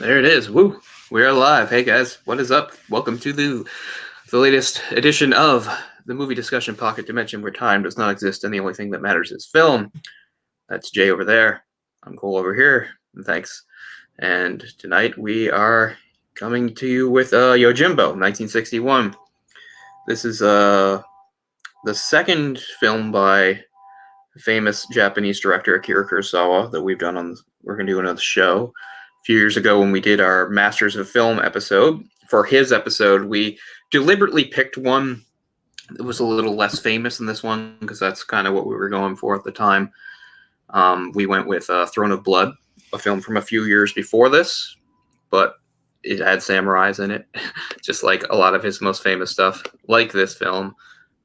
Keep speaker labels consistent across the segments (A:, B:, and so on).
A: There it is. Woo! We are live. Hey guys, what is up? Welcome to the latest edition of the movie discussion pocket dimension where time does not exist and the only thing that matters is film. That's Jay over there. I'm Cole over here. And thanks. And tonight we are coming to you with Yojimbo, 1961. This is the second film by famous Japanese director Akira Kurosawa that we're going to do another show. A few years ago when we did our Masters of Film episode, for his episode, we deliberately picked one that was a little less famous than this one because that's kind of what we were going for at the time. We went with Throne of Blood, a film from a few years before this, but it had samurais in it, just like a lot of his most famous stuff, like this film,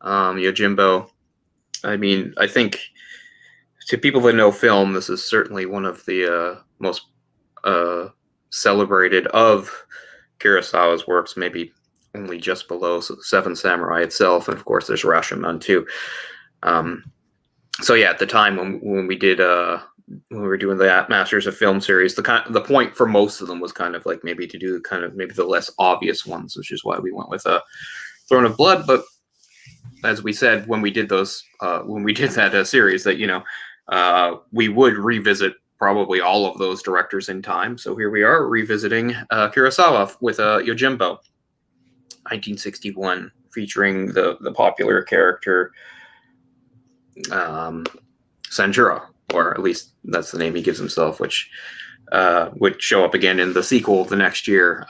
A: Yojimbo. I mean, I think to people that know film, this is certainly one of the most celebrated of Kurosawa's works, maybe only just below Seven Samurai itself, and of course there's Rashomon too. So yeah, at the time when we did when we were doing the Masters of Film series, the point for most of them was kind of like maybe to do kind of maybe the less obvious ones, which is why we went with Throne of Blood. But as we said when we did those when we did that series, that we would revisit probably all of those directors in time. So here we are revisiting Kurosawa with Yojimbo, 1961, featuring the popular character Sanjuro, or at least that's the name he gives himself, which would show up again in the sequel the next year,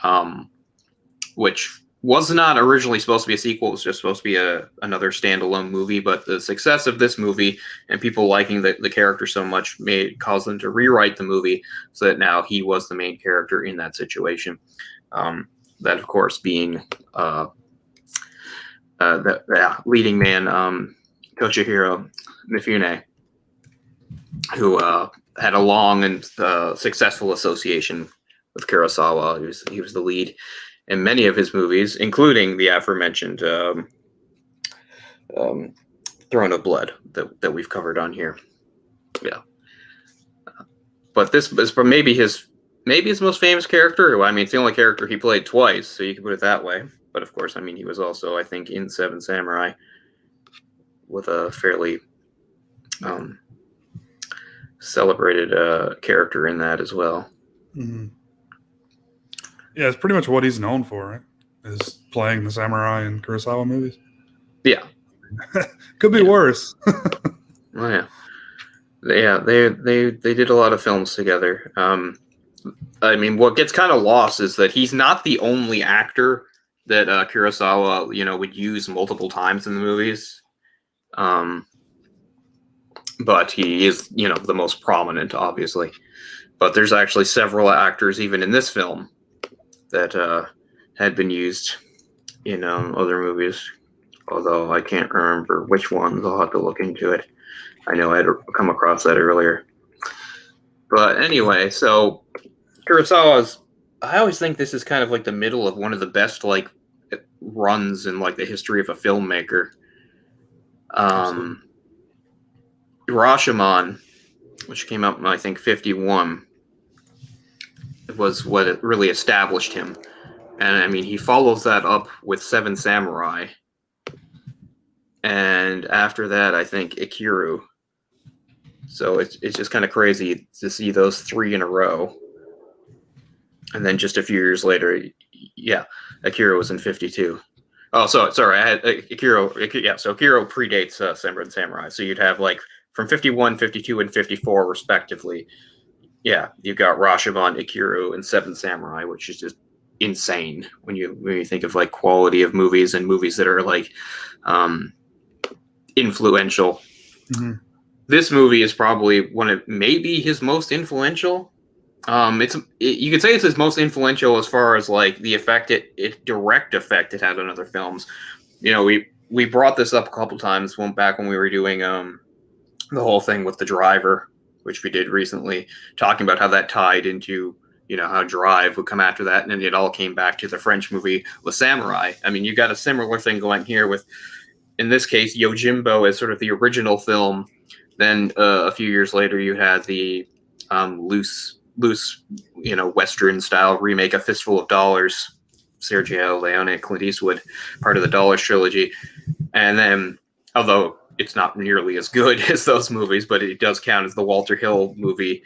A: which was not originally supposed to be a sequel. It was just supposed to be another standalone movie, but the success of this movie and people liking the character so much caused them to rewrite the movie so that now he was the main character in that situation. That, of course, being the leading man, Toshihiro Mifune, who had a long and successful association with Kurosawa. He was the lead in many of his movies, including the aforementioned Throne of Blood that we've covered on here. Yeah, but this is maybe his most famous character. I mean, it's the only character he played twice, so you can put it that way. But of course, I mean, he was also, I think, in Seven Samurai with a fairly celebrated character in that as well.
B: Mm-hmm. Yeah, it's pretty much what he's known for, right? Is playing the samurai in Kurosawa movies.
A: Yeah.
B: Could be worse.
A: Oh, yeah. They did a lot of films together. I mean, what gets kind of lost is that he's not the only actor that Kurosawa, would use multiple times in the movies. But he is, the most prominent, obviously. But there's actually several actors, even in this film, that had been used in other movies, although I can't remember which ones. I'll have to look into it. I know I'd come across that earlier. But anyway, so Kurosawa's, I always think this is kind of like the middle of one of the best runs in the history of a filmmaker. Rashomon, which came out in I think 1951, was what it really established him. And I mean, he follows that up with Seven Samurai. And after that, I think Ikiru. So it's just kind of crazy to see those three in a row. And then just a few years later, yeah, Ikiru was in 1952. Oh, so sorry, I had Ikiru. Yeah, so Ikiru predates Seven Samurai. So you'd have from 1951, 1952, and 1954 respectively. Yeah, you've got Rashomon, Ikiru, and Seven Samurai, which is just insane when you think of quality of movies and movies that are influential.
B: Mm-hmm.
A: This movie is probably maybe his most influential. You could say it's his most influential as far as the direct effect it had on other films. We brought this up a couple times back when we were doing the whole thing with The Driver, which we did recently, talking about how that tied into, how Drive would come after that, and then it all came back to the French movie Le Samurai. I mean, you got a similar thing going here with, in this case, Yojimbo as sort of the original film. Then a few years later, you had the loose loose, Western style remake, A Fistful of Dollars, Sergio Leone, Clint Eastwood, part of the Dollars trilogy. And then, although it's not nearly as good as those movies, but it does count as the Walter Hill movie,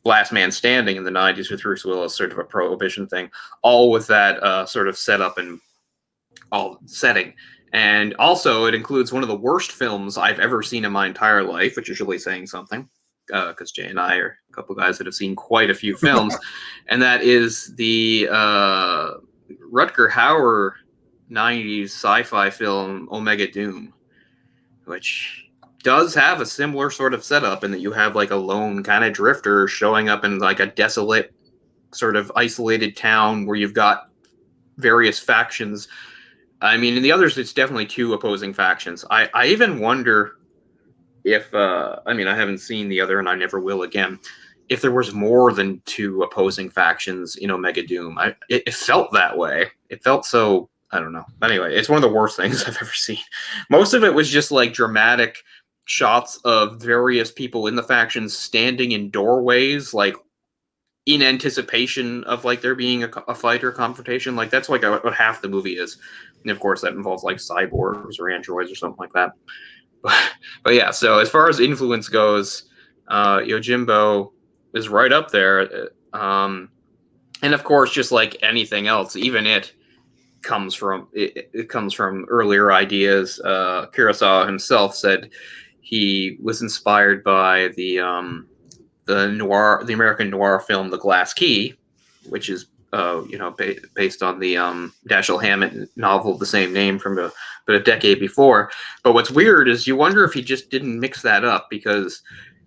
A: Last Man Standing in the 90s with Bruce Willis, sort of a prohibition thing, all with that sort of setup and all setting. And also, it includes one of the worst films I've ever seen in my entire life, which is really saying something, because Jay and I are a couple guys that have seen quite a few films, and that is the Rutger Hauer 90s sci-fi film Omega Doom, which does have a similar sort of setup in that you have like a lone kind of drifter showing up in like a desolate sort of isolated town where you've got various factions. I mean, in the others, it's definitely two opposing factions. I even wonder if, I haven't seen the other and I never will again, if there was more than two opposing factions in Omega Doom. It felt that way. It felt so, I don't know. Anyway, it's one of the worst things I've ever seen. Most of it was just like dramatic shots of various people in the factions standing in doorways, like in anticipation of like there being a fight or confrontation. Like that's like what half the movie is. And of course that involves like cyborgs or androids or something like that. But yeah, so as far as influence goes, Yojimbo is right up there. And of course, just like anything else, even it comes from earlier ideas. Kurosawa himself said he was inspired by the American noir film The Glass Key, which is based on the Dashiell Hammett novel of the same name from a decade before. But what's weird is you wonder if he just didn't mix that up, because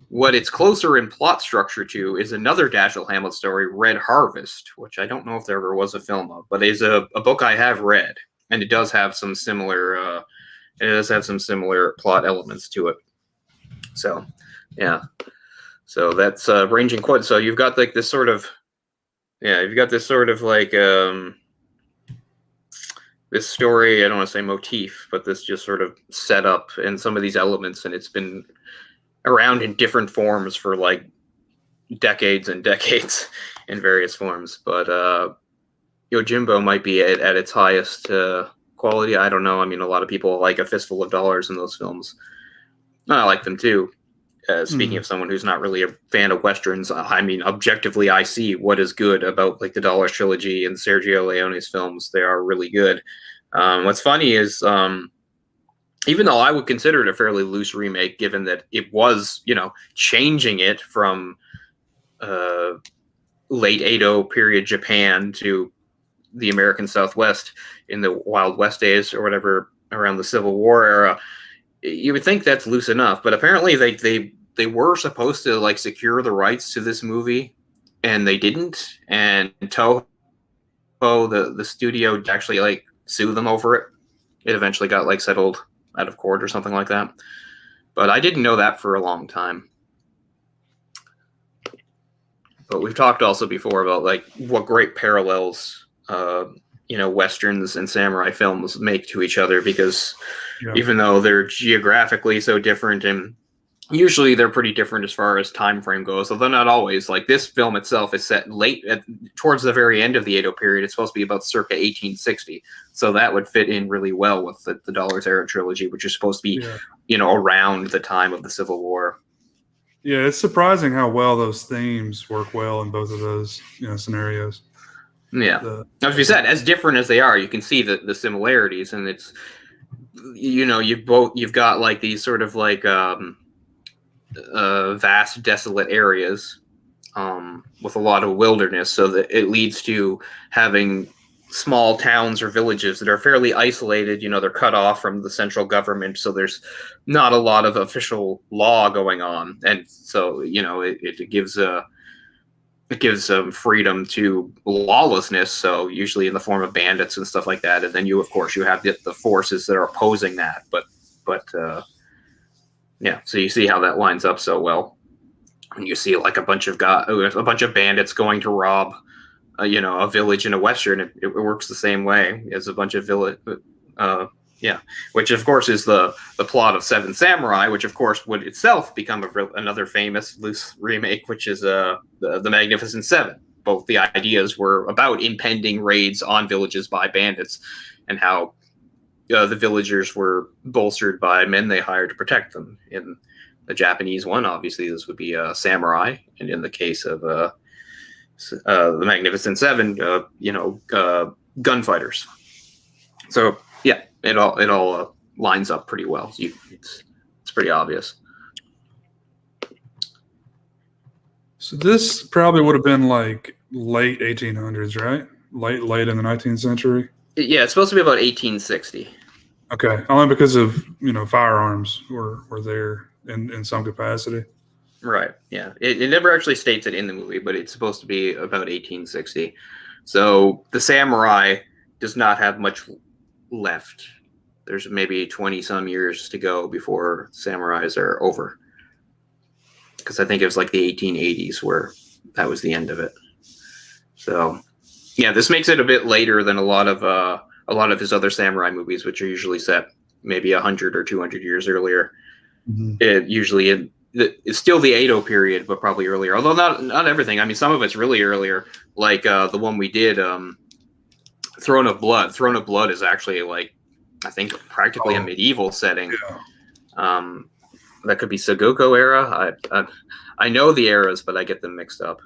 A: what it's closer in plot structure to is another Dashiell Hammett story, Red Harvest, which I don't know if there ever was a film of, but is a book I have read, and it does have some similar plot elements to it. So, yeah. So that's ranging quite. So you've got like this sort of, like this story. I don't want to say motif, but this just sort of setup and some of these elements, and it's been around in different forms for like decades and decades in various forms. But Yojimbo might be at its highest quality. I don't know. I mean, a lot of people like A Fistful of Dollars in those films. I like them too. Speaking of someone who's not really a fan of Westerns, I mean, objectively, I see what is good about like the Dollars trilogy and Sergio Leone's films. They are really good. What's funny is, even though I would consider it a fairly loose remake, given that it was, changing it from late Edo period Japan to the American Southwest in the Wild West days or whatever, around the Civil War era, you would think that's loose enough. But apparently they were supposed to like secure the rights to this movie, and they didn't. And Toho, the studio, actually like sue them over it. It eventually got like settled out of court or something like that. But I didn't know that for a long time. But we've talked also before about like what great parallels, Westerns and samurai films make to each other, because even though they're geographically so different, and usually they're pretty different as far as time frame goes, although not always. Like this film itself is set towards the very end of the Edo period. It's supposed to be about circa 1860, so that would fit in really well with the Dollars era trilogy, which is supposed to be around the time of the Civil War.
B: Yeah, it's surprising how well those themes work well in both of those scenarios.
A: Yeah, as you said, as different as they are, you can see the similarities, and it's you've got like these sort of like vast desolate areas with a lot of wilderness, so that it leads to having small towns or villages that are fairly isolated. They're cut off from the central government, so there's not a lot of official law going on, and so it gives freedom to lawlessness, so usually in the form of bandits and stuff like that. And then you have the forces that are opposing that, but so you see how that lines up so well. And you see like a bunch of bandits going to rob a village in a Western. It works the same way as a bunch of Yeah, which of course is the plot of Seven Samurai, which of course would itself become another famous loose remake, which is the Magnificent Seven. Both the ideas were about impending raids on villages by bandits, and how the villagers were bolstered by men they hired to protect them. In the Japanese one, obviously this would be samurai, and in the case of the Magnificent Seven, gunfighters. So yeah, it all lines up pretty well. It's pretty obvious.
B: So this probably would have been like late 1800s, right? Late in the 19th century.
A: Yeah, it's supposed to be about 1860.
B: Okay, only because of firearms were there in some capacity.
A: Right. Yeah. It never actually states it in the movie, but it's supposed to be about 1860. So the samurai does not have much left. There's maybe 20 some years to go before samurais are over. Because I think it was like the 1880s where that was the end of it. So yeah, this makes it a bit later than a lot of his other samurai movies, which are usually set maybe 100 or 200 years earlier. Mm-hmm. It's still the Edo period, but probably earlier. Although not everything. I mean, some of it's really earlier, like the one we did, Throne of Blood. Throne of Blood is actually like, I think, practically a medieval setting. Yeah. That could be Sagoku era. I know the eras, but I get them mixed up,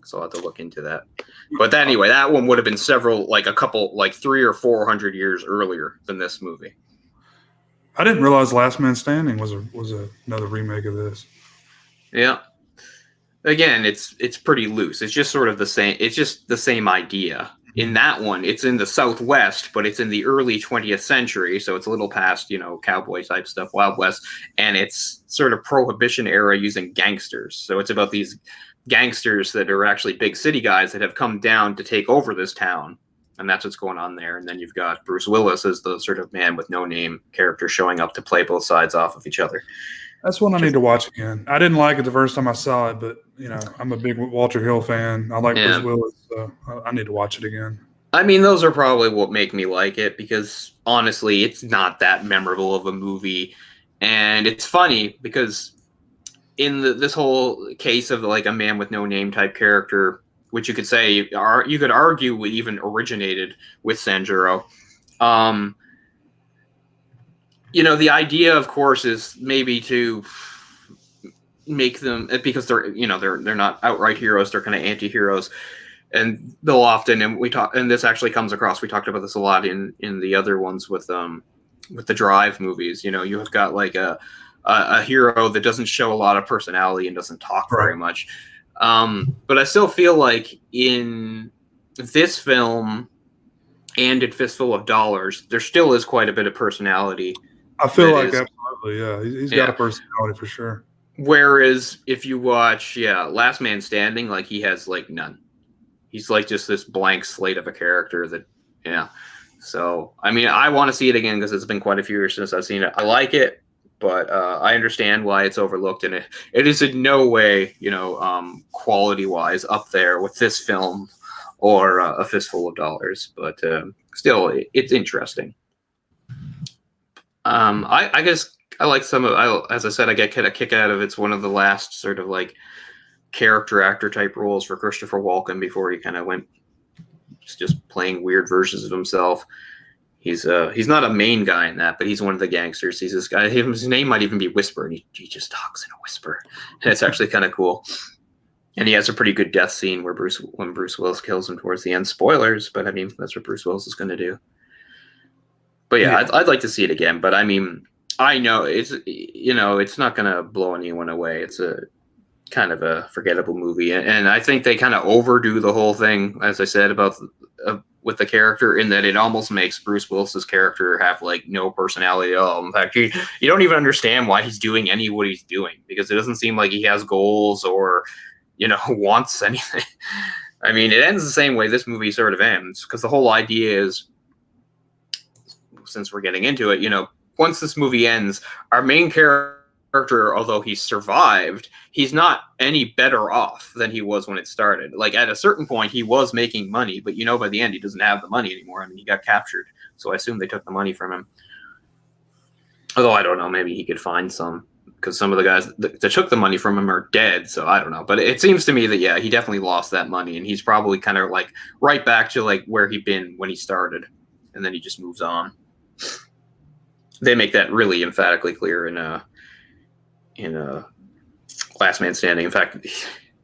A: so I'll have to look into that. But anyway, that one would have been a couple, like 300 or 400 years earlier than this movie.
B: I didn't realize Last Man Standing was another remake of this.
A: Yeah. Again, it's pretty loose. It's just sort of the same. It's just the same idea. In that one, it's in the Southwest, but it's in the early 20th century, so it's a little past, cowboy type stuff, Wild West, and it's sort of Prohibition era using gangsters. So it's about these gangsters that are actually big city guys that have come down to take over this town. And that's what's going on there. And then you've got Bruce Willis as the sort of man with no name character showing up to play both sides off of each other.
B: That's one I need to watch again. I didn't like it the first time I saw it, but I'm a big Walter Hill fan. I like Bruce Willis, so I need to watch it again.
A: I mean, those are probably what make me like it, because honestly, it's not that memorable of a movie. And it's funny because in this whole case of like a man with no name type character, which you could say you could argue even originated with Sanjuro. The idea, of course, is maybe to make them, because they're not outright heroes, they're kind of anti-heroes, and they'll often, and this actually comes across. We talked about this a lot in the other ones with the Drive movies. You have got like a hero that doesn't show a lot of personality and doesn't talk very much. But I still feel like in this film and in Fistful of Dollars, there still is quite a bit of personality.
B: I feel like absolutely, yeah. He's got a personality for sure.
A: Whereas if you watch, Last Man Standing, like he has like none. He's like just this blank slate of a character that, So, I mean, I want to see it again because it's been quite a few years since I've seen it. I like it, but I understand why it's overlooked, and it is in no way, quality-wise up there with this film or A Fistful of Dollars. But still, it's interesting. I guess I like as I said, I get a kick out of it's one of the last sort of like character actor type roles for Christopher Walken before he kind of went just playing weird versions of himself. He's not a main guy in that, but he's one of the gangsters. He's this guy. His name might even be Whisper, and he just talks in a whisper, and it's actually kind of cool. And he has a pretty good death scene when Bruce Willis kills him towards the end. Spoilers, but I mean that's what Bruce Willis is going to do. But yeah, I'd like to see it again. But I mean, I know it's not going to blow anyone away. It's a kind of a forgettable movie, and I think they kind of overdo the whole thing, as I said, about with the character, in that it almost makes Bruce Willis's character have like no personality at all. In fact, you don't even understand why he's doing what he's doing, because it doesn't seem like he has goals or wants anything. I mean, it ends the same way this movie sort of ends, because the whole idea is, since we're getting into it, once this movie ends, our main character, although he survived, he's not any better off than he was when it started. Like at a certain point, he was making money, but by the end, he doesn't have the money anymore. I mean, he got captured, so I assume they took the money from him. Although I don't know, maybe he could find some because some of the guys that took the money from him are dead. So I don't know. But it seems to me that, yeah, he definitely lost that money, and he's probably kind of like right back to like where he'd been when he started, and then he just moves on. They make that really emphatically clear in Last Man Standing. In fact,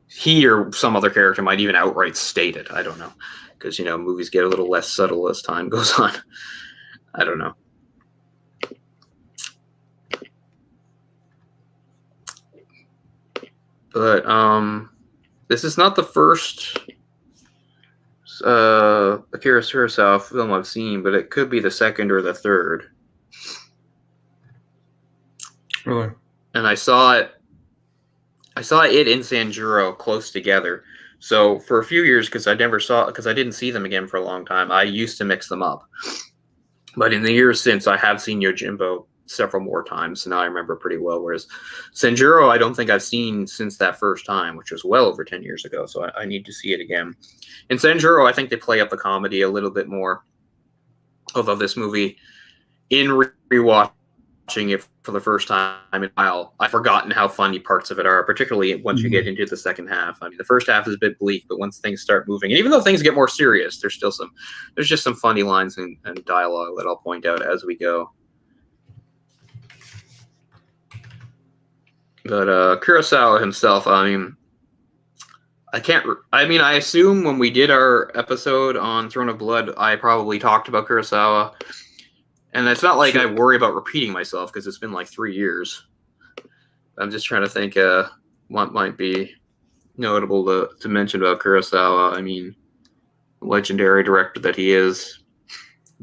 A: he or some other character might even outright state it. I don't know, because movies get a little less subtle as time goes on. I don't know. But this is not the first Akira Kurosawa film I've seen, but it could be the second or the third.
B: Really?
A: And I saw it in Sanjuro close together. So for a few years, because I didn't see them again for a long time, I used to mix them up. But in the years since, I have seen Yojimbo several more times, so now I remember pretty well. Whereas Sanjuro, I don't think I've seen since that first time, which was well over 10 years ago. So I need to see it again. In Sanjuro, I think they play up the comedy a little bit more. Although this movie, in rewatching it for the first time in a while, I've forgotten how funny parts of it are, particularly once you get into the second half. I mean, the first half is a bit bleak, but once things start moving, and even though things get more serious, there's just some funny lines and dialogue that I'll point out as we go. But Kurosawa himself, I assume when we did our episode on Throne of Blood, I probably talked about Kurosawa. And it's not like I worry about repeating myself because it's been like 3 years. I'm just trying to think what might be notable to mention about Kurosawa. I mean, legendary director that he is,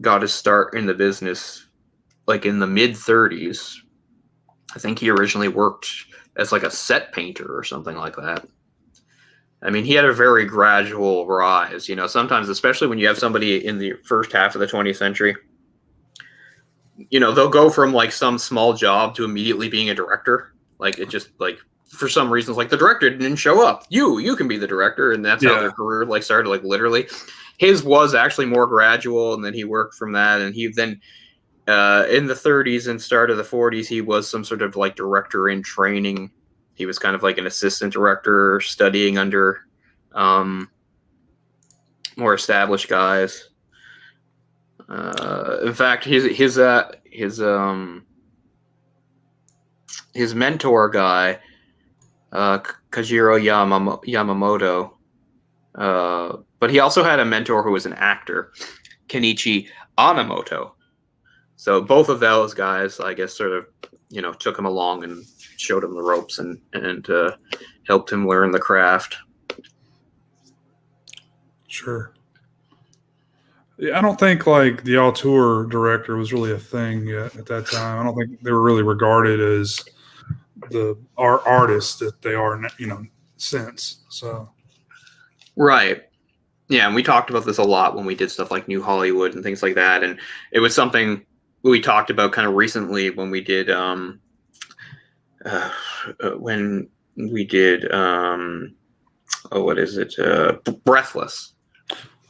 A: got his start in the business like in the mid-30s. I think he originally worked as like a set painter or something like that. I mean, he had a very gradual rise. Sometimes, especially when you have somebody in the first half of the 20th century, they'll go from like some small job to immediately being a director. Like it just like for some reasons, like the director didn't show up. You can be the director, and that's how their career like started. Like literally, his was actually more gradual, and then he worked from that, and he then in the 30s and start of the 40s, he was some sort of like director in training. He was kind of like an assistant director studying under more established guys. In fact, his mentor guy, Kajiro Yamamoto, but he also had a mentor who was an actor, Kenichi Anamoto. So both of those guys, I guess, sort of, took him along and showed him the ropes and helped him learn the craft.
B: Sure. I don't think like the auteur director was really a thing yet at that time. I don't think they were really regarded as the artists that they are, since. So.
A: Right. Yeah, and we talked about this a lot when we did stuff like New Hollywood and things like that, and it was something we talked about kind of recently when we did Breathless.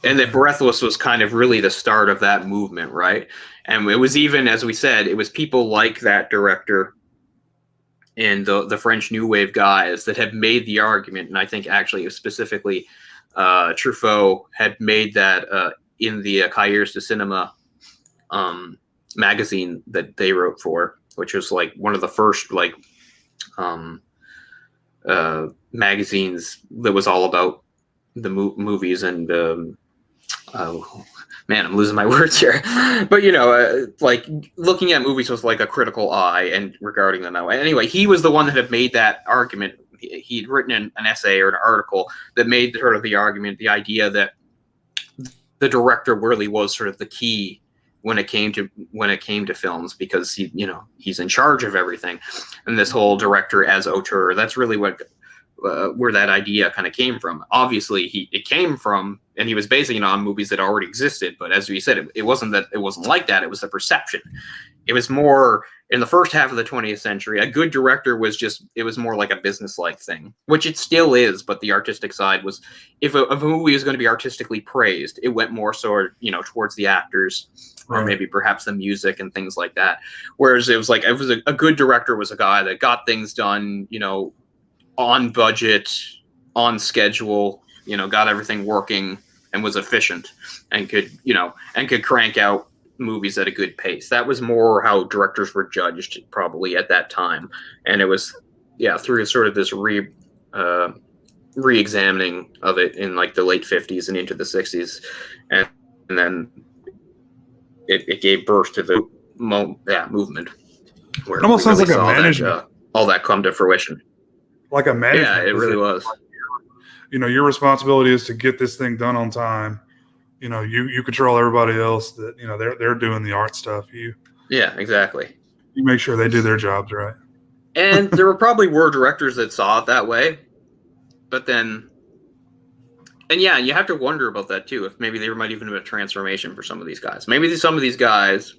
A: And that Breathless was kind of really the start of that movement, right? And it was even, as we said, it was people like that director and the French New Wave guys that had made the argument, and I think actually specifically Truffaut had made that in the Cahiers du Cinema magazine that they wrote for, which was like one of the first like magazines that was all about the movies and oh man, I'm losing my words here. But like looking at movies with like a critical eye and regarding them that way. Anyway, he was the one that had made that argument. He'd written an essay or an article that made sort of the argument, the idea that the director really was sort of the key when it came to films, because he's in charge of everything, and this whole director as auteur, that's really what where that idea kind of came from. Obviously, it came from, and he was basing it on movies that already existed. But as we said, it wasn't like that. It was the perception. it was more in the first half of the 20th century. A good director was it was more like a business-like thing, which it still is. But the artistic side was, if a movie was going to be artistically praised, it went more so, towards the actors or maybe perhaps the music and things like that. Whereas it was like, a good director was a guy that got things done, on budget, on schedule, got everything working and was efficient and could crank out movies at a good pace. That was more how directors were judged probably at that time. And it was, through sort of this re-examining of it in like the late 50s and into the 60s. And then it gave birth to the movement. Where
B: it almost sounds like a management.
A: All that come to fruition.
B: Like a management.
A: Yeah, it really was.
B: Your responsibility is to get this thing done on time. You control everybody else that, they're doing the art stuff.
A: Yeah, exactly.
B: You make sure they do their jobs right.
A: And there were directors that saw it that way. But then, and yeah, you have to wonder about that too. If maybe there might even have been a transformation for some of these guys. Maybe some of these guys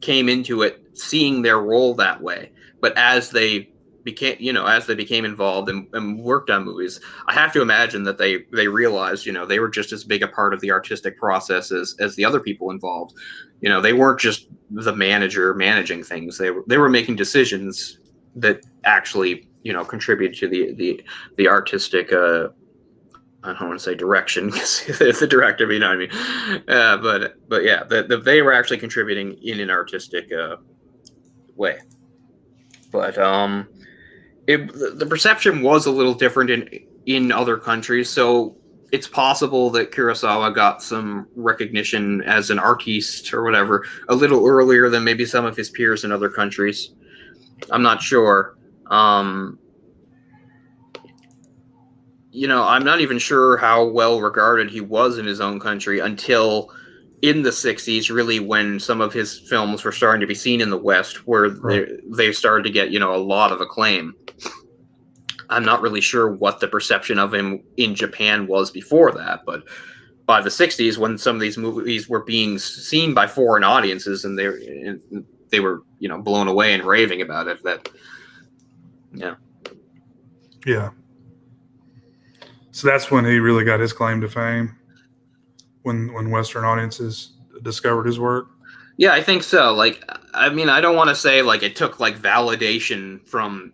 A: came into it seeing their role that way. But as they became involved and worked on movies, I have to imagine that they realized, they were just as big a part of the artistic process as the other people involved. They weren't just the manager managing things. They were making decisions that actually, contributed to the artistic, I don't want to say direction, because it's the director, you know what I mean? But yeah, they were actually contributing in an artistic way. But the perception was a little different in other countries. So it's possible that Kurosawa got some recognition as an artiste or whatever a little earlier than maybe some of his peers in other countries. I'm not sure. I'm not even sure how well regarded he was in his own country until in the 60s, really, when some of his films were starting to be seen in the West, where they started to get, a lot of acclaim. I'm not really sure what the perception of him in Japan was before that, but by the 60s, when some of these movies were being seen by foreign audiences and they were, blown away and raving about it,
B: Yeah. So that's when he really got his claim to fame, when Western audiences discovered his work.
A: Yeah, I think so. Like, I mean, I don't want to say like it took like validation from,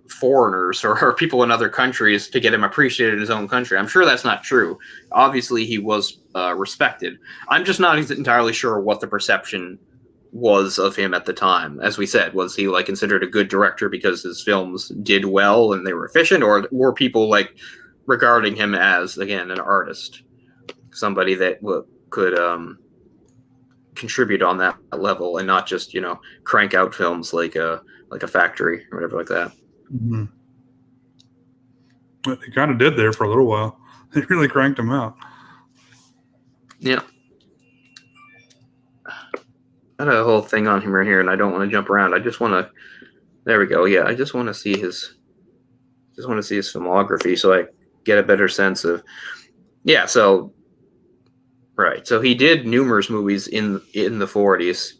A: foreigners or people in other countries to get him appreciated in his own country. I'm sure that's not true. Obviously, he was respected. I'm just not entirely sure what the perception was of him at the time. As we said, was he like considered a good director because his films did well and they were efficient, or were people like regarding him as, again, an artist, somebody that could contribute on that level and not just crank out films like a Factory or whatever like that.
B: Mm-hmm. He kind of did there for a little while. He really cranked them out.
A: Yeah. I had a whole thing on him right here, and I don't want to jump around. I just want to. There we go. Yeah, I just want to see his. Just want to see his filmography so I get a better sense of. Yeah. So. Right. So he did numerous movies in the 40s.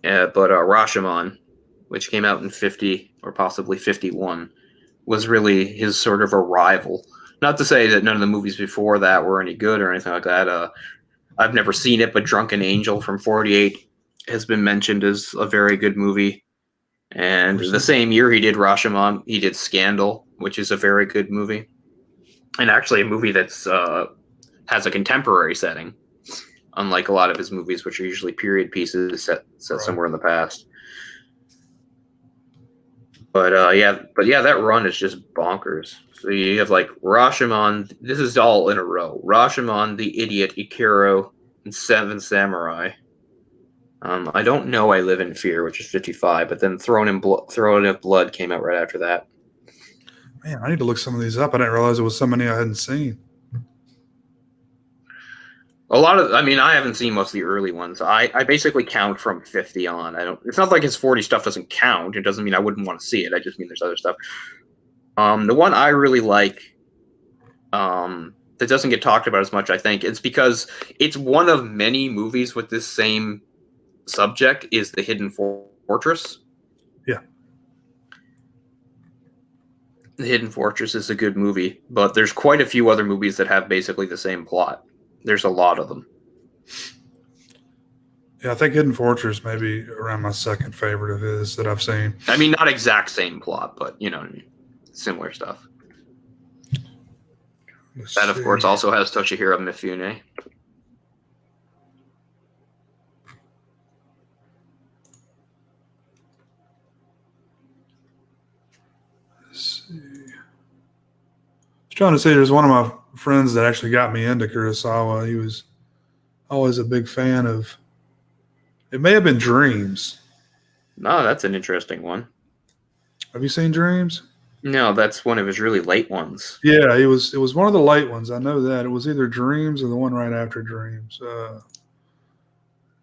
A: But Rashomon, which came out in 50 or possibly 51, was really his sort of a rival. Not to say that none of the movies before that were any good or anything like that. I've never seen it, but Drunken Angel from 48 has been mentioned as a very good movie. And the same year he did Rashomon, he did Scandal, which is a very good movie. And actually a movie that's has a contemporary setting, unlike a lot of his movies, which are usually period pieces set somewhere in the past. But that run is just bonkers. So you have like Rashomon. This is all in a row. Rashomon, The Idiot, Ikiru, and Seven Samurai. I don't know. I Live in Fear, which is 55, but then Throne of Blood came out right after that.
B: Man, I need to look some of these up. I didn't realize it was so many I hadn't seen.
A: I haven't seen most of the early ones. I basically count from 50 on. It's not like his 40 stuff doesn't count. It doesn't mean I wouldn't want to see it. I just mean there's other stuff. The one I really like, the that doesn't get talked about as much, I think. It's because it's one of many movies with this same subject, is The Hidden Fortress.
B: Yeah.
A: The Hidden Fortress is a good movie, but there's quite a few other movies that have basically the same plot. There's a lot of them.
B: Yeah, I think Hidden Fortress may be around my second favorite of his that I've seen.
A: I mean, not exact same plot, but you know what I mean? Similar stuff. That, of course, also has Toshihiro Mifune.
B: Let's see. I was trying to say there's one of my friends that actually got me into Kurosawa. He was always a big fan of, it may have been Dreams.
A: No, that's an interesting one.
B: Have you seen Dreams?
A: No, that's one of his really late ones.
B: Yeah, it was one of the late ones. I know that. It was either Dreams or the one right after Dreams.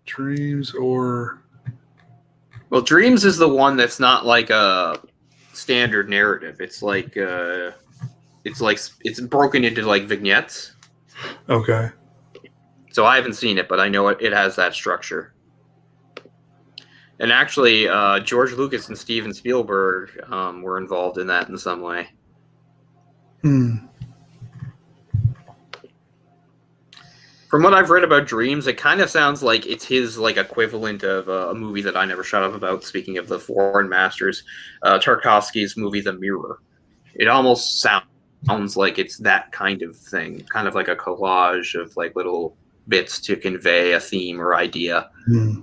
B: Dreams or...
A: Well, Dreams is the one that's not like a standard narrative. It's broken into like vignettes.
B: Okay.
A: So I haven't seen it, but I know it has that structure. And actually, George Lucas and Steven Spielberg were involved in that in some way. From what I've read about Dreams, it kind of sounds like it's his like equivalent of a movie that I never shut up about. Speaking of the foreign masters, Tarkovsky's movie The Mirror. It almost sounds like it's that kind of thing, kind of like a collage of like little bits to convey a theme or idea.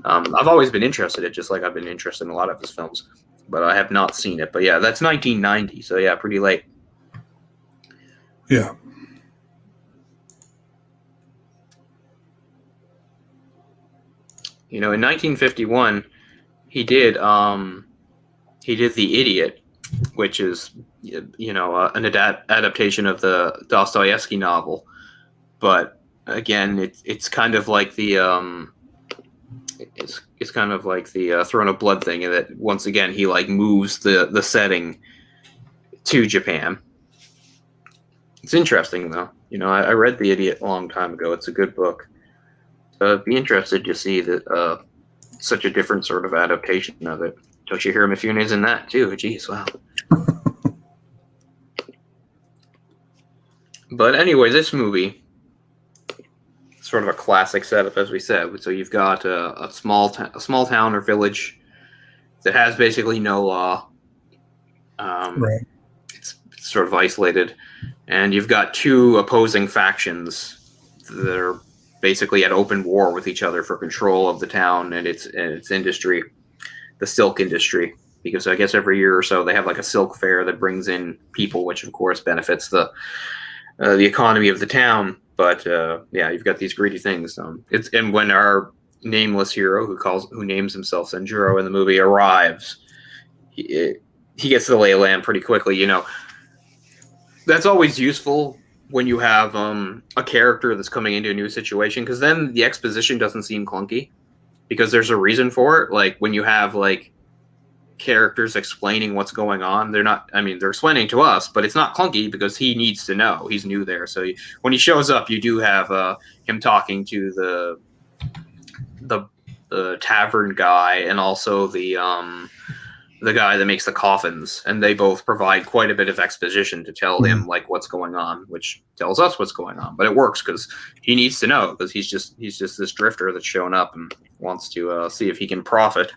A: I've always been interested in it, just like I've been interested in a lot of his films, but I have not seen it. But yeah, that's 1990, so yeah, pretty late.
B: Yeah.
A: You know, in 1951, he did The Idiot, which is, you know, an adaptation of the Dostoyevsky novel. But again, it's kind of like the it's kind of like the Throne of Blood thing, in that once again he like moves the setting to Japan. It's interesting though. You know, I read The Idiot a long time ago. It's a good book. So I'd be interested to see that such a different sort of adaptation of it. Toshihiro Mifune's in that too. Jeez, wow. But anyway, this movie, sort of a classic setup, as we said. So you've got a small town or village that has basically no law.
B: Right.
A: It's sort of isolated, and you've got two opposing factions that are basically at open war with each other for control of the town and its industry, the silk industry. Because I guess every year or so they have like a silk fair that brings in people, which of course benefits the economy of the town. But yeah, you've got these greedy things. And when our nameless hero, who names himself Sanjuro in the movie, arrives, he gets the lay of land pretty quickly. You know, that's always useful when you have a character that's coming into a new situation, because then the exposition doesn't seem clunky, because there's a reason for it. Like when you have like characters explaining what's going on, they're explaining to us, but it's not clunky because he needs to know. He's new there, so when he shows up, you do have him talking to the tavern guy and also the guy that makes the coffins, and they both provide quite a bit of exposition to tell him like what's going on, which tells us what's going on. But it works because he needs to know, because he's just this drifter that's shown up and wants to see if he can profit.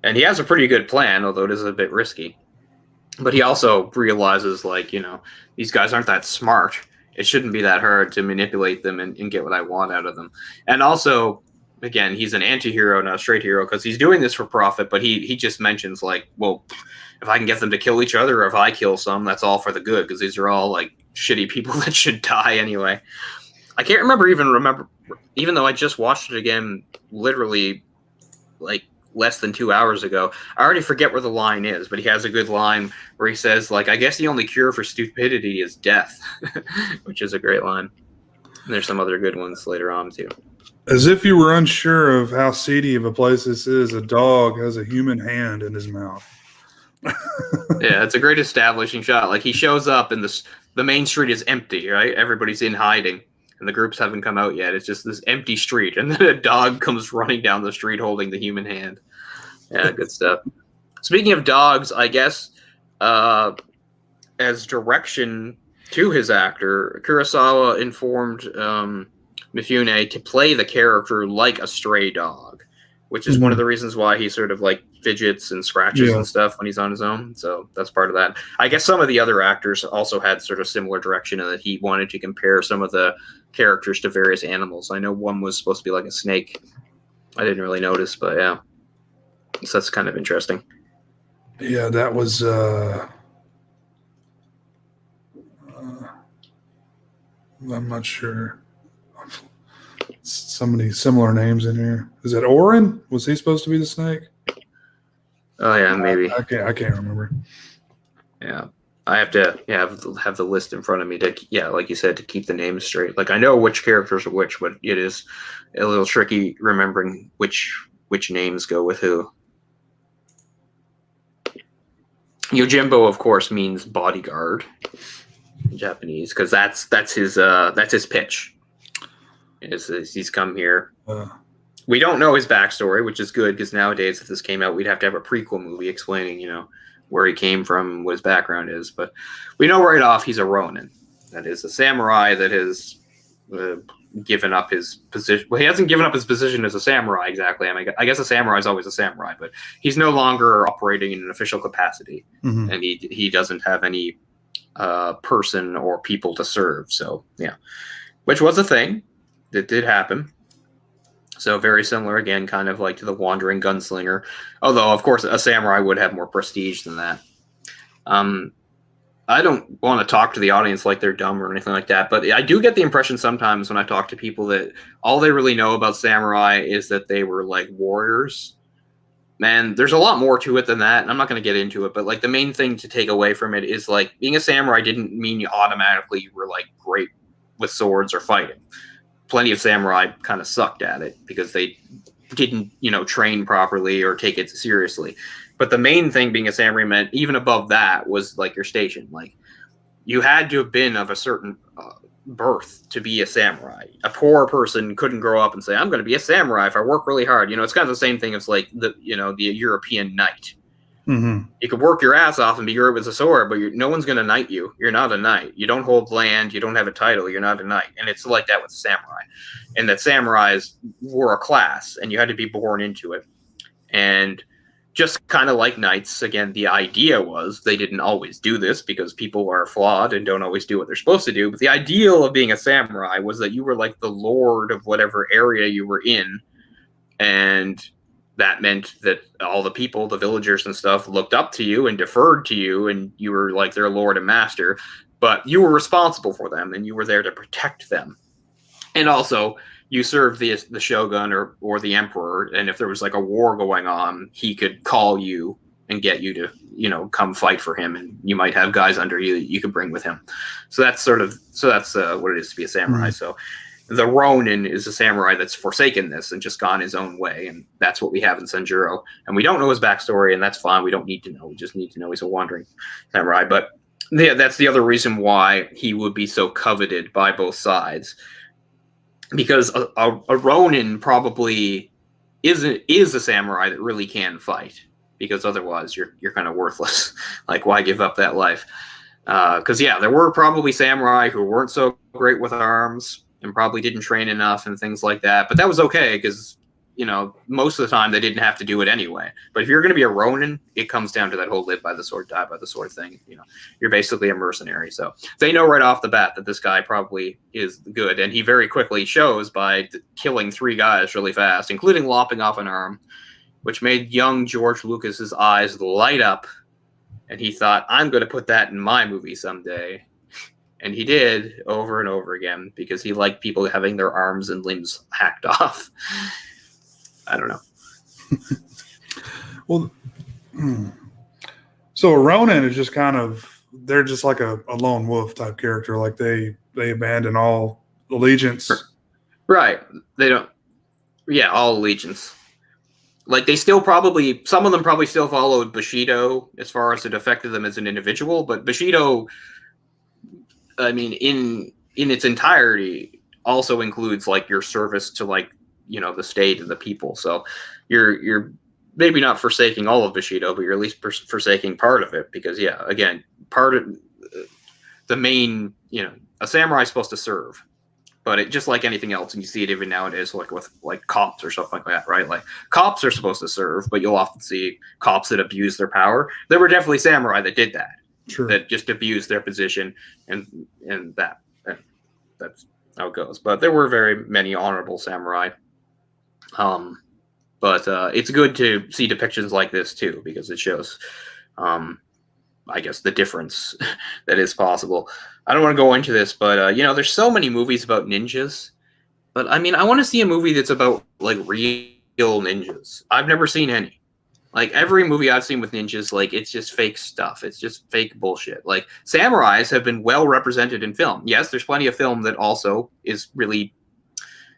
A: And he has a pretty good plan, although it is a bit risky. But he also realizes, like, you know, these guys aren't that smart. It shouldn't be that hard to manipulate them and get what I want out of them. And also, again, he's an anti-hero, not a straight hero, because he's doing this for profit, but he just mentions, like, well, if I can get them to kill each other, or if I kill some, that's all for the good, because these are all, like, shitty people that should die anyway. I can't remember, even though I just watched it again, literally, like, less than 2 hours ago. I already forget where the line is, but he has a good line where he says, like, I guess the only cure for stupidity is death, which is a great line. And there's some other good ones later on, too.
B: As if you were unsure of how seedy of a place this is, a dog has a human hand in his mouth.
A: Yeah, it's a great establishing shot. Like he shows up and the main street is empty, right? Everybody's in hiding and the groups haven't come out yet. It's just this empty street, and then a dog comes running down the street holding the human hand. Yeah, good stuff. Speaking of dogs, I guess as direction to his actor, Kurosawa informed Mifune to play the character like a stray dog, which is one of the reasons why he sort of like fidgets and scratches and stuff when he's on his own. So that's part of that. I guess some of the other actors also had sort of similar direction in that he wanted to compare some of the characters to various animals. I know one was supposed to be like a snake. I didn't really notice, but yeah. So that's kind of interesting.
B: Yeah, that was I'm not sure. So many similar names in here. Is it Orin? Was he supposed to be the snake?
A: Oh yeah, maybe.
B: I can't remember.
A: Yeah, I have to have the list in front of me to like you said, to keep the names straight. Like I know which characters are which, but it is a little tricky remembering which names go with who. Yojimbo, of course, means bodyguard in Japanese because that's his pitch. He's come here. We don't know his backstory, which is good because nowadays, if this came out, we'd have to have a prequel movie explaining, where he came from, what his background is. But we know right off he's a Ronin. That is a samurai that has given up his position. Well, he hasn't given up his position as a samurai exactly. I mean, I guess a samurai is always a samurai, but he's no longer operating in an official capacity, and he doesn't have any person or people to serve. So yeah, which was a thing that did happen. So very similar again, kind of like to the wandering gunslinger, although of course a samurai would have more prestige than that. I don't want to talk to the audience like they're dumb or anything like that, but I do get the impression sometimes when I talk to people that all they really know about samurai is that they were like warriors. Man, there's a lot more to it than that, and I'm not going to get into it, but like the main thing to take away from it is like being a samurai didn't mean you automatically were like great with swords or fighting. Plenty of samurai kind of sucked at it because they didn't, train properly or take it seriously. But the main thing being a samurai meant, even above that, was like your station. Like you had to have been of a certain birth to be a samurai. A poor person couldn't grow up and say, "I'm going to be a samurai if I work really hard." It's kind of the same thing as like the European knight.
B: Mm-hmm.
A: You could work your ass off and be great with a sword, but no one's going to knight you. You're not a knight. You don't hold land. You don't have a title. You're not a knight. And it's like that with samurai. And that samurais were a class, and you had to be born into it. And just kind of like knights, again, the idea was they didn't always do this because people are flawed and don't always do what they're supposed to do. But the ideal of being a samurai was that you were like the lord of whatever area you were in. And that meant that all the people, the villagers and stuff, looked up to you and deferred to you, and you were like their lord and master, but you were responsible for them, and you were there to protect them. And also, you served the shogun or the emperor, and if there was like a war going on, he could call you and get you to, come fight for him, and you might have guys under you that you could bring with him. So that's what it is to be a samurai. So the Ronin is a samurai that's forsaken this and just gone his own way, and that's what we have in Sanjuro. And we don't know his backstory, and that's fine. We don't need to know. We just need to know he's a wandering samurai. But yeah, that's the other reason why he would be so coveted by both sides, because a Ronin probably is a samurai that really can fight, because otherwise you're kind of worthless. Like, why give up that life? Because there were probably samurai who weren't so great with arms and probably didn't train enough and things like that. But that was okay because, most of the time they didn't have to do it anyway. But if you're going to be a Ronin, it comes down to that whole live by the sword, die by the sword thing. You're basically a mercenary. So they know right off the bat that this guy probably is good. And he very quickly shows by killing 3 guys really fast, including lopping off an arm, which made young George Lucas's eyes light up. And he thought, I'm going to put that in my movie someday. And he did over and over again because he liked people having their arms and limbs hacked off. I don't know.
B: Well, so a Ronin is just they're just like a lone wolf type character. Like they abandon all allegiance.
A: Right. They don't. Yeah, all allegiance. Like they still probably, some of them probably still followed Bushido as far as it affected them as an individual, but Bushido, I mean, in its entirety, also includes like your service to like the state and the people. So you're maybe not forsaking all of Bushido, but you're at least forsaking part of it because again, part of the main a samurai is supposed to serve. But it, just like anything else, and you see it even nowadays, like with like cops or stuff like that, right? Like cops are supposed to serve, but you'll often see cops that abuse their power. There were definitely samurai that did that, that just abused their position, and that's how it goes. But there were very many honorable samurai. But it's good to see depictions like this too, because it shows, I guess, the difference that is possible. I don't want to go into this, but there's so many movies about ninjas. But I mean, I want to see a movie that's about like real ninjas. I've never seen any. Like every movie I've seen with ninjas, like it's just fake stuff. It's just fake bullshit. Like samurais have been well represented in film. Yes, there's plenty of film that also is really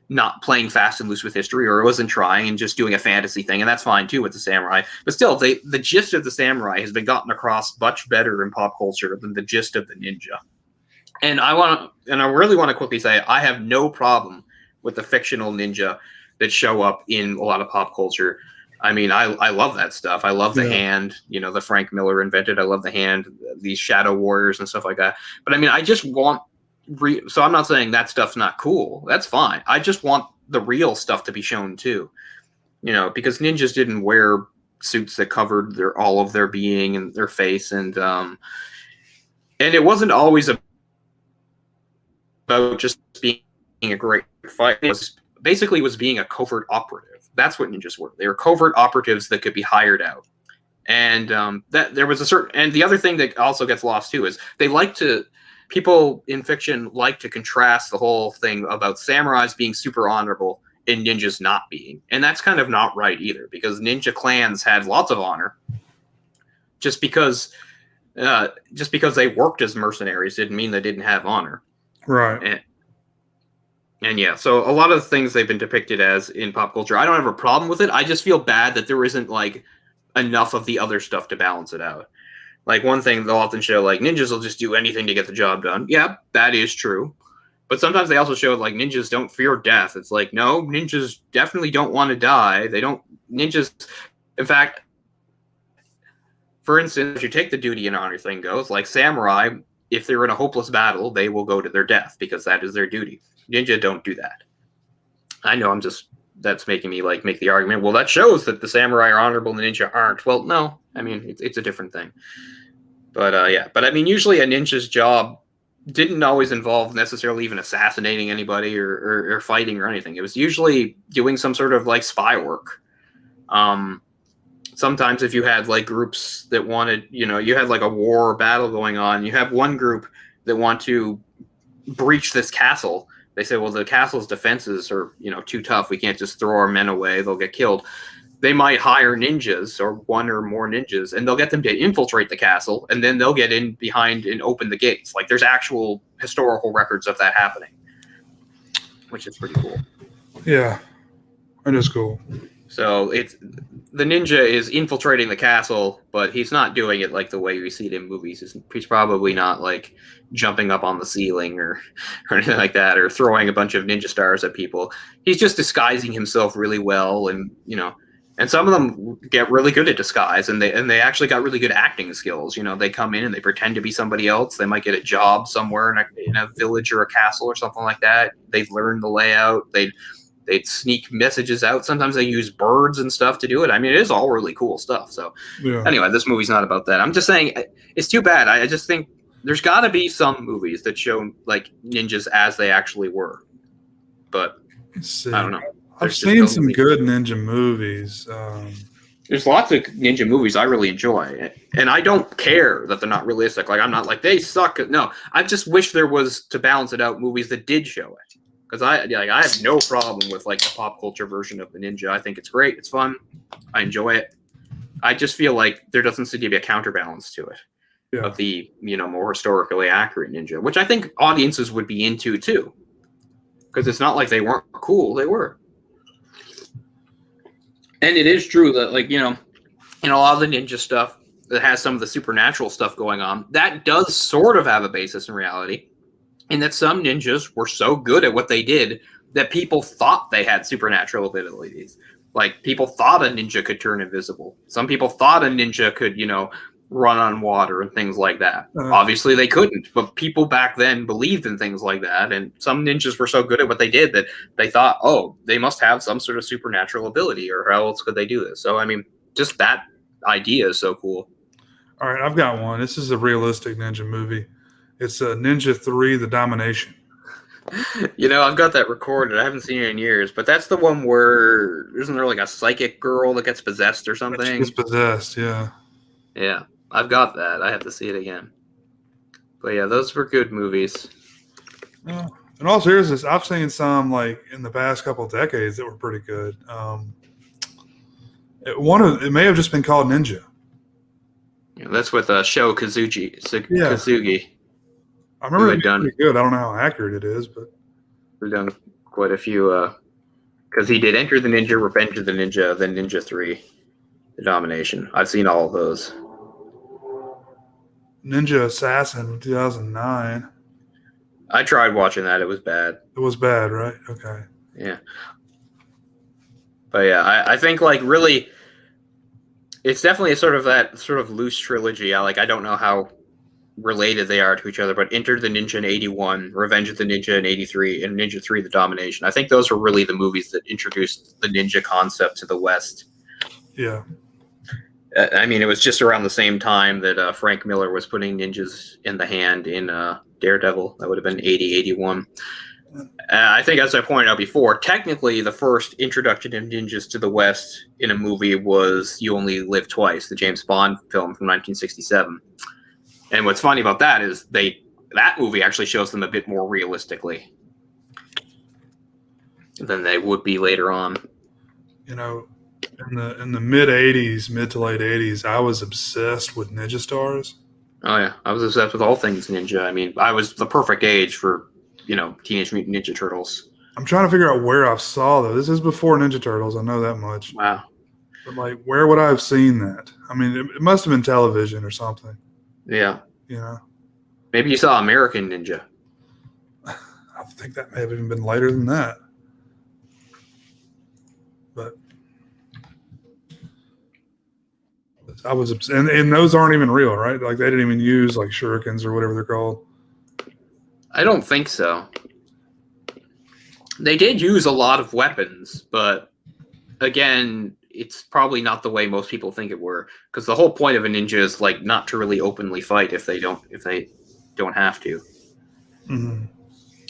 A: not playing fast and loose with history, or wasn't trying and just doing a fantasy thing, and that's fine too with the samurai. But still, the gist of the samurai has been gotten across much better in pop culture than the gist of the ninja. And I really want to quickly say I have no problem with the fictional ninja that show up in a lot of pop culture. I mean, I love that stuff. I love the hand, the Frank Miller invented. I love the hand, these shadow warriors and stuff like that. But I mean, I just want so I'm not saying that stuff's not cool. That's fine. I just want the real stuff to be shown too. Because ninjas didn't wear suits that covered all of their being and their face, and it wasn't always about just being a great fight. It was being a covert operative. That's what ninjas were. They were covert operatives that could be hired out. And that there was a certain, and the other thing that also gets lost too is people in fiction like to contrast the whole thing about samurais being super honorable and ninjas not being. And that's kind of not right either, because ninja clans had lots of honor. Just because they worked as mercenaries didn't mean they didn't have honor.
B: Right.
A: And yeah, so a lot of the things they've been depicted as in pop culture, I don't have a problem with it. I just feel bad that there isn't like enough of the other stuff to balance it out. Like one thing they'll often show, like ninjas will just do anything to get the job done. Yeah, that is true. But sometimes they also show like ninjas don't fear death. It's like, no, ninjas definitely don't want to die. Ninjas, in fact, for instance, if you take the duty and honor thing goes, like samurai, if they're in a hopeless battle, they will go to their death because that is their duty. Ninja don't do that. I know that's making me like make the argument, well, that shows that the samurai are honorable and the ninja aren't. Well, no, I mean, it's a different thing. But but I mean, usually a ninja's job didn't always involve necessarily even assassinating anybody or fighting or anything. It was usually doing some sort of like spy work. Sometimes if you had like groups that wanted, you had like a war or battle going on, you have one group that want to breach this castle. They say, well, the castle's defenses are, too tough. We can't just throw our men away. They'll get killed. They might hire ninjas or one or more ninjas, and they'll get them to infiltrate the castle, and then they'll get in behind and open the gates. Like there's actual historical records of that happening, which is pretty cool.
B: Yeah, that is cool.
A: So the ninja is infiltrating the castle, but he's not doing it like the way we see it in movies. He's probably not like jumping up on the ceiling or anything like that, or throwing a bunch of ninja stars at people. He's just disguising himself really well, and and some of them get really good at disguise, and they actually got really good acting skills. They come in and they pretend to be somebody else. They might get a job somewhere in a village or a castle or something like that. They've learned the layout. They'd sneak messages out. Sometimes they use birds and stuff to do it. I mean, it is all really cool stuff. So anyway, this movie's not about that. I'm just saying it's too bad. I just think there's got to be some movies that show like ninjas as they actually were. But I don't know.
B: I've seen some good ninja movies.
A: There's lots of ninja movies I really enjoy. And I don't care that they're not realistic. Like, I'm not like, they suck. No, I just wish there was, to balance it out, movies that did show it. Because I have no problem with like the pop culture version of the ninja. I think it's great. It's fun. I enjoy it. I just feel like there doesn't seem to be a counterbalance to it of the more historically accurate ninja, which I think audiences would be into too. Because it's not like they weren't cool; they were. And it is true that, like, in a lot of the ninja stuff that has some of the supernatural stuff going on, that does sort of have a basis in reality. In that some ninjas were so good at what they did that people thought they had supernatural abilities. Like, people thought a ninja could turn invisible. Some people thought a ninja could, run on water and things like that. Obviously, they couldn't, but people back then believed in things like that. And some ninjas were so good at what they did that they thought, oh, they must have some sort of supernatural ability, or how else could they do this? So, I mean, just that idea is so cool.
B: All right, I've got one. This is a realistic ninja movie. It's Ninja 3, The Domination.
A: I've got that recorded. I haven't seen it in years, but that's the one where isn't there like a psychic girl that gets possessed or something?
B: She gets possessed, yeah.
A: Yeah, I've got that. I have to see it again. But yeah, those were good movies.
B: In all seriousness, I've seen some like in the past couple of decades that were pretty good. It may have just been called Ninja.
A: Yeah, that's with Sho Kazugi.
B: I remember it being pretty good. I don't know how accurate it is, but
A: we've done quite a few. Because he did Enter the Ninja, Revenge of the Ninja, then Ninja 3, The Domination. I've seen all of those.
B: Ninja Assassin, 2009.
A: I tried watching that. It was bad.
B: It was bad, right? Okay.
A: Yeah. But yeah, I think like really, it's definitely that sort of loose trilogy. I don't know how related they are to each other, but Enter the Ninja in 81, Revenge of the Ninja in 83, and Ninja 3, The Domination. I think those were really the movies that introduced the ninja concept to the West.
B: Yeah.
A: I mean, it was just around the same time that Frank Miller was putting ninjas in the hand in Daredevil. That would have been 80, 81. I think, as I pointed out before, technically the first introduction of ninjas to the West in a movie was You Only Live Twice, the James Bond film from 1967. And what's funny about that is that movie actually shows them a bit more realistically than they would be later on.
B: In the mid to late 80s, I was obsessed with ninja stars.
A: Oh yeah, I was obsessed with all things ninja. I mean, I was the perfect age for Teenage Mutant Ninja Turtles.
B: I'm trying to figure out where I saw those. This is before Ninja Turtles. I know that much.
A: Wow.
B: But like, where would I have seen that? I mean, it must have been television or something.
A: Yeah. Maybe you saw American Ninja.
B: I think that may have even been later than that. But I was, and those aren't even real, right? Like they didn't even use like shurikens or whatever they're called.
A: I don't think so. They did use a lot of weapons, but again, it's probably not the way most people think it were. Because the whole point of a ninja is like not to really openly fight if they don't have to.
B: Mm-hmm.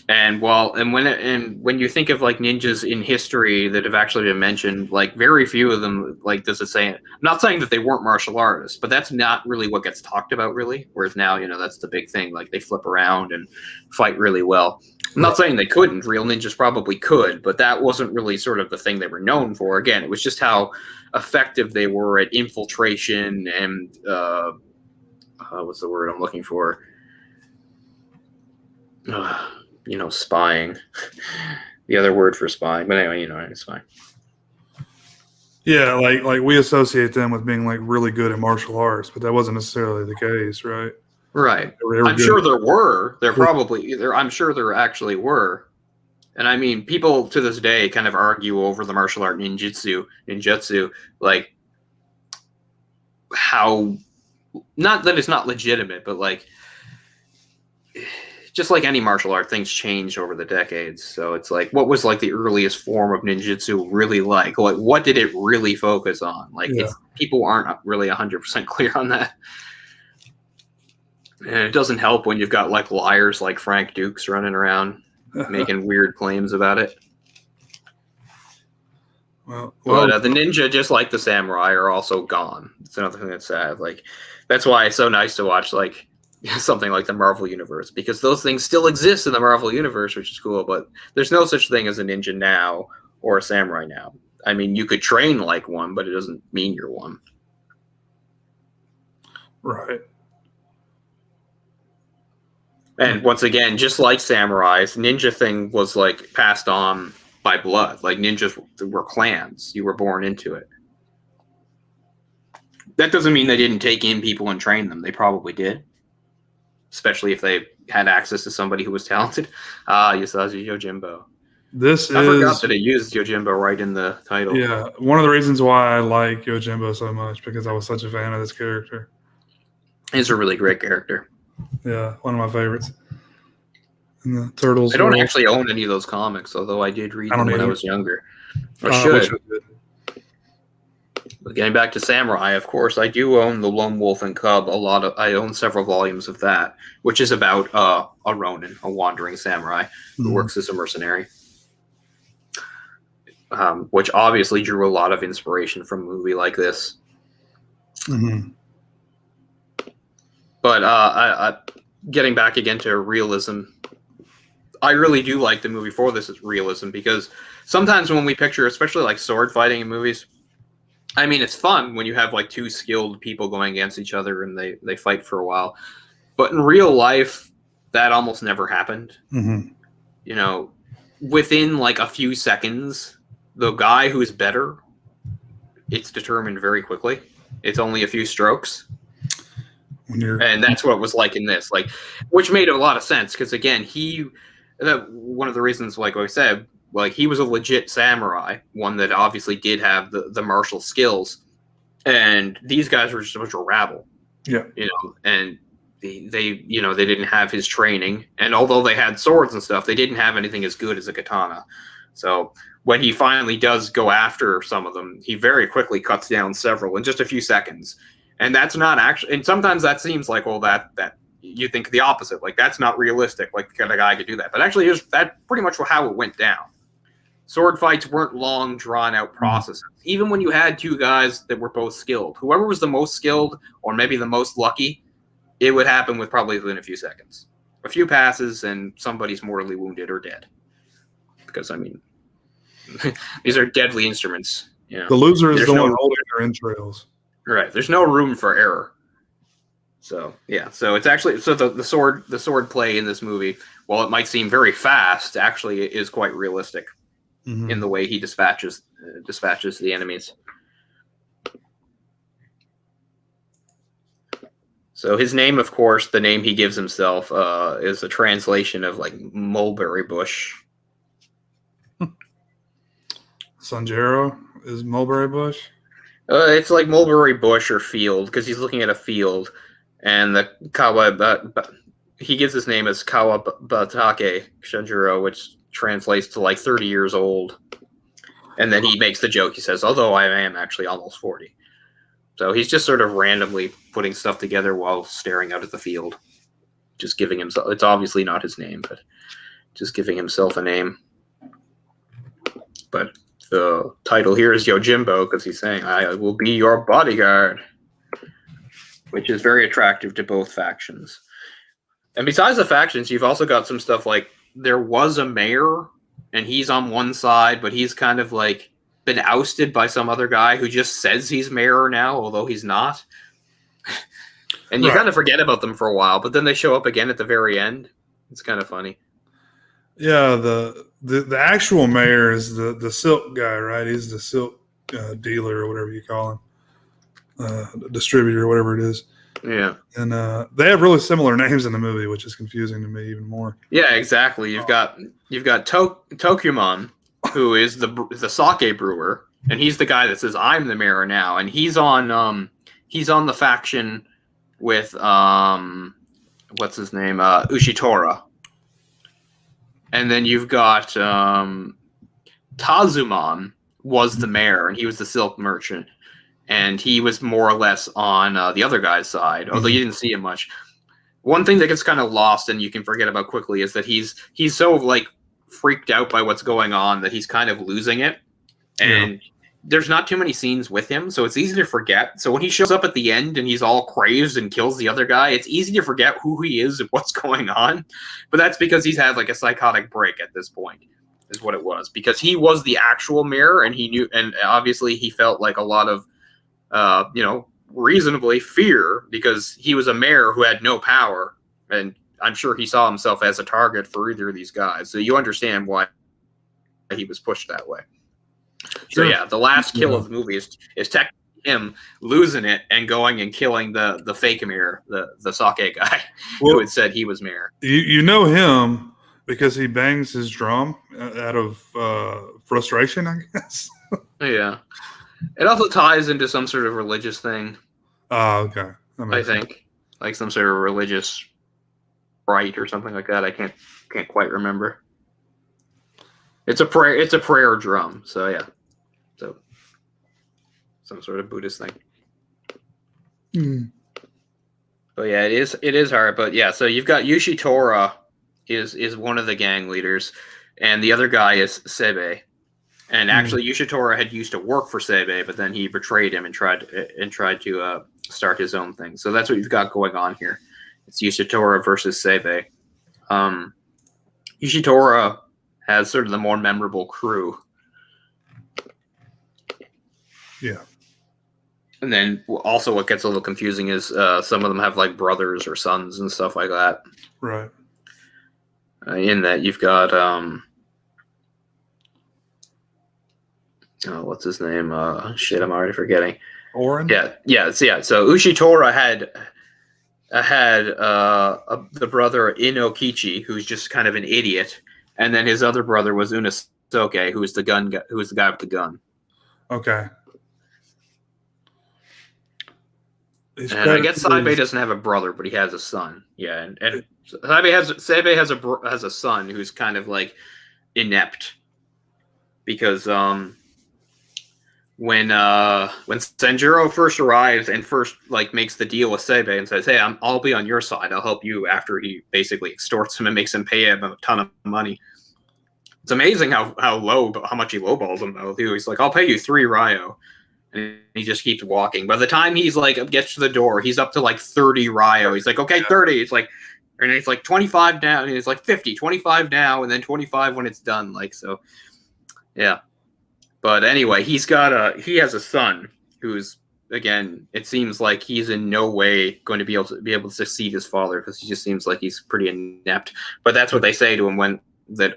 A: And when you think of like ninjas in history that have actually been mentioned, like very few of them, like does it say? I'm not saying that they weren't martial artists, but that's not really what gets talked about, really. Whereas now, that's the big thing. Like they flip around and fight really well. I'm not saying they couldn't. Real ninjas probably could, but that wasn't really sort of the thing they were known for. Again, it was just how effective they were at infiltration and what's the word I'm looking for? Spying. The other word for spying. But anyway, it's fine.
B: Yeah, like we associate them with being like really good at martial arts, but that wasn't necessarily the case, right?
A: Right. I'm sure there were. I'm sure there actually were. And I mean, people to this day kind of argue over the martial art ninjutsu, like how, not that it's not legitimate, but like, just like any martial art, things change over the decades. So it's like, what was like the earliest form of ninjutsu really like? Like, what did it really focus on? Like, people aren't really 100% clear on that. And it doesn't help when you've got like liars like Frank Dukes running around making weird claims about it.
B: Well,
A: the ninja, just like the samurai, are also gone. It's another thing that's sad. Like, that's why it's so nice to watch like something like the Marvel Universe, because those things still exist in the Marvel Universe, which is cool. But there's no such thing as a ninja now or a samurai now. I mean, you could train like one, but it doesn't mean you're one. Right. And once again, just like samurais, ninja thing was like passed on by blood. Like ninjas were clans. You were born into it. That doesn't mean they didn't take in people and train them. They probably did, especially if they had access to somebody who was talented. Yusashi Yojimbo. I forgot that it used Yojimbo right in the title.
B: Yeah, one of the reasons why I like Yojimbo so much, because I was such a fan of this character.
A: He's a really great character.
B: Yeah, one of my favorites. And the Turtles.
A: I don't actually own any of those comics, although I did read them when I was younger. I should. But getting back to Samurai, of course, I do own The Lone Wolf and Cub. I own several volumes of that, which is about a Ronin, a wandering samurai who works as a mercenary. Which obviously drew a lot of inspiration from a movie like this.
B: Mm-hmm.
A: But getting back again to realism, I really do like the movie for this realism, because sometimes when we picture, especially like sword fighting in movies, I mean, it's fun when you have like two skilled people going against each other and they fight for a while. But in real life, that almost never happened.
B: Mm-hmm.
A: You know, within like a few seconds, the guy who's better, it's determined very quickly. It's only a few strokes. And that's what it was like in this, like, which made a lot of sense, because again, one of the reasons, like I said, like, he was a legit samurai, one that obviously did have the martial skills, and these guys were just a bunch of rabble.
B: Yeah,
A: you know, and they didn't have his training, and although they had swords and stuff, they didn't have anything as good as a katana. So when he finally does go after some of them, he very quickly cuts down several in just a few seconds. And that's not actually, and sometimes that seems like, well, that you think the opposite, like that's not realistic, like the guy could do that. But actually, that's pretty much how it went down. Sword fights weren't long, drawn out processes. Even when you had two guys that were both skilled, whoever was the most skilled or maybe the most lucky, it would happen with probably within a few seconds. A few passes and somebody's mortally wounded or dead. Because, I mean, these are deadly instruments. You know?
B: The loser is the one holding their entrails.
A: Right. There's no room for error. So, yeah. So it's actually, the sword play in this movie, while it might seem very fast, actually is quite realistic in the way he dispatches the enemies. So his name, of course, the name he gives himself is a translation of like mulberry bush.
B: Sanjuro is mulberry bush?
A: It's like mulberry bush or field, because he's looking at a field, and he gives his name as Kawabatake Sanjuro, which translates to like 30 years old. And then he makes the joke, he says, although I am actually almost 40. So he's just sort of randomly putting stuff together while staring out at the field. Just giving himself, it's obviously not his name, but just giving himself a name. But the title here is Yojimbo, because he's saying, I will be your bodyguard, which is very attractive to both factions. And besides the factions, you've also got some stuff like there was a mayor, and he's on one side, but he's kind of like been ousted by some other guy who just says he's mayor now, although he's not. And you kind of forget about them for a while, but then they show up again at the very end. It's kind of funny.
B: Yeah, the actual mayor is the silk guy, right? He's the silk dealer or whatever you call him, distributor or whatever it is.
A: Yeah,
B: and they have really similar names in the movie, which is confusing to me even more.
A: Yeah, exactly. You've got Tokyumon, who is the sake brewer, and he's the guy that says I'm the mayor now, and he's on the faction with what's his name, Ushitora. And then you've got Tazumon was the mayor, and he was the silk merchant. And he was more or less on the other guy's side, although you didn't see him much. One thing that gets kind of lost and you can forget about quickly is that he's so like freaked out by what's going on that he's kind of losing it. And there's not too many scenes with him, so it's easy to forget. So when he shows up at the end and he's all crazed and kills the other guy, it's easy to forget who he is and what's going on. But that's because he's had like a psychotic break at this point, is what it was. Because he was the actual mayor, and he knew, and obviously he felt like a lot of reasonably fear, because he was a mayor who had no power, and I'm sure he saw himself as a target for either of these guys. So you understand why he was pushed that way. Sure. So yeah, the last kill of the movie is technically him losing it and going and killing the fake mayor, the sake guy,
B: Well,
A: who had said he was mayor.
B: you know him because he bangs his drum out of frustration, I guess.
A: Yeah. It also ties into some sort of religious thing,
B: Okay.
A: I think. Like some sort of religious rite or something like that. I can't quite remember. It's a prayer drum, so yeah. So some sort of Buddhist thing.
B: Mm.
A: But yeah, it is hard. But yeah, so you've got Yoshitora is one of the gang leaders, and the other guy is Sebe. And actually, Yoshitora had used to work for Sebe, but then he betrayed him and tried to start his own thing. So that's what you've got going on here. It's Yoshitora versus Sebe. Yoshitora has sort of the more memorable crew.
B: Yeah.
A: And then also what gets a little confusing is some of them have like brothers or sons and stuff like that.
B: Right.
A: In that you've got what's his name? Shit, I'm already forgetting.
B: Oren?
A: Yeah. So Ushitora had the brother Inokichi, who's just kind of an idiot, and then his other brother was Unasoke, who was the guy with the gun.
B: Okay.
A: And I guess Saibe doesn't have a brother, but he has a son. Yeah, and Saibe has a son who's kind of like inept because when Sanjuro first arrives and first like makes the deal with Sebe and says, "Hey, I'll be on your side. I'll help you," after he basically extorts him and makes him pay him a ton of money. It's amazing how much he lowballs him though. He's like, "I'll pay you 3 ryo," and he just keeps walking. By the time he's like gets to the door, he's up to like 30 ryo. He's like, "Okay, 30." It's like, and it's like 25 now, and it's like 50, 25 now, and then 25 when it's done. Like so, yeah. But anyway, he has a son who's, again, it seems like he's in no way going to be able to succeed his father because he just seems like he's pretty inept. But that's what they say to him when that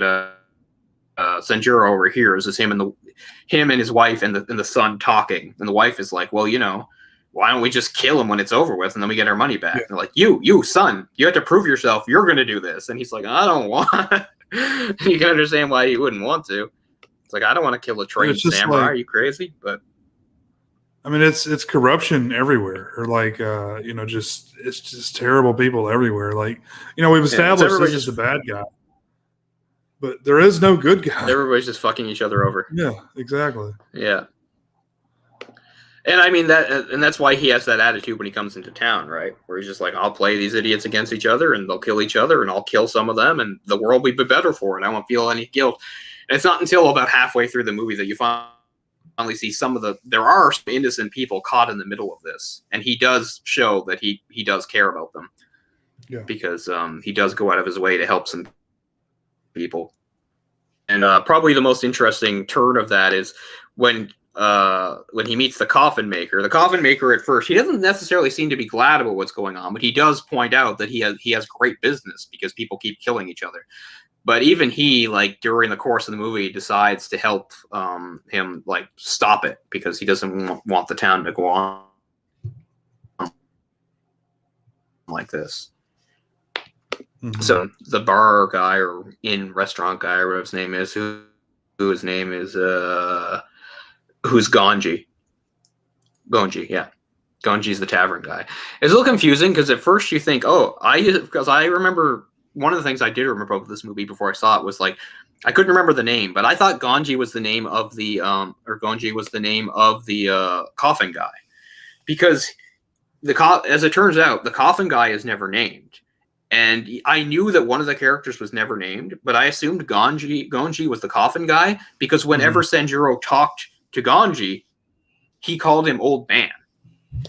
A: Sanjuro overhears is him and his wife and the son talking, and the wife is like, "Well, why don't we just kill him when it's over with, and then we get our money back?" Yeah. They're like, "You son, you have to prove yourself. You're going to do this," and he's like, "I don't want." You can understand why he wouldn't want to. It's like, I don't want to kill a trained samurai. Like, are you crazy? But
B: I mean, it's corruption everywhere, or like it's just terrible people everywhere. Like we've established this is the bad guy, but there is no good guy.
A: Everybody's just fucking each other over.
B: Yeah, exactly.
A: Yeah, and I mean that's why he has that attitude when he comes into town, right? Where he's just like, I'll play these idiots against each other, and they'll kill each other, and I'll kill some of them, and the world will be better for it. And I won't feel any guilt. And it's not until about halfway through the movie that you finally see there are some innocent people caught in the middle of this, and he does show that he does care about them.
B: Yeah.
A: Because he does go out of his way to help some people. And probably the most interesting turn of that is when he meets the coffin maker. The coffin maker at first, he doesn't necessarily seem to be glad about what's going on, but he does point out that he has great business because people keep killing each other. But even he, like, during the course of the movie, decides to help him, like, stop it because he doesn't want the town to go on like this. Mm-hmm. So the bar guy or restaurant guy or whatever his name is, whose name is who's Gonji. Yeah. Gonji's the tavern guy. It's a little confusing because at first you think, because I remember one of the things I did remember about this movie before I saw it was like I couldn't remember the name, but I thought Gonji was the name of the coffin guy, because as it turns out, the coffin guy is never named, and I knew that one of the characters was never named, but I assumed Gonji was the coffin guy because whenever Sanjuro talked to Gonji, he called him old man.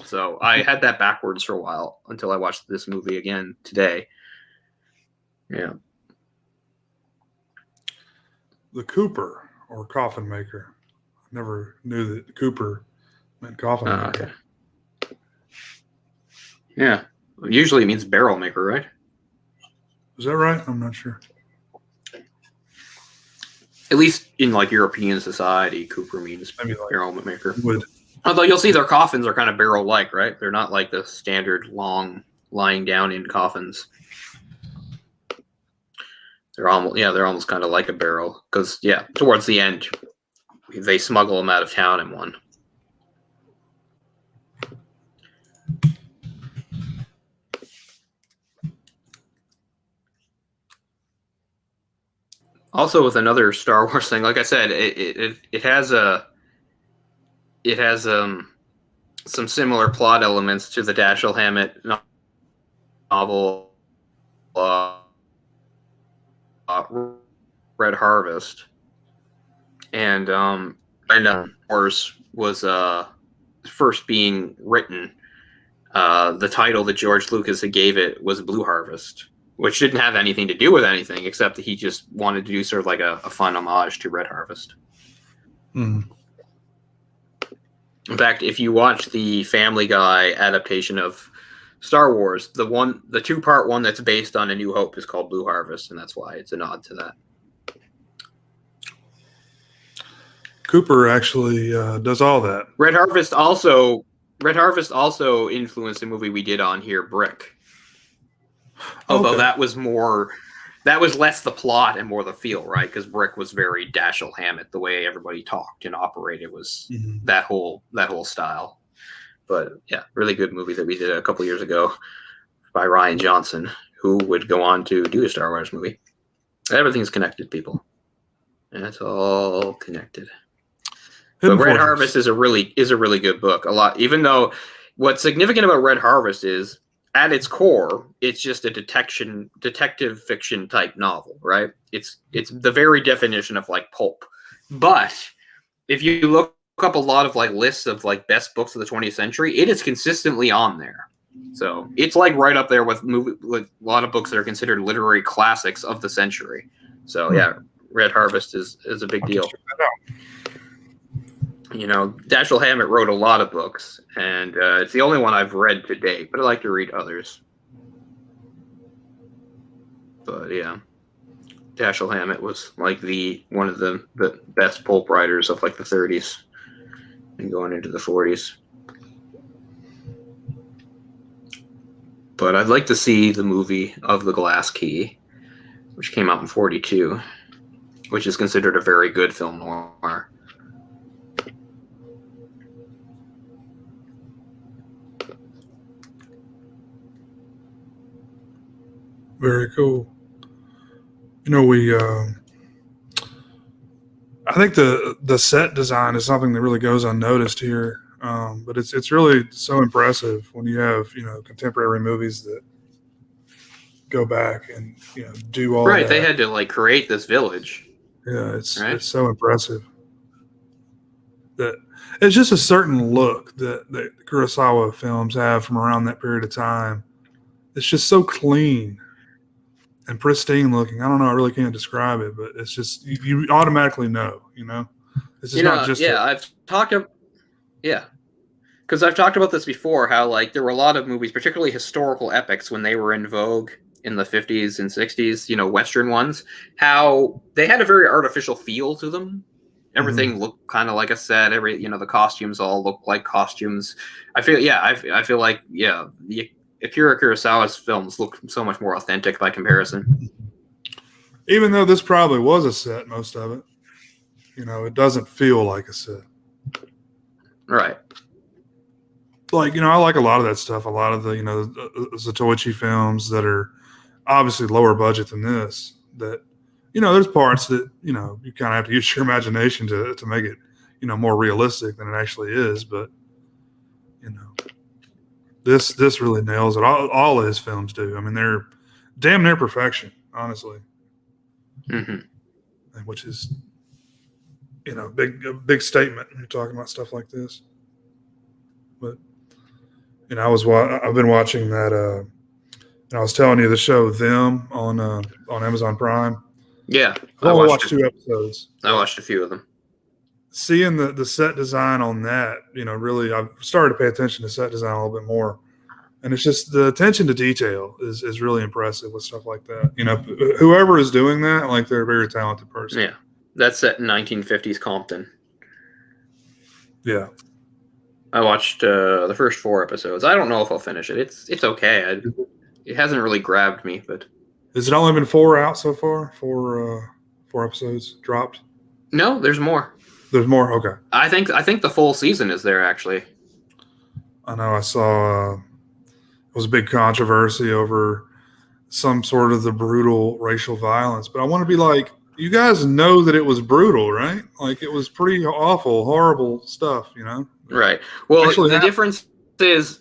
A: So I had that backwards for a while until I watched this movie again today. Yeah.
B: The Cooper or coffin maker. I never knew that Cooper meant coffin maker.
A: Okay. Yeah. Usually it means barrel maker, right?
B: Is that right? I'm not sure.
A: At least in like European society, Cooper means
B: I mean, like,
A: barrel maker.
B: would
A: Although you'll see their coffins are kind of barrel-like, right? They're not like the standard long lying down in coffins. They're almost kind of like a barrel because towards the end they smuggle them out of town in one. Also, with another Star Wars thing, like I said, it has some similar plot elements to the Dashiell Hammett novel Red Harvest, and Wars was first being written. The title that George Lucas gave it was Blue Harvest, which didn't have anything to do with anything except that he just wanted to do sort of like a fun homage to Red Harvest.
B: Mm.
A: In fact, if you watch the Family Guy adaptation of Star Wars, the 2-part one that's based on A New Hope is called Blue Harvest, and that's why it's a nod to that.
B: Cooper actually does all that.
A: Red Harvest also influenced a movie we did on here, Brick. Although that was less the plot and more the feel, right? Because Brick was very Dashiell Hammett. The way everybody talked and operated was that whole style. But yeah, really good movie that we did a couple years ago by Rian Johnson, who would go on to do a Star Wars movie. Everything's connected, people. And it's all connected. But Red Harvest is a really good book. A lot, even though what's significant about Red Harvest is at its core, it's just a detective fiction type novel, right? It's the very definition of like pulp. But if you look up a lot of like lists of like best books of the 20th century, it is consistently on there. So it's like right up there with a lot of books that are considered literary classics of the century. So yeah, Red Harvest is a big deal. You know, Dashiell Hammett wrote a lot of books, and it's the only one I've read to date, but I like to read others. But yeah, Dashiell Hammett was like one of the best pulp writers of like the 30s and going into the 40s. But I'd like to see the movie of The Glass Key, which came out in 1942, which is considered a very good film noir.
B: Very cool. You know, I think the set design is something that really goes unnoticed here, but it's really so impressive when you have contemporary movies that go back and do all
A: right.
B: that.
A: They had to like create this village.
B: Yeah, it's so impressive. That it's just a certain look that Kurosawa films have from around that period of time. It's just so clean and pristine looking. I don't know. I really can't describe it, but it's just you automatically know. It's just not just.
A: Because I've talked about this before. How like there were a lot of movies, particularly historical epics, when they were in vogue in the 50s and 60s. Western ones. How they had a very artificial feel to them. Everything looked kind of like a set. The costumes all looked like costumes. I feel like Akira Kurosawa's films look so much more authentic by comparison.
B: Even though this probably was a set, most of it, it doesn't feel like a set.
A: Right.
B: Like, I like a lot of that stuff. A lot of the, Zatoichi films that are obviously lower budget than this, that, there's parts that, you kind of have to use your imagination to make it, more realistic than it actually is. But, This really nails it. All of his films do. I mean, they're damn near perfection, honestly. Which is, a big statement when you're talking about stuff like this. But, I've been watching that. I was telling you the show Them on Amazon Prime.
A: Yeah,
B: I watched 2 episodes.
A: I watched a few of them.
B: Seeing the set design on that, really, I've started to pay attention to set design a little bit more. And it's just the attention to detail is really impressive with stuff like that. Whoever is doing that, like, they're a very talented person.
A: That's set in 1950s Compton.
B: Yeah.
A: I watched the first 4 episodes. I don't know if I'll finish it. It's okay. It hasn't really grabbed me, but
B: Has it only been 4 out so far? 4 episodes dropped?
A: no, there's more.
B: There's more? Okay.
A: I think the full season is there actually.
B: I know I saw it was a big controversy over some sort of the brutal racial violence, but I want to be like, you guys know that it was brutal, right? Like it was pretty awful, horrible stuff, you know?
A: Right. Well,
B: Actually,
A: the difference is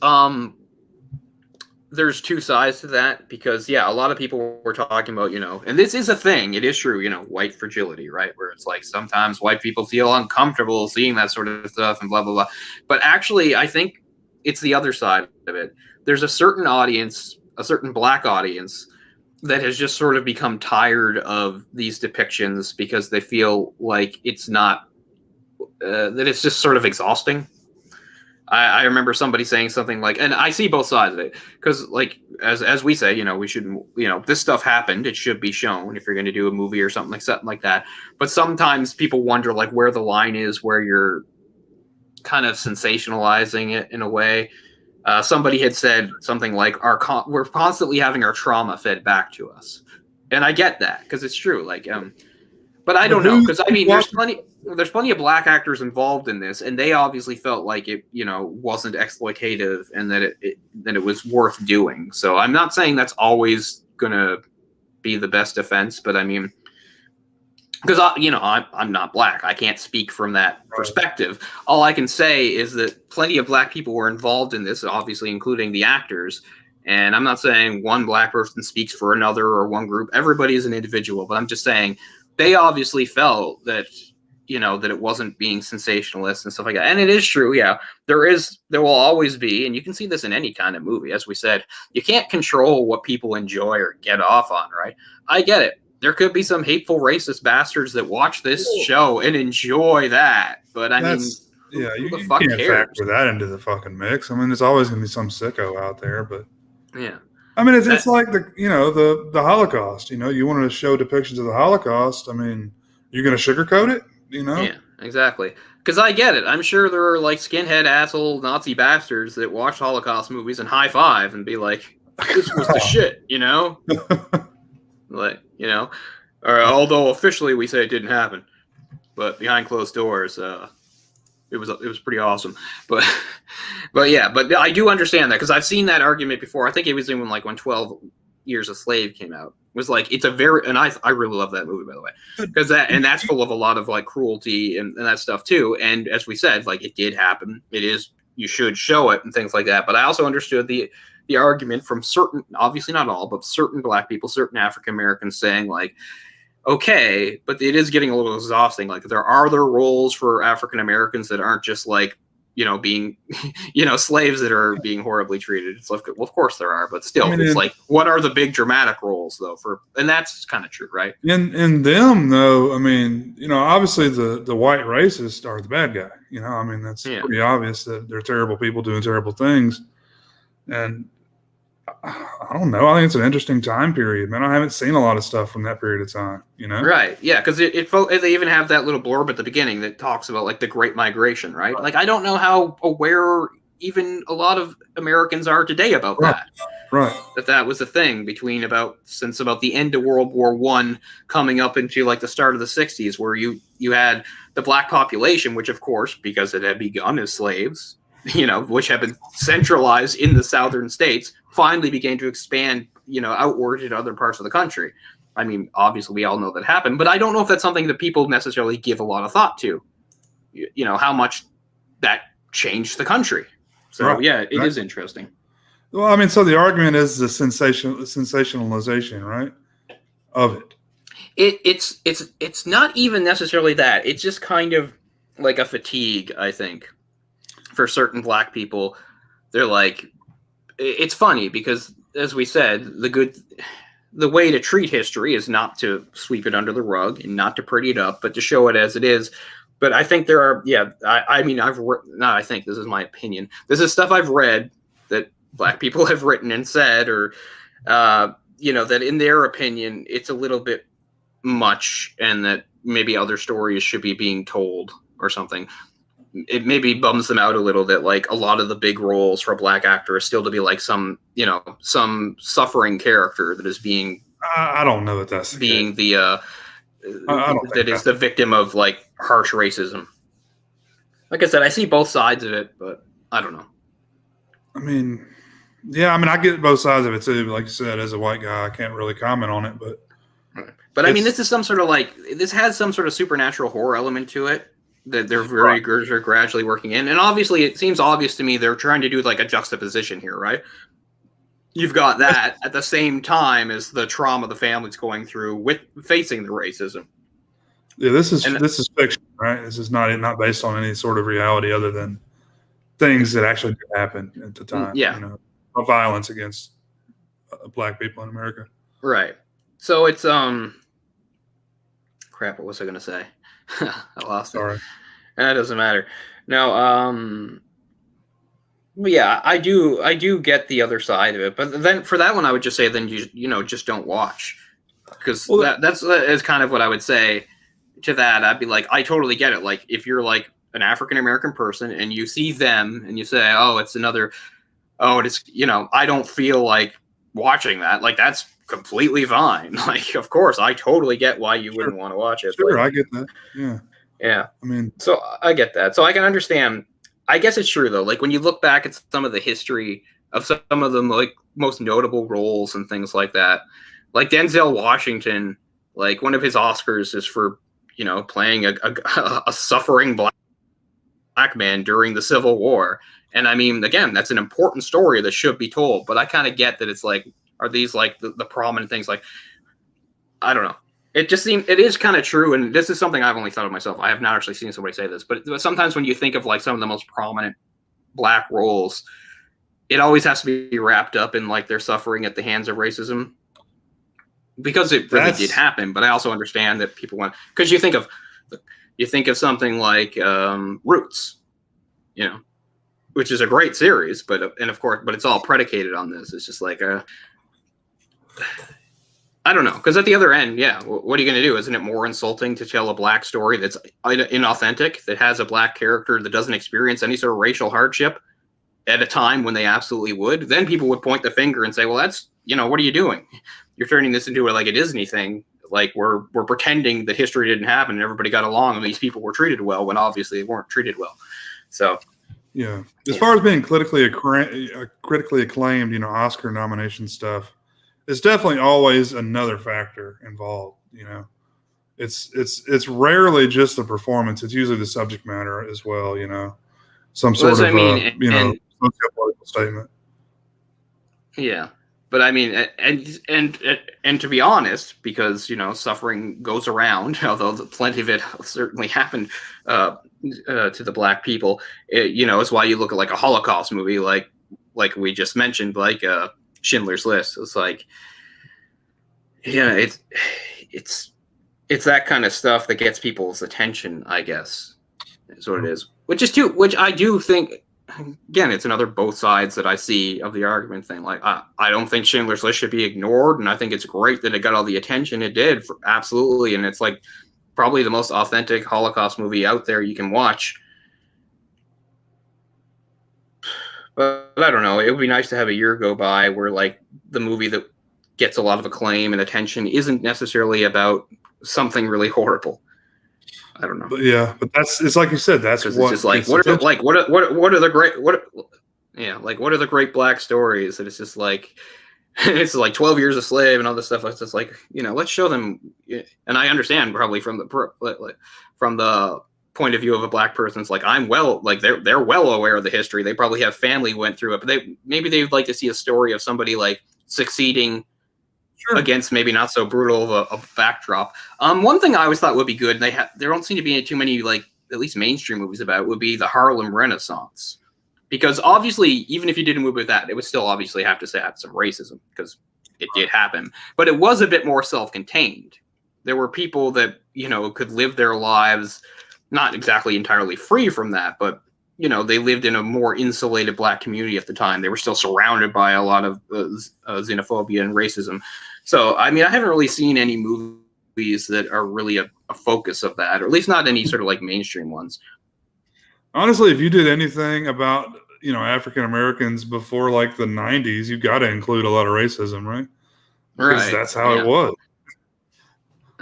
A: there's 2 sides to that because a lot of people were talking about, and this is a thing, it is true, white fragility, right? Where it's like sometimes white people feel uncomfortable seeing that sort of stuff and blah blah blah. But actually I think it's the other side of it. There's a certain audience, a certain black audience that has just sort of become tired of these depictions because they feel like it's not that it's just sort of exhausting. I remember somebody saying something like, and I see both sides of it, because like as we say, we shouldn't, this stuff happened. It should be shown if you're going to do a movie or something like that. But sometimes people wonder like where the line is, where you're kind of sensationalizing it in a way. Somebody had said something like, we're constantly having our trauma fed back to us, and I get that because it's true. Like, but I don't know, because I mean, there's plenty of black actors involved in this, and they obviously felt like it, wasn't exploitative and that it was worth doing. So I'm not saying that's always gonna be the best defense, but I mean, because I'm not black, I can't speak from that perspective. All I can say is that plenty of black people were involved in this, obviously including the actors. And I'm not saying one black person speaks for another or one group. Everybody is an individual, but I'm just saying they obviously felt that that it wasn't being sensationalist and stuff like that. And it is true, there will always be, and you can see this in any kind of movie. As we said, you can't control what people enjoy or get off on, right? I get it. There could be some hateful racist bastards that watch this show and enjoy that, but I mean,
B: you
A: fuck
B: can't
A: cares?
B: factor that into the fucking mix. I mean, there's always going to be some sicko out there, but
A: yeah.
B: I mean, it's like the Holocaust. You want to show depictions of the Holocaust. I mean, you're going to sugarcoat it,
A: Yeah, exactly. Because I get it. I'm sure there are like skinhead asshole Nazi bastards that watch Holocaust movies and high five and be like, "This was the shit," like or although officially we say it didn't happen, but behind closed doors, it was pretty awesome. But I do understand that because I've seen that argument before. I think it was even like when 12 Years a Slave came out. It was like it's a very, and I really love that movie, by the way, because that's full of a lot of like cruelty and that stuff too. And as we said, like it did happen. It is, you should show it and things like that. But I also understood the argument from certain, obviously not all, but certain black people, certain African Americans saying like, okay, but it is getting a little exhausting. Like there are other roles for African Americans that aren't just like, being, slaves that are being horribly treated. It's like, well, of course there are, but still, it's like, what are the big dramatic roles though? And that's kind of true, right?
B: In them though, I mean, obviously the white racists are the bad guy. I mean, that's pretty obvious that they're terrible people doing terrible things. And I don't know. I think it's an interesting time period, man. I haven't seen a lot of stuff from that period of time,
A: Right. Yeah, because they even have that little blurb at the beginning that talks about like the Great Migration, right? Like I don't know how aware even a lot of Americans are today about that.
B: Right.
A: That was a thing since about the end of World War I coming up into like the start of the 60s, where you had the black population, which of course, because it had begun as slaves, which have been centralized in the southern states, finally began to expand, outward into other parts of the country. I mean, obviously, we all know that happened, but I don't know if that's something that people necessarily give a lot of thought to, how much that changed the country. So, right. It is interesting.
B: Well, I mean, so the argument is the sensationalization, right, of it.
A: It's not even necessarily that. It's just kind of like a fatigue, I think. For certain black people, they're like, it's funny because, as we said, the way to treat history is not to sweep it under the rug and not to pretty it up, but to show it as it is. But I think there are, I think this is my opinion. This is stuff I've read that black people have written and said, or, that in their opinion, it's a little bit much, and that, maybe other stories should be being told or something. It maybe bums them out a little that like a lot of the big roles for a black actor is still to be like some suffering character that is being
B: I don't know that that's the
A: being
B: case.
A: the
B: I don't
A: that
B: think
A: is the victim of like harsh racism. Like I said, I see both sides of it, but I don't know.
B: I mean, yeah, I mean, I get both sides of it too. But like you said, as a white guy, I can't really comment on it.
A: But I mean, this is some sort of like this has some sort of supernatural horror element to it that they're very are gradually working in, and obviously, it seems obvious to me they're trying to do like a juxtaposition here, right? You've got that at the same time as the trauma the family's going through with facing the racism.
B: Yeah, this is fiction, right? This is not based on any sort of reality other than things that actually did happen at the time.
A: Yeah,
B: of violence against black people in America.
A: Right. So it's crap. What was I gonna say? I lost it.
B: Sorry.
A: That doesn't matter. No. Yeah, I do get the other side of it, but then for that one, I would just say then you just don't watch, because that's kind of what I would say to that. I'd be like, I totally get it. Like if you're like an African American person and you see them and you say, oh, it's another, oh, it's I don't feel like watching that. Like that's completely fine. Like of course, I totally get why you wouldn't want to watch it.
B: Sure,
A: like,
B: I get that. Yeah.
A: Yeah.
B: I mean,
A: so I get that. So I can understand. I guess it's true though. Like when you look back at some of the history of some of the like most notable roles and things like that, like Denzel Washington, like one of his Oscars is for playing a suffering black man during the Civil War. And I mean, again, that's an important story that should be told. But I kind of get that it's like, are these like the prominent things? Like, I don't know. It just seems it is kind of true, and this is something I've only thought of myself. I have not actually seen somebody say this, but sometimes when you think of like some of the most prominent black roles, it always has to be wrapped up in like their suffering at the hands of racism, because it really did happen. But I also understand that people want, because you think of something like Roots, which is a great series, but it's all predicated on this. It's just like I don't know, because at the other end, yeah, what are you going to do? Isn't it more insulting to tell a black story that's inauthentic, that has a black character that doesn't experience any sort of racial hardship at a time when they absolutely would? Then people would point the finger and say, well, that's, what are you doing? You're turning this into like a Disney thing. Like we're pretending that history didn't happen and everybody got along and these people were treated well when obviously they weren't treated well. So,
B: yeah. As far as being critically acclaimed, Oscar nomination stuff, it's definitely always another factor involved. It's rarely just the performance. It's usually the subject matter as well. Some sort of sociopolitical statement.
A: Yeah, but I mean, and to be honest, because suffering goes around, although plenty of it certainly happened to the black people. It's why you look at like a Holocaust movie, like we just mentioned, like Schindler's List. It's like, it's that kind of stuff that gets people's attention, I guess, is what it is. Which I do think, again, it's another both sides that I see of the argument thing. Like, I don't think Schindler's List should be ignored, and I think it's great that it got all the attention it did, absolutely. And it's like probably the most authentic Holocaust movie out there you can watch. But I don't know. It would be nice to have a year go by where like the movie that gets a lot of acclaim and attention isn't necessarily about something really horrible. I don't know.
B: But yeah, but it's like you said. That's what
A: it's just like what are the great black stories? That it's just like it's like 12 Years a Slave and all this stuff. It's just like let's show them. And I understand probably from the point of view of a black person, it's like they're well aware of the history. They probably have family went through it, but maybe they'd like to see a story of somebody like succeeding against maybe not so brutal of a backdrop. One thing I always thought would be good, and there don't seem to be too many like at least mainstream movies about it, would be the Harlem Renaissance, because obviously even if you did a movie with that, it would still obviously have to have some racism because it did happen, but it was a bit more self-contained. There were people that could live their lives not exactly entirely free from that, but they lived in a more insulated black community at the time. They were still surrounded by a lot of xenophobia and racism. So, I mean, I haven't really seen any movies that are really a focus of that, or at least not any sort of like mainstream ones.
B: Honestly, if you did anything about African Americans before like the 90s, you got to include a lot of racism, right? Because
A: Right.
B: that's how
A: Yeah.
B: it was.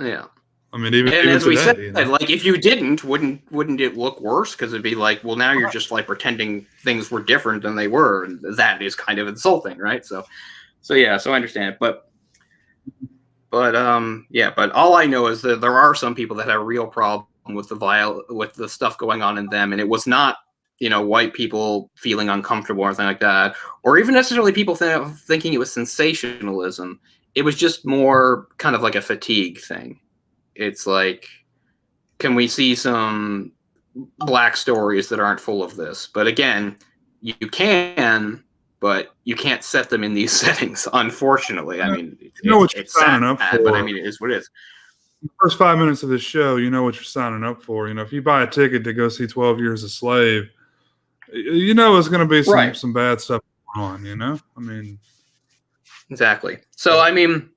A: Yeah.
B: I mean, even
A: And as we said,
B: today,
A: like if you didn't, wouldn't it look worse? Because it'd be like, well, now you're just like pretending things were different than they were, and that is kind of insulting, right? So yeah, so I understand it, but yeah, but all I know is that there are some people that have a real problem with with the stuff going on in them, and it was not white people feeling uncomfortable or anything like that, or even necessarily people thinking it was sensationalism. It was just more kind of like a fatigue thing. It's like, can we see some black stories that aren't full of this? But again, you can, but you can't set them in these settings, unfortunately. I mean,
B: what you're
A: it's
B: signing
A: sad,
B: up for.
A: but I mean, it is what it is.
B: The first 5 minutes of the show, you know what you're signing up for. If you buy a ticket to go see 12 Years a Slave, it's going to be some bad stuff going on, I mean.
A: Exactly. So, I mean,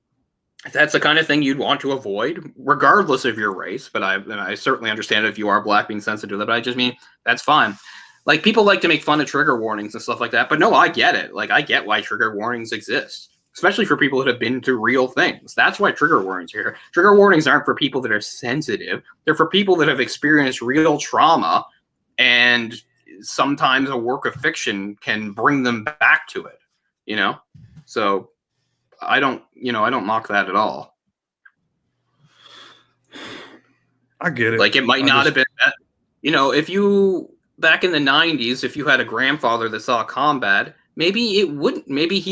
A: that's the kind of thing you'd want to avoid, regardless of your race. But I certainly understand if you are black being sensitive to that. But I just mean, that's fine. Like, people like to make fun of trigger warnings and stuff like that. But no, I get it. Like, I get why trigger warnings exist, especially for people that have been through real things. That's why trigger warnings are here. Trigger warnings aren't for people that are sensitive. They're for people that have experienced real trauma, and sometimes a work of fiction can bring them back to it, So I don't mock that at all.
B: I get it.
A: Like, it might not have been that, if you, back in the 90s, if you had a grandfather that saw combat, maybe he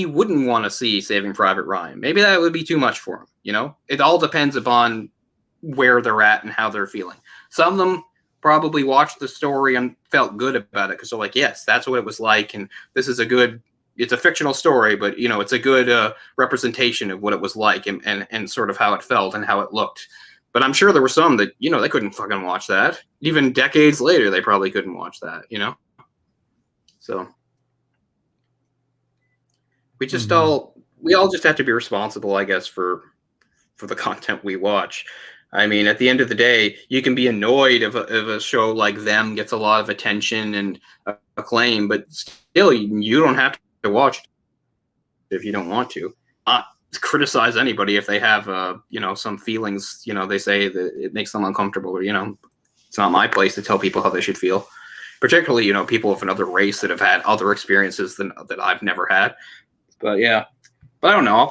A: wouldn't want to see Saving Private Ryan. Maybe that would be too much for him, It all depends upon where they're at and how they're feeling. Some of them probably watched the story and felt good about it because they're like, yes, that's what it was like, and this is it's a fictional story, but it's a good representation of what it was like and sort of how it felt and how it looked. But I'm sure there were some that they couldn't fucking watch that. Even decades later, they probably couldn't watch that. So we all just have to be responsible, I guess, for the content we watch. I mean, at the end of the day, you can be annoyed if a show like Them gets a lot of attention and acclaim, but still, you don't have to watch it if you don't want to. Not criticize anybody if they have some feelings. They say that it makes them uncomfortable. Or, it's not my place to tell people how they should feel. Particularly, people of another race that have had other experiences that I've never had. But yeah, but I don't know.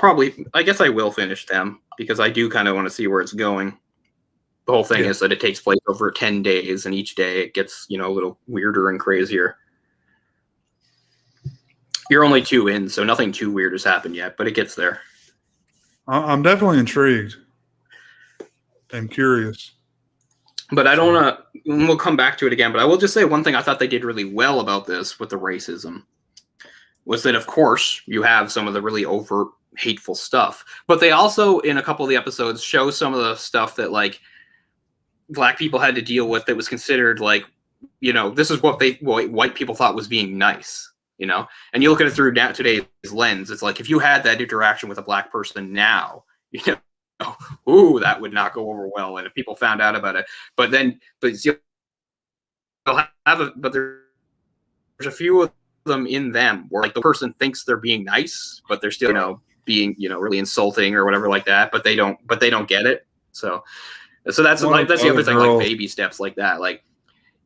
A: I guess I will finish Them because I do kind of want to see where it's going. The whole thing is that it takes place over 10 days, and each day it gets, a little weirder and crazier. You're only 2 in, so nothing too weird has happened yet, but it gets there.
B: I'm definitely intrigued and curious.
A: But I don't want to, we'll come back to it again, but I will just say one thing I thought they did really well about this with the racism was that, of course, you have some of the really overt, hateful stuff, but they also, in a couple of the episodes, show some of the stuff that, like, black people had to deal with that was considered like, this is what white people thought was being nice, and you look at it through today's lens. It's like, if you had that interaction with a black person now, ooh, that would not go over well. And if people found out about it, but there's a few of them in Them where, like, the person thinks they're being nice, but they're still, being, really insulting or whatever like that, but they don't get it. So that's the other thing, like baby steps like that. Like,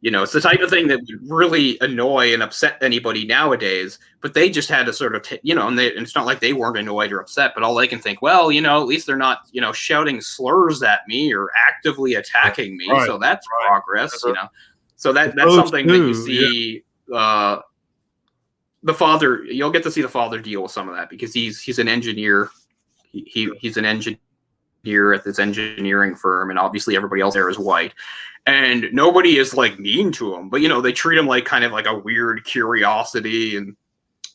A: it's the type of thing that would really annoy and upset anybody nowadays, but they just had to sort of, and it's not like they weren't annoyed or upset, but all they can think, well, at least they're not, shouting slurs at me or actively attacking me. Right. So that's progress, So that's something that you see, the father, you'll get to see the father deal with some of that because he's an engineer. He's an engineer at this engineering firm, and obviously everybody else there is white, and nobody is like mean to him, but they treat him like kind of like a weird curiosity, and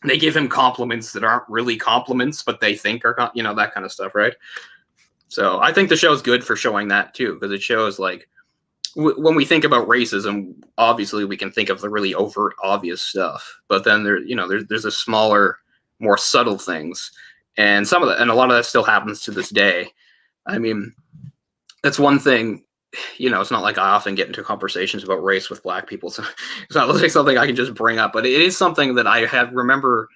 A: they give him compliments that aren't really compliments, but they think are that kind of stuff, right? So I think the show's good for showing that too, because it shows, like, when we think about racism, obviously we can think of the really overt, obvious stuff, but then there's a smaller, more subtle things, and a lot of that still happens to this day. I mean, that's one thing. It's not like I often get into conversations about race with black people, so it's not like something I can just bring up. But it is something that I remember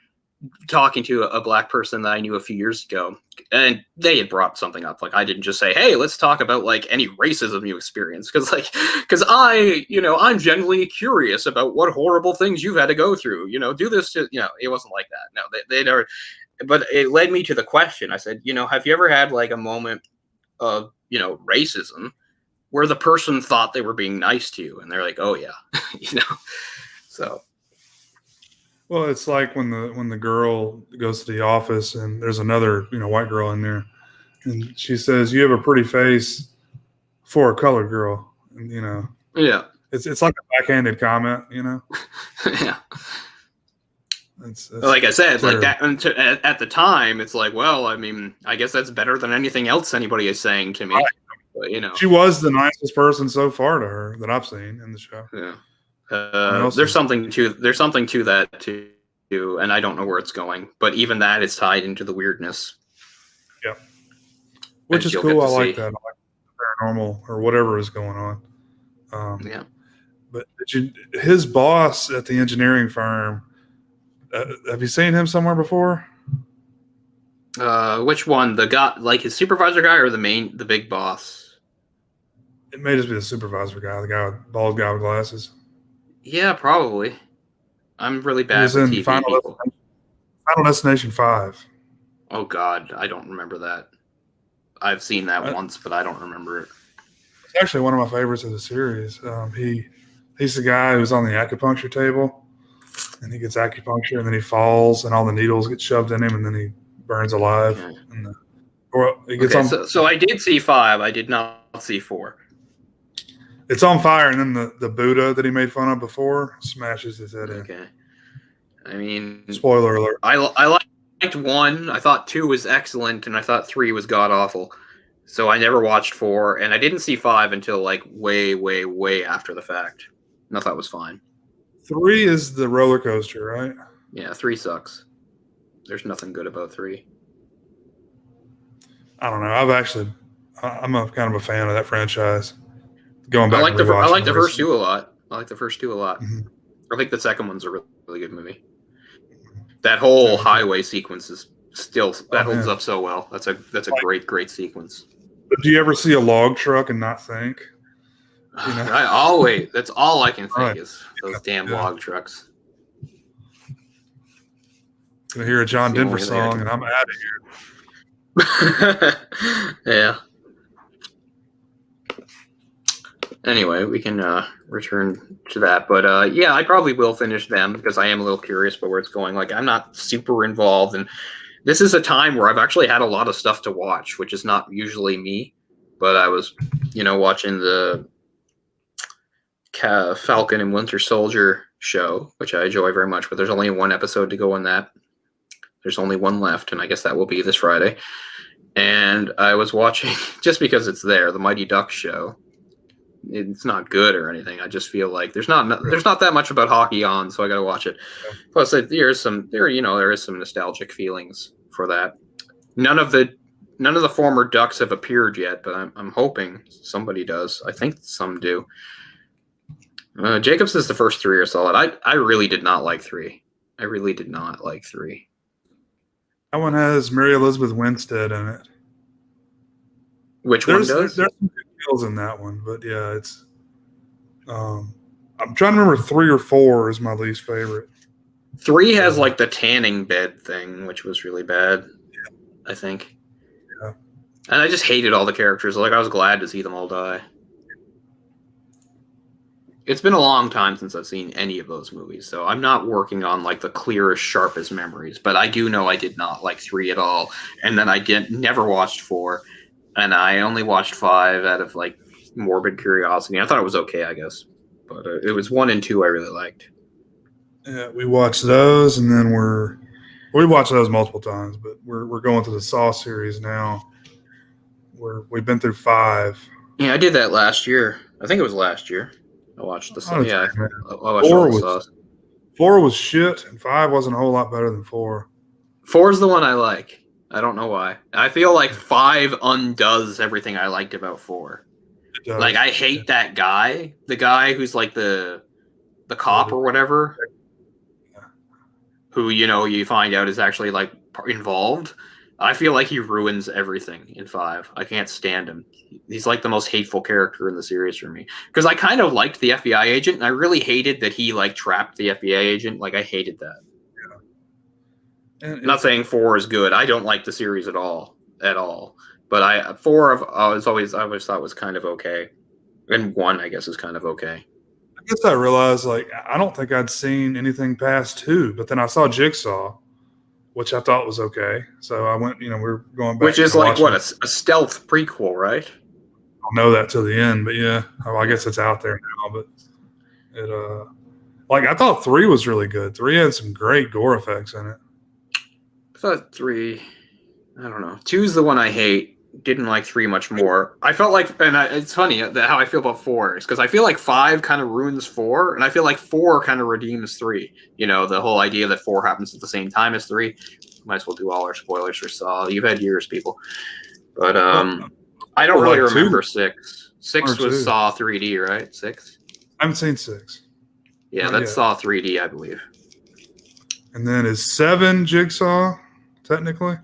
A: talking to a black person that I knew a few years ago, and they had brought something up. Like, I didn't just say, "Hey, let's talk about like any racism you experience," because I'm genuinely curious about what horrible things you've had to go through. Do this to It wasn't like that. No, they never. But it led me to the question. I said, have you ever had like a moment of racism where the person thought they were being nice to you, and they're like, "Oh yeah," So.
B: Well, it's like when the girl goes to the office and there's another white girl in there, and she says, "You have a pretty face for a colored girl," and
A: Yeah.
B: it's like a backhanded comment,
A: Yeah.
B: It's
A: like I said,
B: terrible.
A: like that at the time, it's like, well, I mean, I guess that's better than anything else anybody is saying to me.
B: Right.
A: But,
B: she was the nicest person so far to her that I've seen in the show.
A: Yeah. There's something to that too, and I don't know where it's going, but even that is tied into the weirdness.
B: Yeah, which is cool. I like that. I like paranormal or whatever is going on.
A: Yeah.
B: But his boss at the engineering firm, have you seen him somewhere before?
A: Which one? The guy, like his supervisor guy, or the big boss?
B: It may just be the supervisor guy, the bald guy with glasses.
A: Yeah, probably. I'm really bad with TV people.
B: Final Destination 5.
A: Oh God, I don't remember that. I've seen that once, but I don't remember it.
B: It's actually one of my favorites of the series. He's the guy who's on the acupuncture table, and he gets acupuncture, and then he falls, and all the needles get shoved in him, and then he burns alive.
A: Okay. So I did see 5. I did not see 4.
B: It's on fire, and then the Buddha that he made fun of before smashes his head in.
A: Okay. I mean,
B: spoiler alert.
A: I liked 1. I thought 2 was excellent, and I thought 3 was god awful. So I never watched 4, and I didn't see 5 until like way, way, way after the fact. And I thought it was fine.
B: 3 is the roller coaster, right?
A: Yeah, 3 sucks. There's nothing good about 3.
B: I don't know. I'm a kind of a fan of that franchise. Going back,
A: I like the first 2 a lot. Mm-hmm. I think the second one's a really, really good movie. That whole highway sequence is still holds up so well. That's a great sequence.
B: But do you ever see a log truck and not think?
A: That's all I can think is those damn log trucks.
B: Gonna hear a John Denver song, and I'm out of
A: here. Yeah. Anyway, we can return to that, but I probably will finish them because I am a little curious about where it's going. Like, I'm not super involved, and this is a time where I've actually had a lot of stuff to watch, which is not usually me. But I was, watching the Falcon and Winter Soldier show, which I enjoy very much. But there's only 1 episode to go on that. There's only 1 left, and I guess that will be this Friday. And I was watching, just because it's there, the Mighty Ducks show. It's not good or anything. I just feel like there's not that much about hockey on, so I got to watch it. Plus, there is some nostalgic feelings for that. None of the former Ducks have appeared yet, but I'm hoping somebody does. I think some do. Jacobs is the first 3 are solid. I really did not like 3. I really did not like 3.
B: That one has Mary Elizabeth Winstead in it.
A: Which one does?
B: There's some good kills in that one, but yeah, it's. I'm trying to remember 3 or 4 is my least favorite.
A: 3 has like the tanning bed thing, which was really bad. Yeah. I think.
B: Yeah.
A: And I just hated all the characters. Like, I was glad to see them all die. It's been a long time since I've seen any of those movies, so I'm not working on like the clearest, sharpest memories. But I do know I did not like 3 at all, and then I never watched 4, and I only watched 5 out of like morbid curiosity. I thought it was okay, I guess, but it was 1 and 2 I really liked.
B: Yeah, we watched those, and then we watched those multiple times, but we're going to the Saw series now. We've been through 5.
A: Yeah, I did that last year. I think it was last year. I watched the Saw. Yeah,
B: I watched all the Saws. 4 was shit, and 5 wasn't a whole lot better than 4.
A: 4 is the one I like. I don't know why. I feel like 5 undoes everything I liked about 4.
B: It does.
A: Like, I hate that guy. The guy who's like the cop or whatever.
B: Yeah.
A: Who, you find out is actually like involved. I feel like he ruins everything in 5. I can't stand him. He's like the most hateful character in the series for me. Because I kind of liked the FBI agent, and I really hated that he like trapped the FBI agent. Like, I hated that.
B: And
A: not saying 4 is good. I don't like the series at all. But 4 I always thought was kind of okay, and 1 I guess is kind of okay.
B: I guess I realized like I don't think I'd seen anything past 2, but then I saw Jigsaw, which I thought was okay. So I went, we're going back.
A: Which is like what a stealth prequel, right?
B: I don't know that till the end, but yeah, I guess it's out there now. But it like I thought 3 was really good. 3 had some great gore effects in it.
A: I thought 3, I don't know. 2's the one I hate. Didn't like 3 much more. I felt like, and it's funny how I feel about 4 is because I feel like 5 kind of ruins 4, and I feel like 4 kind of redeems 3. The whole idea that 4 happens at the same time as 3. Might as well do all our spoilers for Saw. You've had years, people. But I don't really remember 6. 6 was Saw 3D, right? 6?
B: I haven't seen 6.
A: Yeah, that's Saw 3D, I believe.
B: And then is 7 Jigsaw, technically?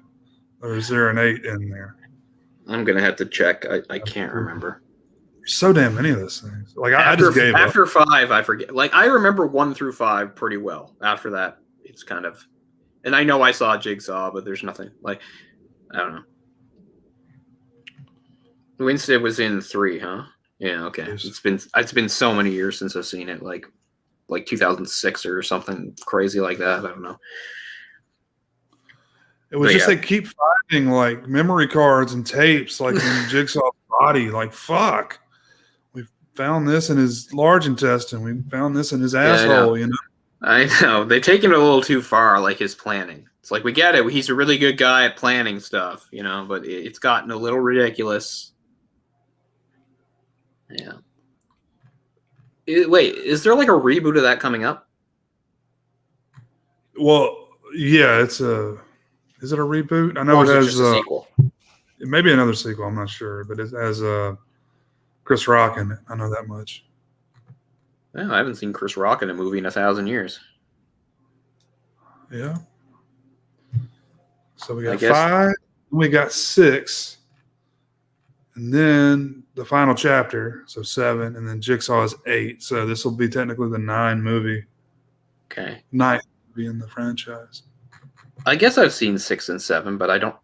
B: Or is there an 8 in there?
A: I'm going to have to check. I can't remember.
B: There's so damn many of those things. Like, I
A: just
B: gave up.
A: After 5, I forget. Like, I remember 1 through 5 pretty well. After that, it's kind of... And I know I saw Jigsaw, but there's nothing. Like, I don't know. Winston was in 3, huh? Yeah, okay. It's been so many years since I've seen it. Like 2006 or something crazy like that. I don't know.
B: It was just they keep finding like memory cards and tapes like in Jigsaw's body. Like, fuck. We found this in his large intestine. We found this in his asshole,
A: I know. They take him a little too far, like his planning. It's like, we get it. He's a really good guy at planning stuff, but it's gotten a little ridiculous. Yeah. Wait, is there like a reboot of that coming up?
B: Well, yeah, is it a reboot? I know it has
A: a sequel.
B: It may be another sequel, I'm not sure, but it has Chris Rock in it. I know that much.
A: Well, I haven't seen Chris Rock in a movie in 1,000 years.
B: Yeah. So we got 5, we got 6, and then the final chapter, so 7, and then Jigsaw is 8. So this will be technically the 9th movie.
A: Okay.
B: 9th movie in the franchise.
A: I guess I've seen 6 and 7, but I don't.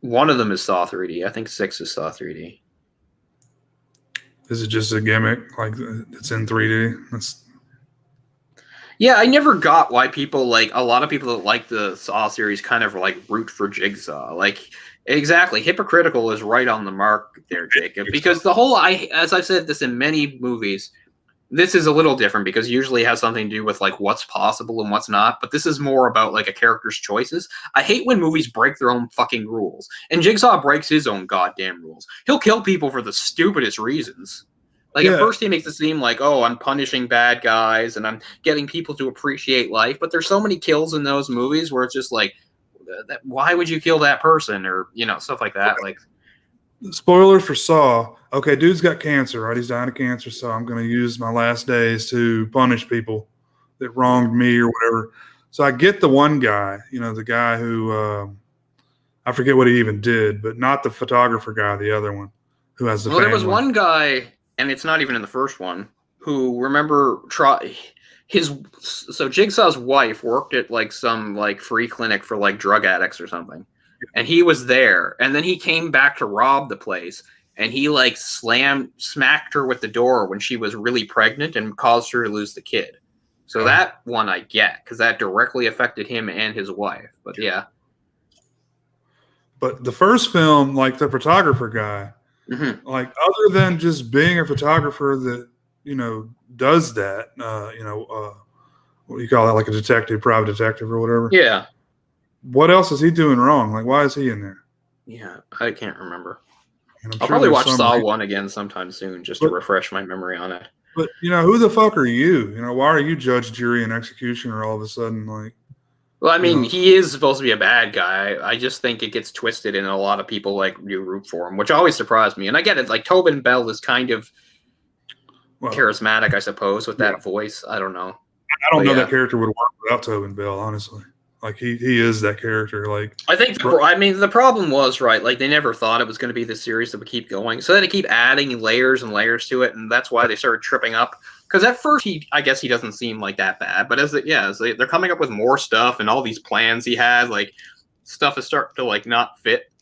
A: One of them is Saw 3D. I think 6 is Saw 3D.
B: Is it just a gimmick? Like, it's in 3D?
A: Yeah, I never got why people like a lot of people that like the Saw series kind of like root for Jigsaw. Like, exactly, hypocritical is right on the mark there, Jacob. Because the whole as I've said this in many movies, this is a little different because usually it has something to do with like what's possible and what's not. But this is more about like a character's choices. I hate when movies break their own fucking rules. And Jigsaw breaks his own goddamn rules. He'll kill people for the stupidest reasons. Like, at first he makes it seem like, oh, I'm punishing bad guys and I'm getting people to appreciate life. But there's so many kills in those movies where it's just like, why would you kill that person? Or, stuff like that. Like,
B: spoilers for Saw. Okay, dude's got cancer, right? He's dying of cancer, so I'm going to use my last days to punish people that wronged me or whatever. So I get the one guy, the guy who, I forget what he even did, but not the photographer guy, the other one who has the family.
A: There was one guy, and it's not even in the first one, who, remember, so Jigsaw's wife worked at like some like free clinic for like drug addicts or something. And he was there, and then he came back to rob the place, and he like smacked her with the door when she was really pregnant and caused her to lose the kid. So that one I get, because that directly affected him and his wife. But yeah.
B: But the first film, like the photographer guy, like other than just being a photographer that, does that, what do you call that? Like a detective, private detective or whatever.
A: Yeah.
B: What else is he doing wrong? Like, why is he in there?
A: Yeah, I can't remember.
B: I'll
A: probably watch Saw 1 again sometime soon just to refresh my memory on it.
B: But, who the fuck are you? Why are you judge, jury, and executioner all of a sudden? Like,
A: Well, I
B: You
A: mean,
B: know,
A: he is supposed to be a bad guy. I just think it gets twisted, and a lot of people like do root for him, which always surprised me. And I get it. Like Tobin Bell is kind of
B: well,
A: charismatic, I suppose, with
B: yeah,
A: that voice. I don't know,
B: I don't
A: but
B: know that
A: yeah,
B: character would work without Tobin Bell. Honestly, like he is that character. Like,
A: I think.
B: but
A: I mean, the problem was right. Like they never thought it was going to be this series that would keep going, so they had to keep adding layers and layers to it, and that's why they started tripping up. Because at first, I guess he doesn't seem like that bad, but they're coming up with more stuff and all these plans he had, like stuff is starting to like not fit.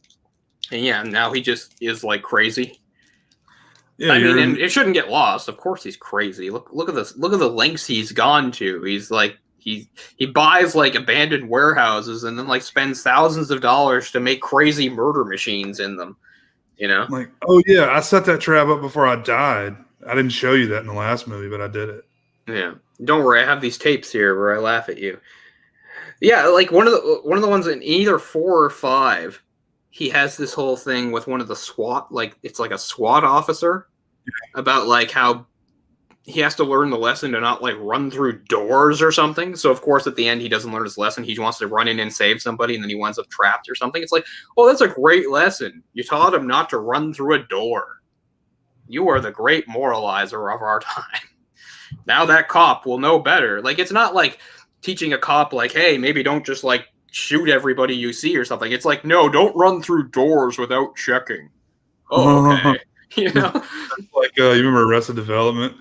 A: And yeah, now he just is like crazy.
B: yeah,
A: I mean,
B: you're
A: and
B: in.
A: it shouldn't get lost. Of course, he's crazy. Look at this. Look at the lengths he's gone to. He's like he buys like abandoned warehouses and then like spends thousands of dollars to make crazy murder machines in them. You know?
B: Like, oh yeah, I set that trap up before I died. I didn't show you that in the last movie, but I did it.
A: Yeah. Don't worry, I have these tapes here where I laugh at you. Yeah, like one of the ones in either 4 or 5, he has this whole thing with one of the SWAT, like it's like a SWAT officer about like how he has to learn the lesson to not like run through doors or something. So of course at the end he doesn't learn his lesson. He wants to run in and save somebody and then he winds up trapped or something. It's like, oh, that's a great lesson. You taught him not to run through a door. You are the great moralizer of our time. Now that cop will know better. Like it's not like teaching a cop like, hey, maybe don't just like shoot everybody you see or something. It's like, no, don't run through doors without checking. Oh, okay. You know?
B: Like you remember Arrested Development?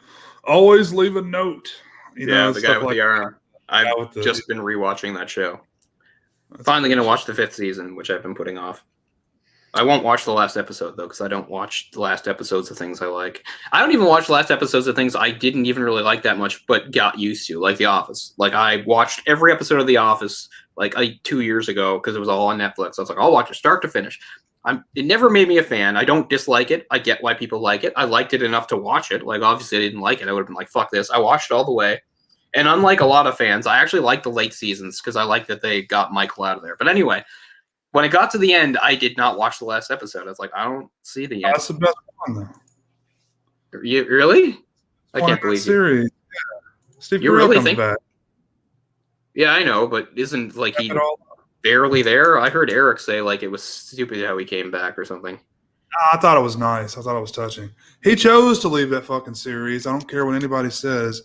B: Always leave a note. You
A: Yeah,
B: know,
A: the guy
B: stuff
A: with
B: like
A: the arm. I've
B: that with the.
A: just been rewatching that show.
B: That's
A: Finally
B: great
A: going to
B: shit.
A: watch the 5th season, which I've been putting off. I won't watch the last episode though, because I don't watch the last episodes of things I like. I don't even watch the last episodes of things I didn't even really like that much, but got used to, like The Office. Like I watched every episode of The Office like 2 years ago because it was all on Netflix. I was like, I'll watch it start to finish. It never made me a fan. I don't dislike it. I get why people like it. I liked it enough to watch it. Like obviously I didn't like it. I would have been like, fuck this. I watched it all the way. And unlike a lot of fans, I actually like the late seasons because I like that they got Michael out of there. But anyway, when it got to the end, I did not watch the last episode. I was like, I don't see the end.
B: That's the best one though.
A: You really? I
B: One in
A: can't
B: that
A: believe you.
B: series. Yeah. Steve
A: You
B: Carell
A: really
B: comes
A: think?
B: back.
A: Yeah, I know, but isn't like
B: Wrap it
A: he
B: all up.
A: barely there? I heard Eric say like it was stupid how he came back or something.
B: I thought it was nice. I thought it was touching. He chose to leave that fucking series. I don't care what anybody says.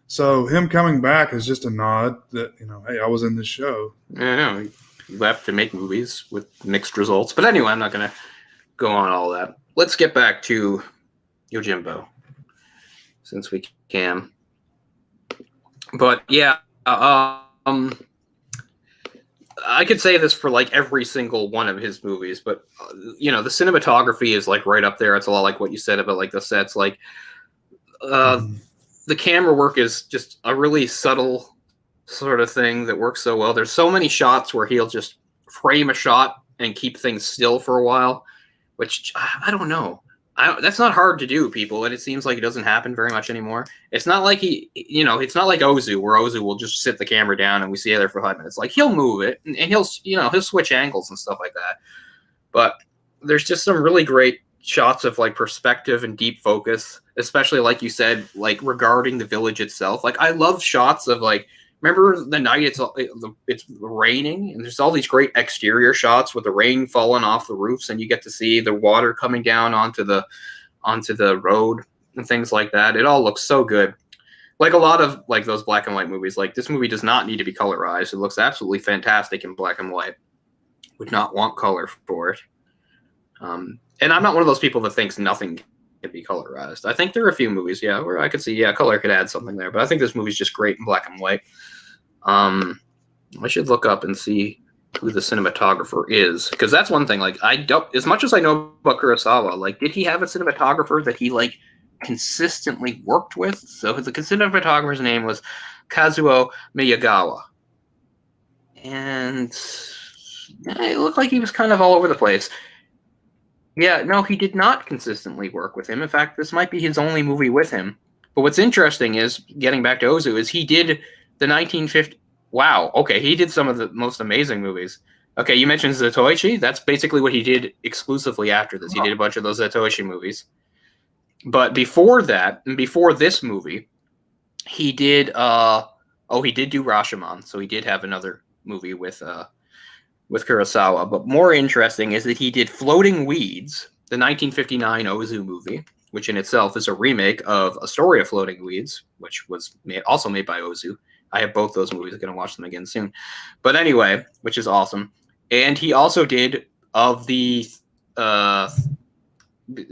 B: So him coming back is just a nod that, hey, I was in this show.
A: I know. He left to make movies with mixed results. But anyway, I'm not going to go on all that. Let's get back to Yojimbo, since we can. But yeah, I could say this for like every single one of his movies, but the cinematography is like right up there. It's a lot like what you said about like the sets. Like the camera work is just a really subtle sort of thing that works so well. There's so many shots where he'll just frame a shot and keep things still for a while, which I don't know. That's not hard to do, people, and it seems like it doesn't happen very much anymore. It's not like it's not like Ozu, where Ozu will just sit the camera down and we see it there for 5 minutes. Like he'll move it and he'll switch angles and stuff like that. But there's just some really great shots of like perspective and deep focus, especially like you said, like regarding the village itself. Like I love shots of like, remember the night it's raining and there's all these great exterior shots with the rain falling off the roofs and you get to see the water coming down onto the road and things like that. It all looks so good. Like a lot of like those black and white movies, like this movie does not need to be colorized. It looks absolutely fantastic in black and white. Would not want color for it. And I'm not one of those people that thinks nothing can be colorized. I think there are a few movies, where I could see, color could add something there. But I think this movie's just great in black and white. I should look up and see who the cinematographer is, because that's one thing. Like I don't, as much as I know about Kurosawa, like did he have a cinematographer that he like consistently worked with? So the cinematographer's name was Kazuo Miyagawa, and it looked like he was kind of all over the place. Yeah, no, he did not consistently work with him. In fact, this might be his only movie with him. But what's interesting is, getting back to Ozu, is he did the 1950. Wow, okay, he did some of the most amazing movies. Okay, you mentioned Zatoichi. That's basically what he did exclusively after this. He did a bunch of those Zatoichi movies. But before that, and before this movie, he did he did do Rashomon, so he did have another movie with Kurosawa. But more interesting is that he did Floating Weeds, the 1959 Ozu movie, which in itself is a remake of A Story of Floating Weeds, which was also made by Ozu. I have both those movies. I'm going to watch them again soon. But anyway, which is awesome. And he also did of the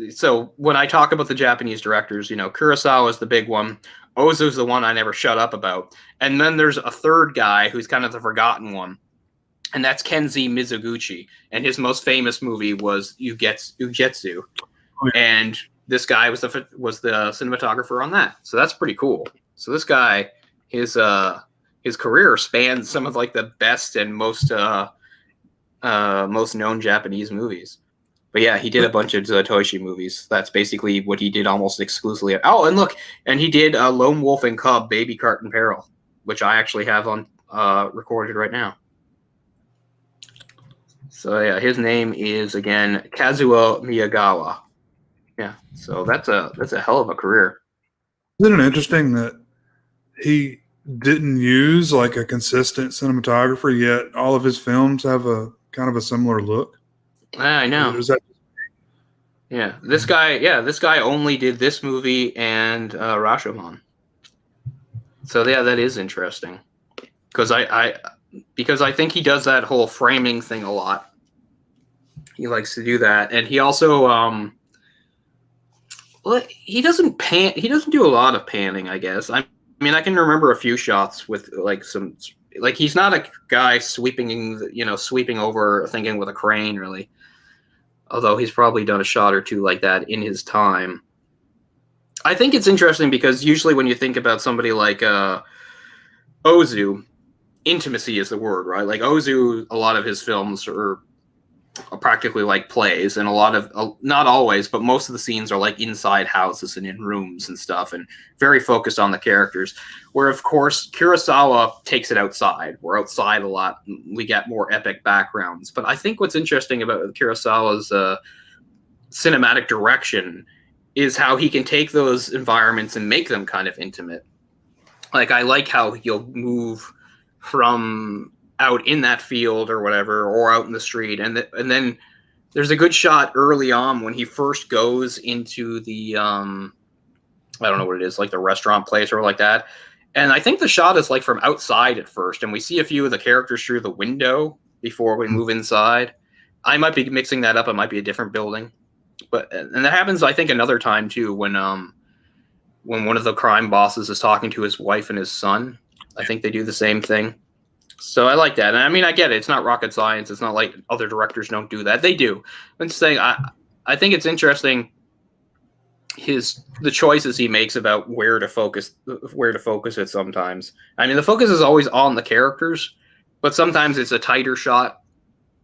A: so when I talk about the Japanese directors, Kurosawa is the big one. Ozu's the one I never shut up about. And then there's a third guy who's kind of the forgotten one, and that's Kenji Mizoguchi. And his most famous movie was Ugetsu.
B: Oh, yeah.
A: And this guy was the cinematographer on that. So that's pretty cool. So this guy, his career spans some of like the best and most known Japanese movies. But yeah, he did a bunch of Toshi movies. That's basically what he did almost exclusively. Oh, and look, and he did Lone Wolf and Cub, Baby Cart in Peril, which I actually have on recorded right now. So yeah, his name is again Kazuo Miyagawa. Yeah, so that's a hell of a career.
B: Isn't it interesting that he didn't use like a consistent cinematographer, yet all of his films have a kind of a similar look?
A: I know. Yeah, this guy only did this movie and Rashomon. So yeah, that is interesting because I think he does that whole framing thing a lot. He likes to do that, and he also he doesn't do a lot of panning, I guess. I mean, I can remember a few shots with like some, like he's not a guy sweeping over thinking with a crane really. Although he's probably done a shot or two like that in his time. I think it's interesting because usually when you think about somebody like Ozu, intimacy is the word, right? Like Ozu, a lot of his films are practically like plays, and a lot of, not always, but most of the scenes are like inside houses and in rooms and stuff, and very focused on the characters. Where of course Kurosawa takes it outside. We're outside a lot. We get more epic backgrounds. But I think what's interesting about Kurosawa's cinematic direction is how he can take those environments and make them kind of intimate. Like I like how he'll move from out in that field or whatever, or out in the street, and then there's a good shot early on when he first goes into the I don't know what it is, like the restaurant place or like that, and I think the shot is like from outside at first, and we see a few of the characters through the window before we move inside. I might be mixing that up. It might be a different building, and that happens I think another time too when one of the crime bosses is talking to his wife and his son. I think they do the same thing. So I like that. And I mean, I get it. It's not rocket science. It's not like other directors don't do that. They do. I'm just saying, I think it's interesting the choices he makes about where to focus it sometimes. I mean, the focus is always on the characters, but sometimes it's a tighter shot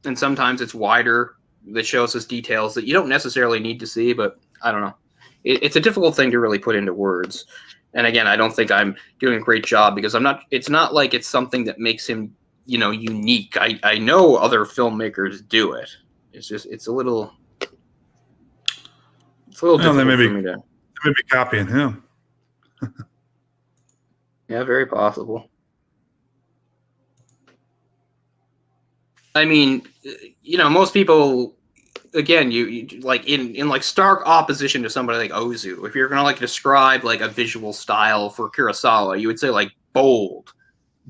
A: and sometimes it's wider that shows us details that you don't necessarily need to see, but I don't know. It's a difficult thing to really put into words. And again, I don't think I'm doing a great job because it's not like it's something that makes him, unique. I know other filmmakers do it. It's a little difficult for me to.
B: They may be copying him.
A: Yeah, very possible. I mean, most people, again, you like in like stark opposition to somebody like Ozu. If you're gonna like describe like a visual style for Kurosawa, you would say like bold,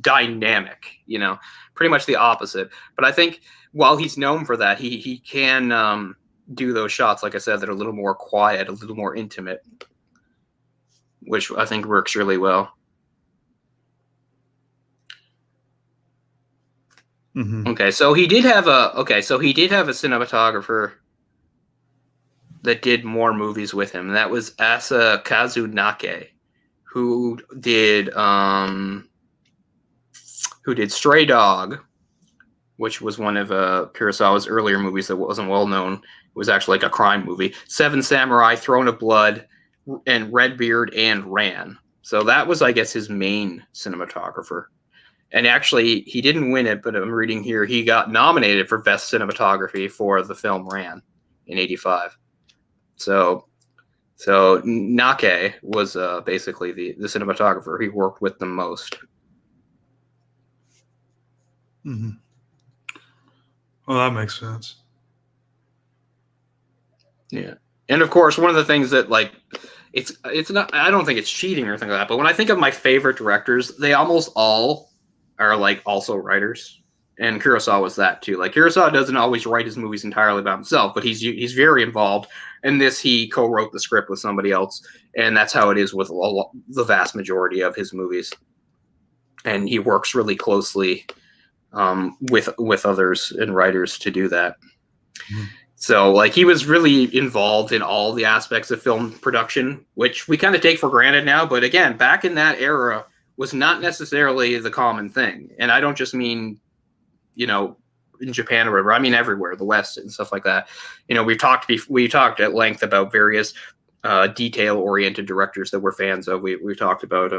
A: dynamic. Pretty much the opposite. But I think while he's known for that, he can do those shots, like I said, that are a little more quiet, a little more intimate, which I think works really well.
B: Mm-hmm.
A: Okay, so he did have a cinematographer that did more movies with him. And that was Asa Kazunake, who did Stray Dog, which was one of Kurosawa's earlier movies that wasn't well known. It was actually like a crime movie. Seven Samurai, Throne of Blood, and Redbeard and Ran. So that was, I guess, his main cinematographer. And actually, he didn't win it, but I'm reading here, he got nominated for Best Cinematography for the film Ran in '85. So Nake was basically the cinematographer. He worked with them most.
B: Mm-hmm. Well, that makes sense.
A: Yeah. And of course, one of the things that like it's not, I don't think it's cheating or anything like that, but when I think of my favorite directors, they almost all are like also writers. And Kurosawa was that too. Like Kurosawa doesn't always write his movies entirely by himself, but he's very involved. In this, he co-wrote the script with somebody else, and that's how it is with the vast majority of his movies. And he works really closely with others and writers to do that. Mm-hmm. So, like, he was really involved in all the aspects of film production, which we kind of take for granted now. But again, back in that era was not necessarily the common thing. And I don't just mean, you know, in Japan or whatever. I mean everywhere, the West and stuff like that. You know, we talked at length about various detail-oriented directors that we're fans of. We talked about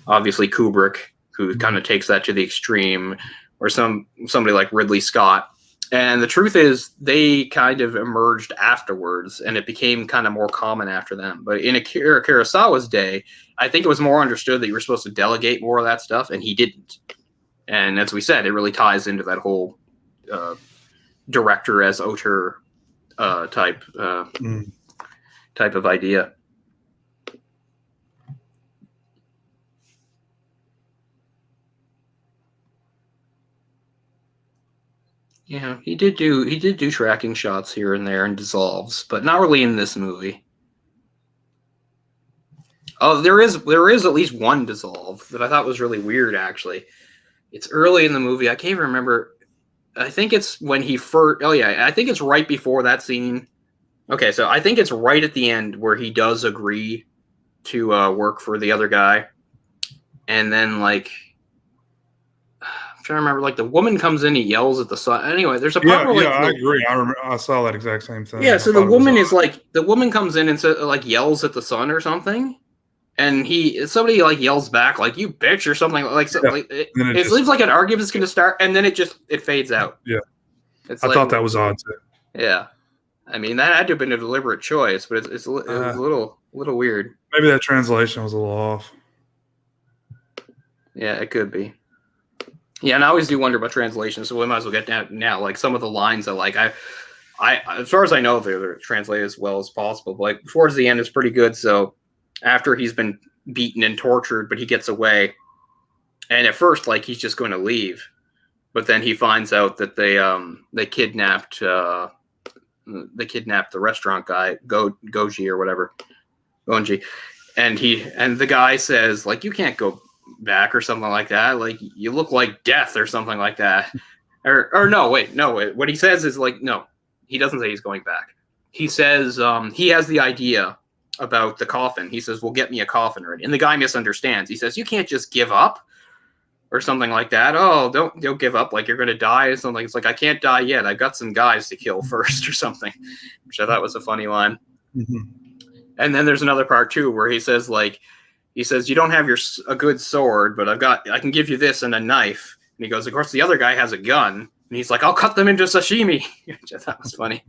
A: obviously Kubrick, who kind of takes that to the extreme, or somebody like Ridley Scott. And the truth is, they kind of emerged afterwards, and it became kind of more common after them. But in Kurosawa's day, I think it was more understood that you were supposed to delegate more of that stuff, and he didn't. And as we said, it really ties into that whole director as auteur type of idea. Yeah, he did do tracking shots here and there and dissolves, but not really in this movie. Oh, there is at least one dissolve that I thought was really weird, actually. It's early in the movie. I can't remember. I think it's when he first. Oh yeah, I think it's right before that scene. Okay, so I think it's right at the end where he does agree to work for the other guy, and then like. I'm trying to remember, like the woman comes in, he yells at the sun. Anyway, there's a part where,
B: I agree. I saw that exact same thing.
A: Yeah, so the woman comes in and like yells at the sun or something, and somebody like yells back like "you bitch" or something like something. Like, it seems like an argument's going to start, and then it fades out.
B: Yeah, I thought that was odd too.
A: Yeah, I mean that had to have been a deliberate choice, but it was a little weird.
B: Maybe that translation was a little off.
A: Yeah, it could be. Yeah, and I always do wonder about translations, so we might as well get down now. Like some of the lines that, like, I as far as I know, they're translated as well as possible. But like towards the end, it's pretty good. So after he's been beaten and tortured, but he gets away, and at first, like he's just going to leave, but then he finds out that they kidnapped the restaurant guy, Goji or whatever, Gonji, and the guy says like, you can't go back or something like that, like you look like death or something like that, or no, what he says is like, no, he doesn't say he's going back. He says he has the idea about the coffin. He says, well, get me a coffin ready, and the guy misunderstands. He says, you can't just give up or something like that. Oh, don't give up, like you're gonna die or something. It's like, I can't die yet, I've got some guys to kill first or something, which I thought was a funny line. Mm-hmm. And then there's another part too where he says you don't have a good sword, but I can give you this and a knife. And he goes, of course, the other guy has a gun. And he's like, I'll cut them into sashimi. Which I thought was funny.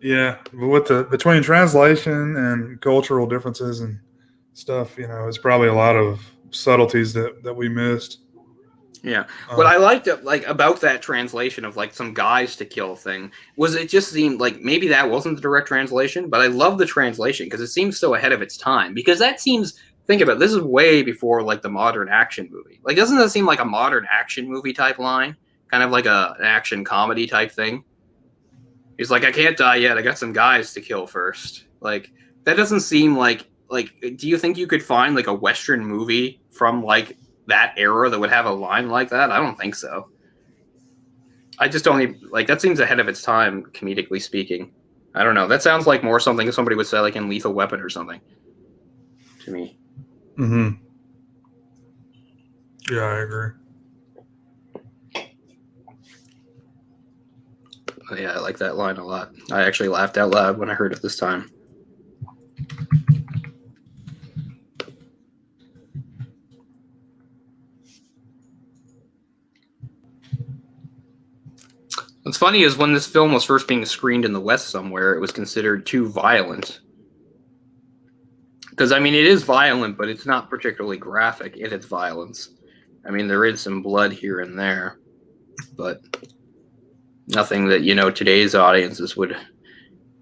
B: Yeah, but between translation and cultural differences and stuff, it's probably a lot of subtleties that we missed.
A: Yeah. What I liked about that translation of like some guys to kill thing was it just seemed like maybe that wasn't the direct translation, but I love the translation because it seems so ahead of its time. Because that seems, think about it, this is way before like the modern action movie. Like, doesn't that seem like a modern action movie type line? Kind of like an action comedy type thing. He's like, I can't die yet, I got some guys to kill first. Like, that doesn't seem like, do you think you could find like a Western movie from like that era that would have a line like that? I don't think so. I just don't like, that seems ahead of its time, comedically speaking. I don't know. That sounds like more something somebody would say like in Lethal Weapon or something to me.
B: Mm-hmm. Yeah, I agree.
A: Yeah, I like that line a lot. I actually laughed out loud when I heard it this time. What's funny is when this film was first being screened in the West somewhere, it was considered too violent. Because, I mean, it is violent, but it's not particularly graphic in its violence. I mean, there is some blood here and there, but nothing that, you know, today's audiences would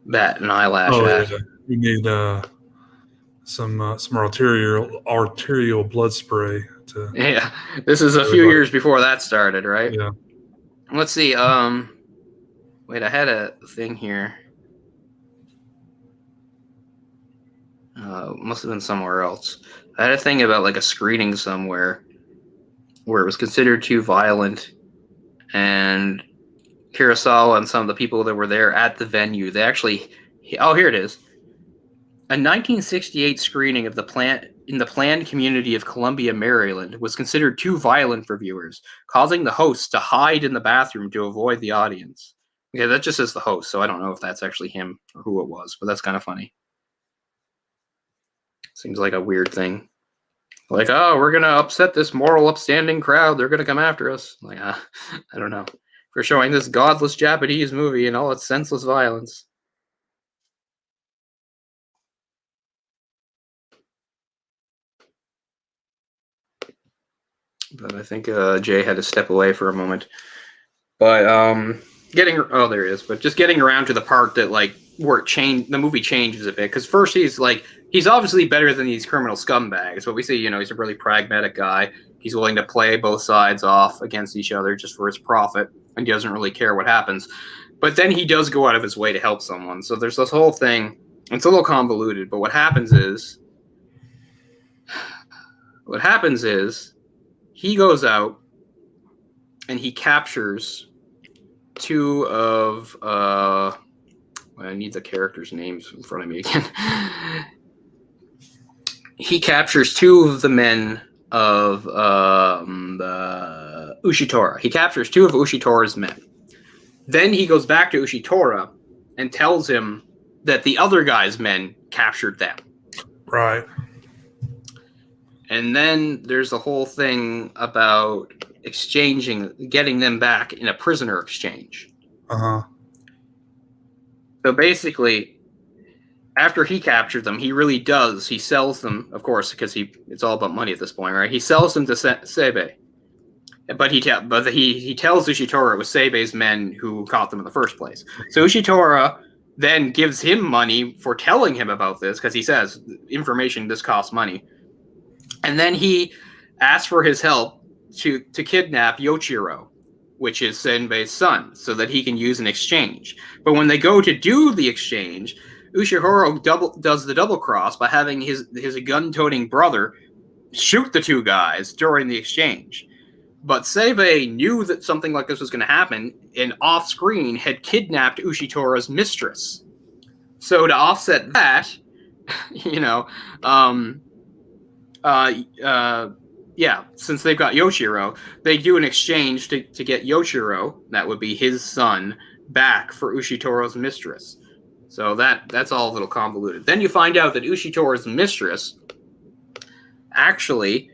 A: bat an eyelash at.
B: Yeah. We need some arterial blood spray to.
A: Yeah, this is a few years before that started, right?
B: Yeah.
A: Let's see. Wait, I had a thing here. Must have been somewhere else. I had a thing about like a screening somewhere where it was considered too violent, and Kurosawa and some of the people that were there at the venue, they actually. Oh, here it is. A 1968 screening of the planned community of Columbia, Maryland, was considered too violent for viewers, causing the hosts to hide in the bathroom to avoid the audience. Okay, that just says the host, so I don't know if that's actually him or who it was, but that's kind of funny. Seems like a weird thing. Like, oh, we're going to upset this moral, upstanding crowd. They're going to come after us. Like, I don't know. For showing this godless Japanese movie and all its senseless violence. But I think Jay had to step away for a moment. But there he is. But just getting around to the part that like where the movie changes a bit, because first he's obviously better than these criminal scumbags, but we see, you know, he's a really pragmatic guy. He's willing to play both sides off against each other just for his profit, and he doesn't really care what happens. But then he does go out of his way to help someone. So there's this whole thing. It's a little convoluted, but what happens is he goes out and he captures two of I need the characters' names in front of me again. He captures two of the men of Ushitora. He captures two of Ushitora's men. Then he goes back to Ushitora and tells him that the other guy's men captured them.
B: Right.
A: And then there's a whole thing about getting them back in a prisoner exchange.
B: Uh-huh.
A: So basically, after he captured them, he sells them, of course, because it's all about money at this point, right? He sells them to Seibei. But he tells Ushitora it was Seibei's men who caught them in the first place. So Ushitora then gives him money for telling him about this, because he says, information, this costs money. And then he asks for his help to kidnap Yoichiro, which is Senbei's son, so that he can use an exchange. But when they go to do the exchange, Ushihiro does the double cross by having his gun-toting brother shoot the two guys during the exchange. But Seibei knew that something like this was going to happen, and off-screen had kidnapped Ushitora's mistress. So to offset that, you know, since they've got Yoichiro, they do an exchange to get Yoichiro, that would be his son, back for Ushitora's mistress. So that's all a little convoluted. Then you find out that Ushitora's mistress actually,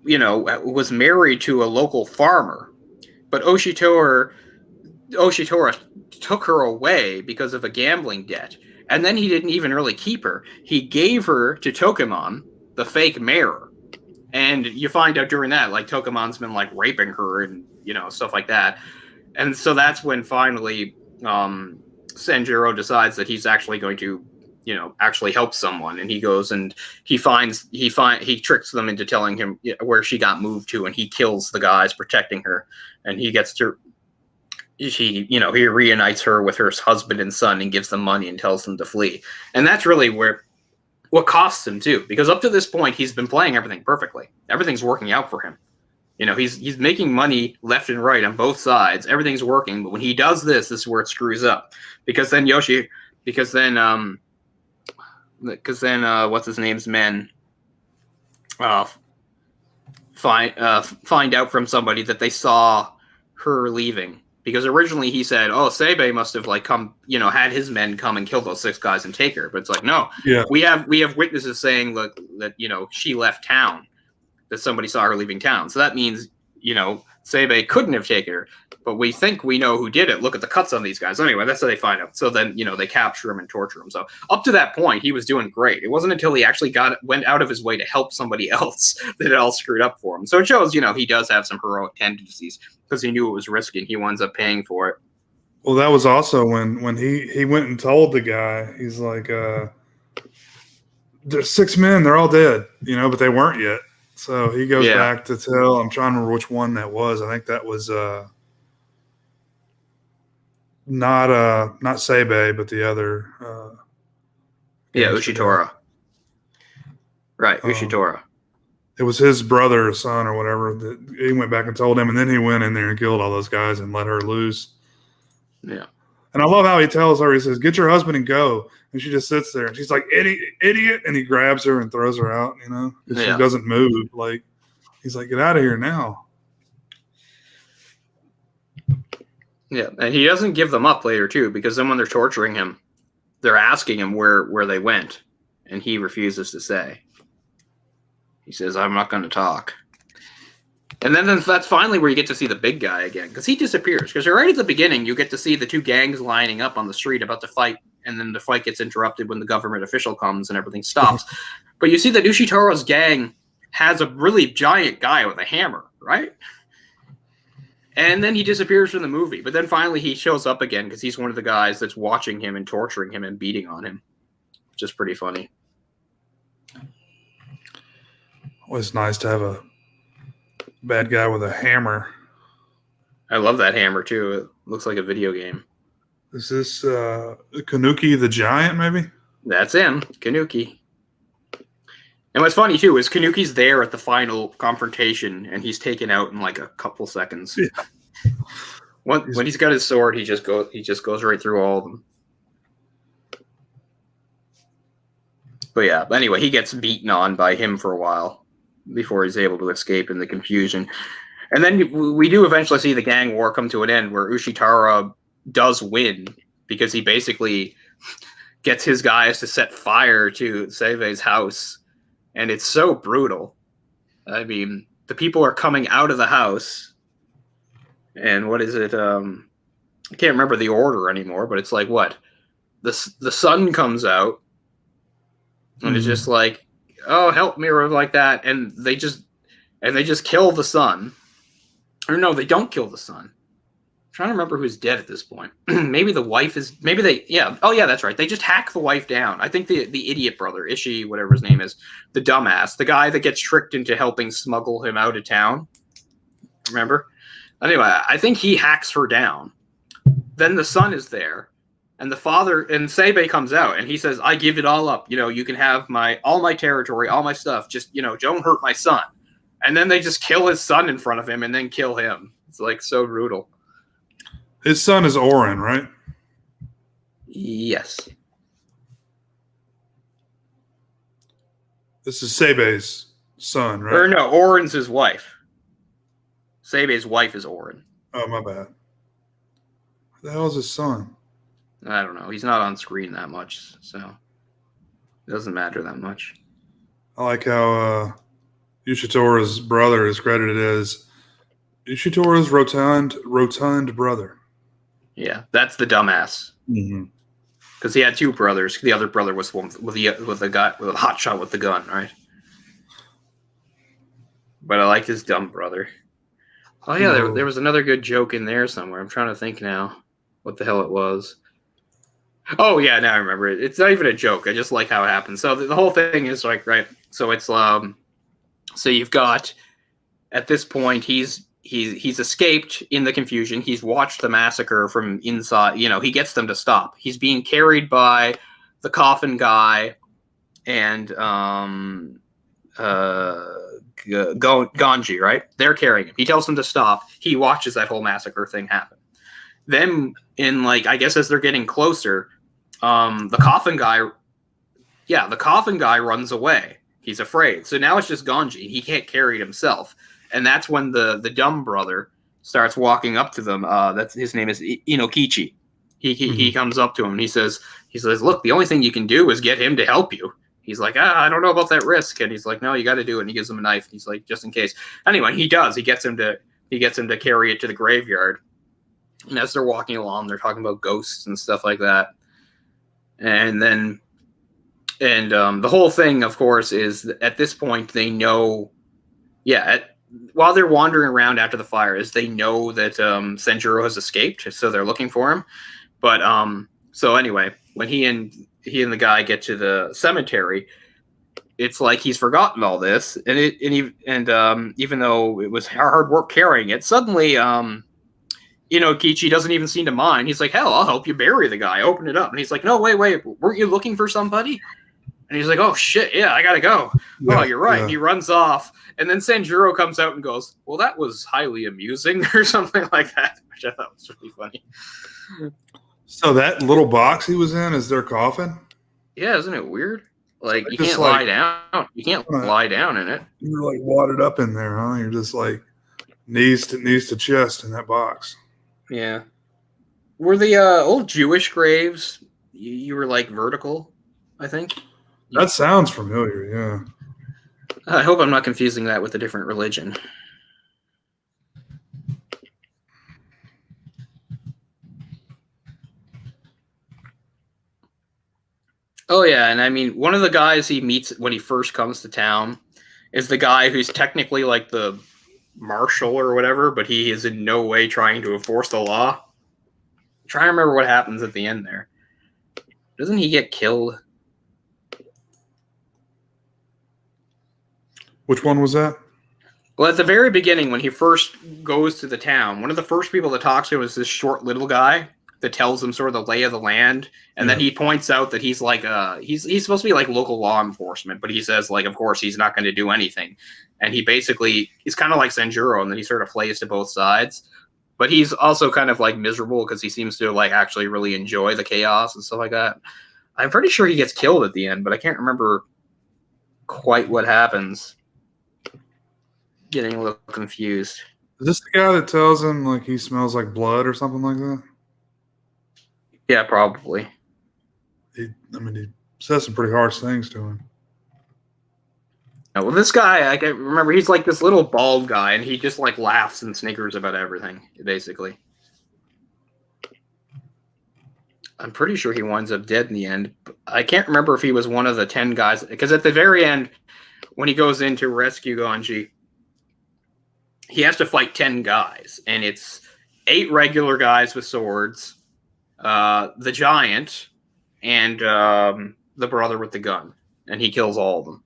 A: you know, was married to a local farmer, but Oshitora took her away because of a gambling debt, and then he didn't even really keep her. He gave her to Tokumon, the fake mayor, and you find out during that, like, Tokumon's been like raping her and, you know, stuff like that. And so that's when finally Senjiro decides that he's actually going to, you know, actually help someone, and he goes and he tricks them into telling him where she got moved to, and he kills the guys protecting her, and he reunites her with her husband and son and gives them money and tells them to flee. And that's really what costs him too, because up to this point he's been playing everything perfectly. Everything's working out for him. You know, he's making money left and right on both sides. Everything's working, but when he does this is where it screws up. Because then what's his name's men find out from somebody that they saw her leaving. Because originally he said, "Oh, Seibei must have like come, you know, had his men come and kill those 6 guys and take her." But it's like, no, we have witnesses saying that, you know, she left town, that somebody saw her leaving town. So that means Seibe couldn't have taken her, but we think we know who did it. Look at the cuts on these guys. Anyway, that's how they find out. So then, they capture him and torture him. So up to that point, he was doing great. It wasn't until he actually went out of his way to help somebody else that it all screwed up for him. So it shows, he does have some heroic tendencies because he knew it was risky. He winds up paying for it.
B: Well, that was also when he went and told the guy, he's like, there's 6 men, they're all dead, but they weren't yet. So he goes back to tell. I'm trying to remember which one that was. I think that was not Seibe, but the other.
A: Ushitora. Right, Ushitora.
B: It was his brother or son or whatever that he went back and told him, and then he went in there and killed all those guys and let her loose.
A: Yeah.
B: And I love how he tells her, he says, "Get your husband and go." And she just sits there and she's like, idiot. And he grabs her and throws her out, because she doesn't move. Like, he's like, "Get out of here now."
A: Yeah. And he doesn't give them up later too, because then when they're torturing him, they're asking him where they went. And he refuses to say. He says, "I'm not going to talk." And then that's finally where you get to see the big guy again, because he disappears. Because right at the beginning, you get to see the 2 gangs lining up on the street about to fight, and then the fight gets interrupted when the government official comes and everything stops. But you see that Ushitoro's gang has a really giant guy with a hammer, right? And then he disappears from the movie. But then finally he shows up again because he's one of the guys that's watching him and torturing him and beating on him, which is pretty funny.
B: Always nice to have a bad guy with a hammer.
A: I love that hammer too. It looks like a video game.
B: Is this Kanuki the Giant, maybe? That's
A: him, Kanuki. And what's funny too is Kanuki's there at the final confrontation, and he's taken out in like a couple seconds. Yeah. When he's got his sword, he just goes right through all of them. But yeah, anyway, he gets beaten on by him for a while before he's able to escape in the confusion. And then we do eventually see the gang war come to an end, where Ushitara does win because he basically gets his guys to set fire to Seibe's house. And it's so brutal. I mean, the people are coming out of the house. And what is it? I can't remember the order anymore, but it's like what? The sun comes out. And it's just like, "Oh, help me," or like that. And they just kill the son. Or no, they don't kill the son. I'm trying to remember who's dead at this point. Maybe the wife is. Maybe they. Yeah. Oh, yeah. That's right. They just hack the wife down. I think the idiot brother, Ishii, whatever his name is, the dumbass, the guy that gets tricked into helping smuggle him out of town. Remember? Anyway, I think he hacks her down. Then the son is there, and the father and Seibe comes out, and he says, "I give it all up. You can have all my territory, all my stuff. Just don't hurt my son." And then they just kill his son in front of him, and then kill him. It's like so brutal.
B: His son is Oren, right?
A: Yes.
B: This is Seibe's son, right?
A: Or no, Oren's his wife. Seibe's wife is Oren.
B: Oh, my bad. Who the hell is his son?
A: I don't know. He's not on screen that much, so it doesn't matter that much.
B: I like how Ushitora's brother is credited as Ushitora's rotund brother.
A: Yeah, that's the dumbass. Because he had 2 brothers. The other brother was one with the guy with a hot shot with the gun, right? But I like his dumb brother. Oh yeah, there was another good joke in there somewhere. I'm trying to think now what the hell it was. Oh yeah, now I remember it. It's not even a joke. I just like how it happens. So the whole thing is like, right. So it's so you've got at this point he's escaped in the confusion. He's watched the massacre from inside. He gets them to stop. He's being carried by the coffin guy and Ganji, right? They're carrying him. He tells them to stop. He watches that whole massacre thing happen. Then I guess as they're getting closer, the coffin guy runs away. He's afraid. So now it's just Ganji. He can't carry it himself. And that's when the dumb brother starts walking up to them. His name is Inokichi. He comes up to him and he says, "Look, the only thing you can do is get him to help you." He's like, "I don't know about that risk." And he's like, "No, you got to do it." And he gives him a knife. He's like, "Just in case." Anyway, he does. He gets him to he gets him to carry it to the graveyard. And as they're walking along, they're talking about ghosts and stuff like that. And then, the whole thing, of course, is that at this point they know, while they're wandering around after the fire, is they know that Senjuro has escaped, so they're looking for him. But so anyway, when he and the guy get to the cemetery, it's like he's forgotten all this, and even though it was hard work carrying it, suddenly Kichi doesn't even seem to mind. He's like, "Hell, I'll help you bury the guy. Open it up." And he's like, "No, wait, weren't you looking for somebody?" And he's like, "Oh shit, yeah, I gotta go." Yeah, oh, you're right. Yeah. He runs off, and then Sanjuro comes out and goes, "Well, that was highly amusing," or something like that, which I thought was really funny.
B: So that little box he was in is their coffin?
A: Yeah, isn't it weird? Like, you can't lie down. You can't lie down in it.
B: You're like wadded up in there, huh? You're just like knees to chest in that box.
A: Yeah. Were the old Jewish graves, you were like vertical, I think?
B: That sounds familiar, yeah.
A: I hope I'm not confusing that with a different religion. Oh, yeah, and I mean, one of the guys he meets when he first comes to town is the guy who's technically like the marshal or whatever, but he is in no way trying to enforce the law. I'm trying to remember what happens at the end there. Doesn't he get killed?
B: Which one was that?
A: Well, at the very beginning, when he first goes to the town, one of the first people that talks to him is this short little guy that tells him sort of the lay of the land, and then he points out that he's like he's supposed to be like local law enforcement, but he says like, of course, he's not going to do anything, and he's kind of like Senjuro, and then he sort of plays to both sides, but he's also kind of like miserable because he seems to like actually really enjoy the chaos and stuff like that. I'm pretty sure he gets killed at the end, but I can't remember quite what happens. Getting a little confused.
B: Is this the guy that tells him like he smells like blood or something like that?
A: Yeah, probably.
B: He says some pretty harsh things to him.
A: Yeah, well, this guy, I can remember, he's like this little bald guy, and he just like laughs and snickers about everything, basically. I'm pretty sure he winds up dead in the end. I can't remember if he was one of the 10 guys, because at the very end, when he goes in to rescue Ganji, he has to fight 10 guys, and it's 8 regular guys with swords, the giant, and the brother with the gun, and he kills all of them.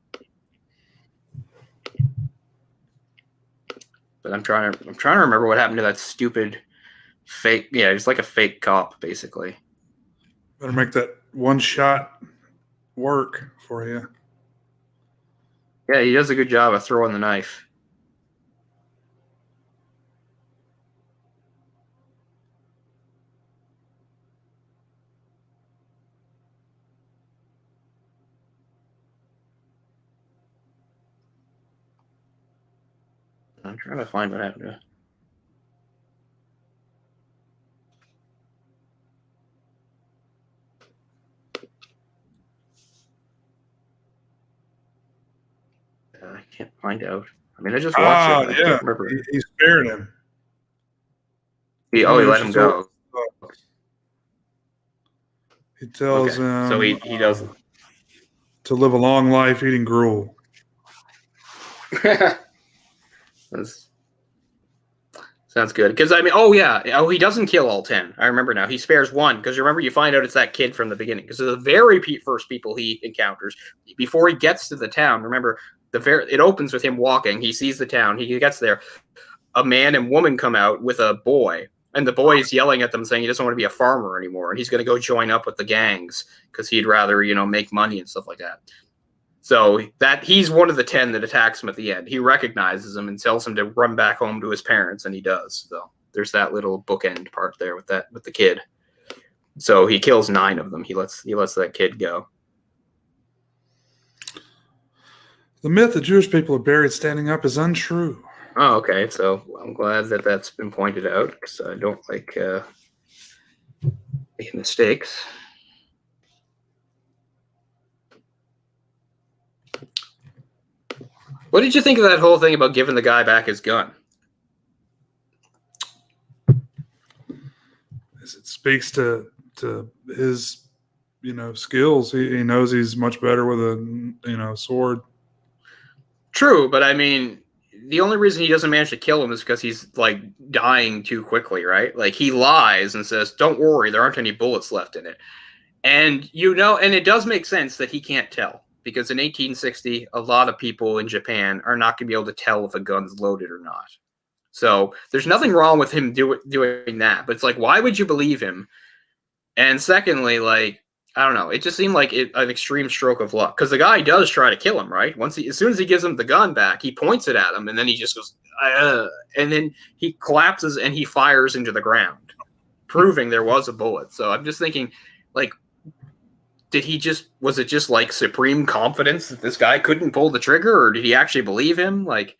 A: But I'm trying to remember what happened to that stupid fake. Yeah, he's like a fake cop, basically.
B: Better make that one shot work for you.
A: Yeah, he does a good job of throwing the knife. I'm trying to find what happened to it. I can't find out. I mean, I just watched it. I can't remember.
B: He spared him.
A: He let him go.
B: He tells him.
A: So he does
B: to live a long life eating gruel.
A: Sounds good. Because, I mean, he doesn't kill all 10. I remember now. He spares one. Because remember, you find out it's that kid from the beginning. Because the very first people he encounters, before he gets to the town, remember, it opens with him walking. He sees the town. He gets there. A man and woman come out with a boy. And the boy is yelling at them saying he doesn't want to be a farmer anymore. And he's going to go join up with the gangs because he'd rather, make money and stuff like that. So that he's one of the 10 that attacks him at the end. He recognizes him and tells him to run back home to his parents, and he does. So there's that little bookend part there with the kid. So he kills 9 of them. He lets that kid go.
B: The myth that Jewish people are buried standing up is untrue.
A: Oh, okay. So I'm glad that that's been pointed out because I don't like making mistakes. What did you think of that whole thing about giving the guy back his gun?
B: speaks to his, skills. He knows he's much better with a, sword.
A: True, but I mean, the only reason he doesn't manage to kill him is because he's like dying too quickly, right? Like he lies and says, "Don't worry, there aren't any bullets left in it." And and it does make sense that he can't tell because in 1860, a lot of people in Japan are not going to be able to tell if a gun's loaded or not. So there's nothing wrong with him doing that. But it's like, why would you believe him? And secondly, like, I don't know, it just seemed like an extreme stroke of luck because the guy does try to kill him, right? As soon as he gives him the gun back, he points it at him, and then he just goes, and then he collapses and he fires into the ground, proving there was a bullet. So I'm just thinking, like, was it just like supreme confidence that this guy couldn't pull the trigger, or did he actually believe him? Like,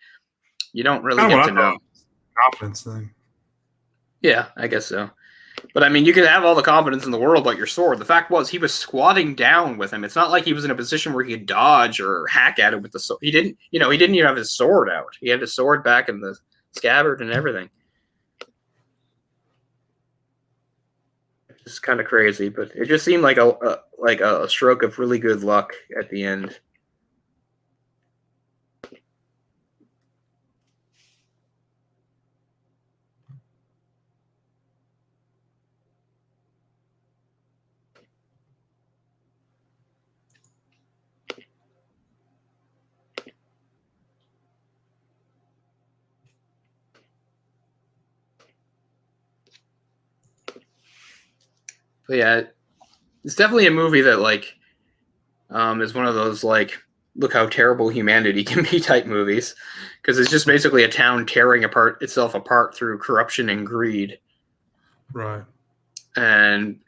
A: you don't really get to know.
B: Confidence thing.
A: Yeah, I guess so. But I mean, you can have all the confidence in the world about your sword. The fact was, he was squatting down with him. It's not like he was in a position where he could dodge or hack at it with the sword. He didn't even have his sword out. He had his sword back in the scabbard and everything. It's kind of crazy, but it just seemed like a stroke of really good luck at the end. But yeah, it's definitely a movie that is one of those like, look how terrible humanity can be type movies, because it's just basically a town tearing itself apart through corruption and greed.
B: Right.
A: And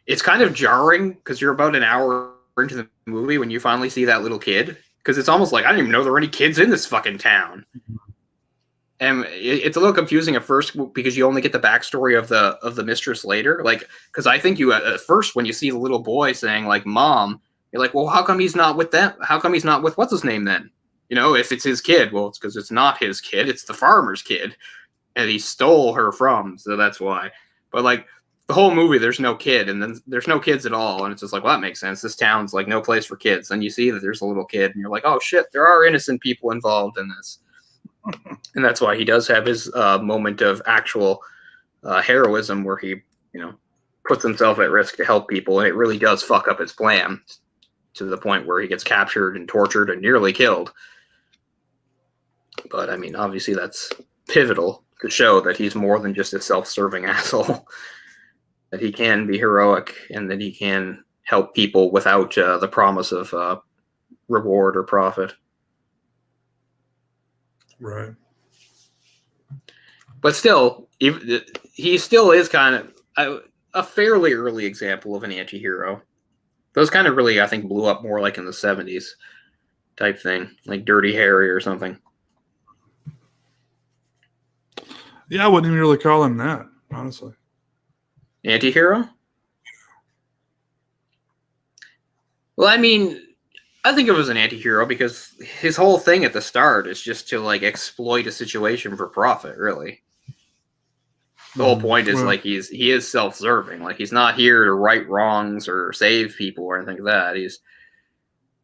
A: it's kind of jarring because you're about an hour into the movie when you finally see that little kid, because it's almost like I didn't even know there were any kids in this fucking town. And it's a little confusing at first because you only get the backstory of the mistress later. Like, because I think you at first when you see the little boy saying like "mom," you're like, well, how come he's not with them? How come he's not with what's his name then? If it's his kid, well, it's because it's not his kid. It's the farmer's kid, and he stole her from. So that's why. But like the whole movie, there's no kid, and then there's no kids at all, and it's just like, well, that makes sense. This town's like no place for kids. And you see that there's a little kid, and you're like, oh shit, there are innocent people involved in this. And that's why he does have his moment of actual heroism where he, puts himself at risk to help people. And it really does fuck up his plan to the point where he gets captured and tortured and nearly killed. But I mean, obviously that's pivotal to show that he's more than just a self-serving asshole, that he can be heroic and that he can help people without the promise of reward or profit.
B: Right.
A: But still, he still is kind of a fairly early example of an anti-hero. Those kind of really, I think, blew up more like in the 70s type thing, like Dirty Harry or something.
B: Yeah, I wouldn't even really call him that, honestly.
A: Anti-hero? Well, I mean, I think it was an anti-hero because his whole thing at the start is just to like exploit a situation for profit, really. The whole point is like he is self-serving. Like he's not here to right wrongs or save people or anything like that. He's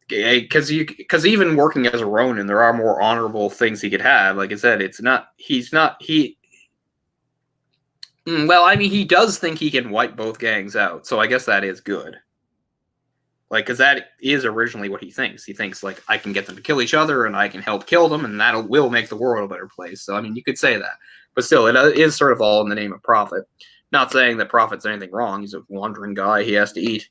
A: because even working as a Ronin, there are more honorable things he could have. Like I said, well, I mean, he does think he can wipe both gangs out, so I guess that is good. Like, because that is originally what he thinks. He thinks, like, I can get them to kill each other, and I can help kill them, and that will make the world a better place. So, I mean, you could say that. But still, it is sort of all in the name of profit. Not saying that profit's anything wrong. He's a wandering guy. He has to eat.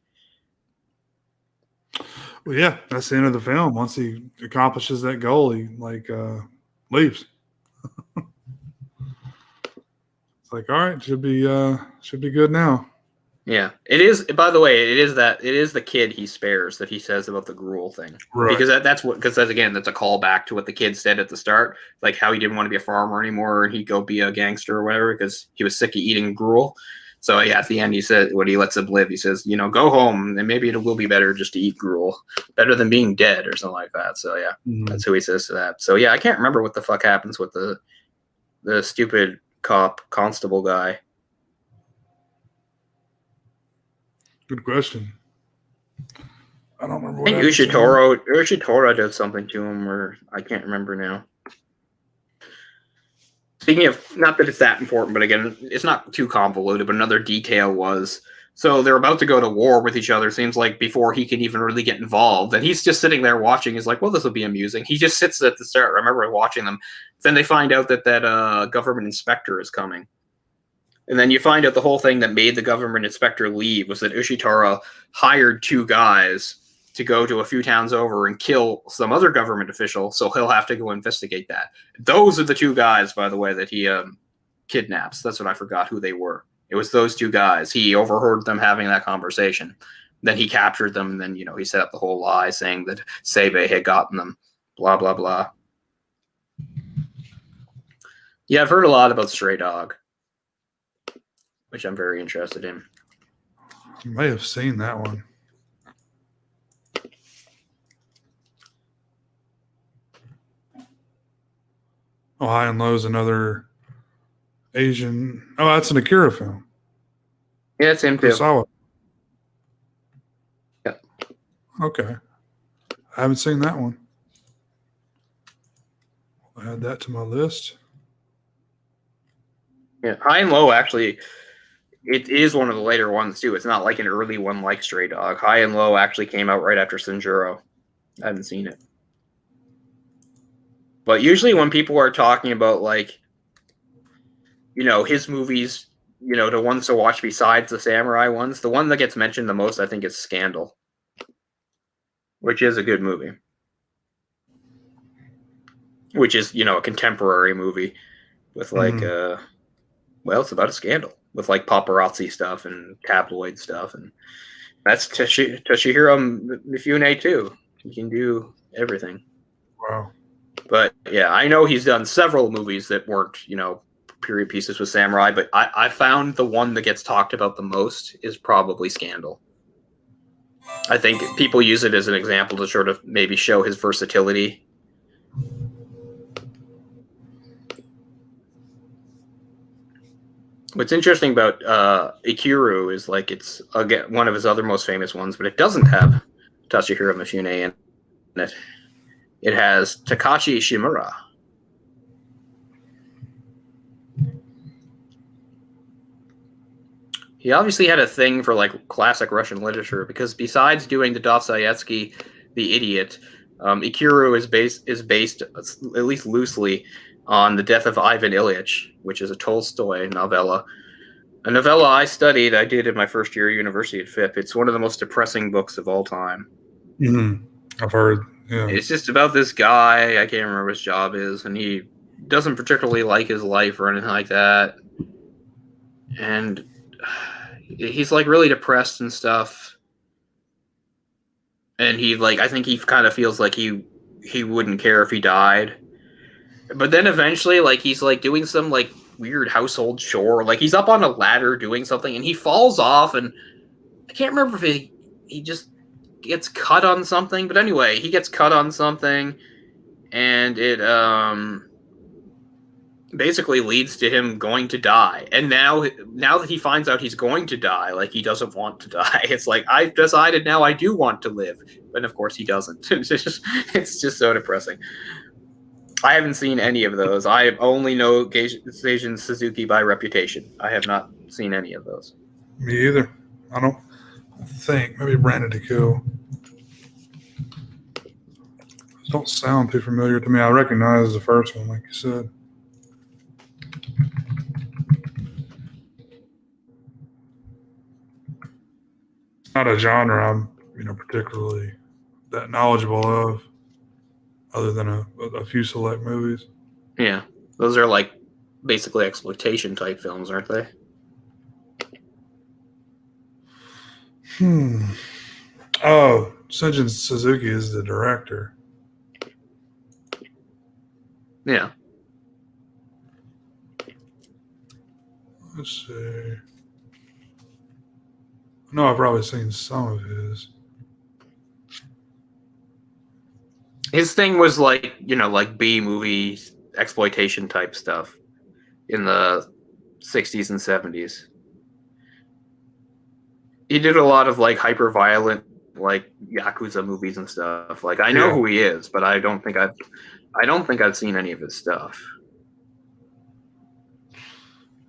B: Well, yeah, that's the end of the film. Once he accomplishes that goal, he, leaves. It's like, all right, should be good now.
A: Yeah, it is. By the way, it is the kid he spares that he says about the gruel thing,
B: right?
A: Because that's a callback to what the kid said at the start, like how he didn't want to be a farmer anymore and he'd go be a gangster or whatever because he was sick of eating gruel. So yeah, at the end he said when he lets him live, he says, go home and maybe it will be better just to eat gruel, better than being dead or something like that. So yeah, That's who he says to that. So yeah, I can't remember what the fuck happens with the stupid constable guy.
B: Good question. I don't remember
A: I
B: what
A: think
B: happened to him.
A: Ushitora did something to him, or I can't remember now. Speaking of, not that it's that important, but again, it's not too convoluted, but another detail was, so they're about to go to war with each other, seems like, before he can even really get involved. And he's just sitting there watching. He's like, well, this will be amusing. He just sits at the start. I remember watching them. Then they find out that government inspector is coming. And then you find out the whole thing that made the government inspector leave was that Ushitara hired two guys to go to a few towns over and kill some other government official, so he'll have to go investigate that. Those are the two guys, by the way, that he kidnaps. That's what I forgot who they were. It was those two guys. He overheard them having that conversation. Then he captured them, and then, he set up the whole lie saying that Seibe had gotten them, blah, blah, blah. Yeah, I've heard a lot about Stray Dog, which I'm very interested in.
B: I may have seen that one. Oh, High and Low is another Asian. Oh, that's an Akira film.
A: Yeah, it's him too.
B: Kurosawa.
A: Yeah.
B: Okay. I haven't seen that one. I'll add that to my list.
A: Yeah, High and Low, actually, it is one of the later ones too. It's not like an early one like Stray Dog. High and Low actually came out right after Sanjuro. I haven't seen it. But usually when people are talking about, like, his movies, the ones to watch besides the samurai ones, the one that gets mentioned the most, I think, is Scandal, which is a good movie. Which is, a contemporary movie with, like, well, it's about a scandal with, like, paparazzi stuff and tabloid stuff. And that's Toshihiro Mifune, too. He can do everything.
B: Wow.
A: But yeah, I know he's done several movies that weren't, period pieces with samurai, but I found the one that gets talked about the most is probably Scandal. I think people use it as an example to sort of maybe show his versatility. What's interesting about Ikiru is, like, it's, again, one of his other most famous ones, but it doesn't have Toshihiro Mifune in it. It has Takashi Shimura. He obviously had a thing for, like, classic Russian literature, because besides doing the Dostoyevsky, The Idiot, Ikiru is based, at least loosely, on The Death of Ivan Ilyich, which is a Tolstoy novella. A novella I studied, I did in my first year of university at FIP. It's one of the most depressing books of all time.
B: Mm-hmm. I've heard. Yeah.
A: It's just about this guy, I can't remember what his job is, and he doesn't particularly like his life or anything like that. And he's, like, really depressed and stuff. And he, like, I think he kind of feels like he wouldn't care if he died. But then eventually, like, he's, like, doing some, like, weird household chore. Like, he's up on a ladder doing something, and he falls off, and I can't remember if he just gets cut on something. But anyway, he gets cut on something, and it basically leads to him going to die. And now that he finds out he's going to die, like, he doesn't want to die. It's like, I've decided now I do want to live. But of course he doesn't. It's just so depressing. I haven't seen any of those. I only know Seijun Suzuki by reputation. I have not seen any of those.
B: Me either. I don't think. Maybe Brandon to Kill. Don't sound too familiar to me. I recognize the first one, like you said. Not a genre I'm, particularly that knowledgeable of, other than a few select movies.
A: Yeah, those are, like, basically exploitation type films, aren't they?
B: Oh, Seijun Suzuki is the director.
A: Yeah.
B: Let's see. No, I've probably seen some of his.
A: His thing was, like, like B-movie exploitation type stuff in the 60s and 70s. he did a lot of like hyper violent like Yakuza movies and stuff. Like I know
B: Yeah.
A: who he is, but I don't think I've seen any of his stuff.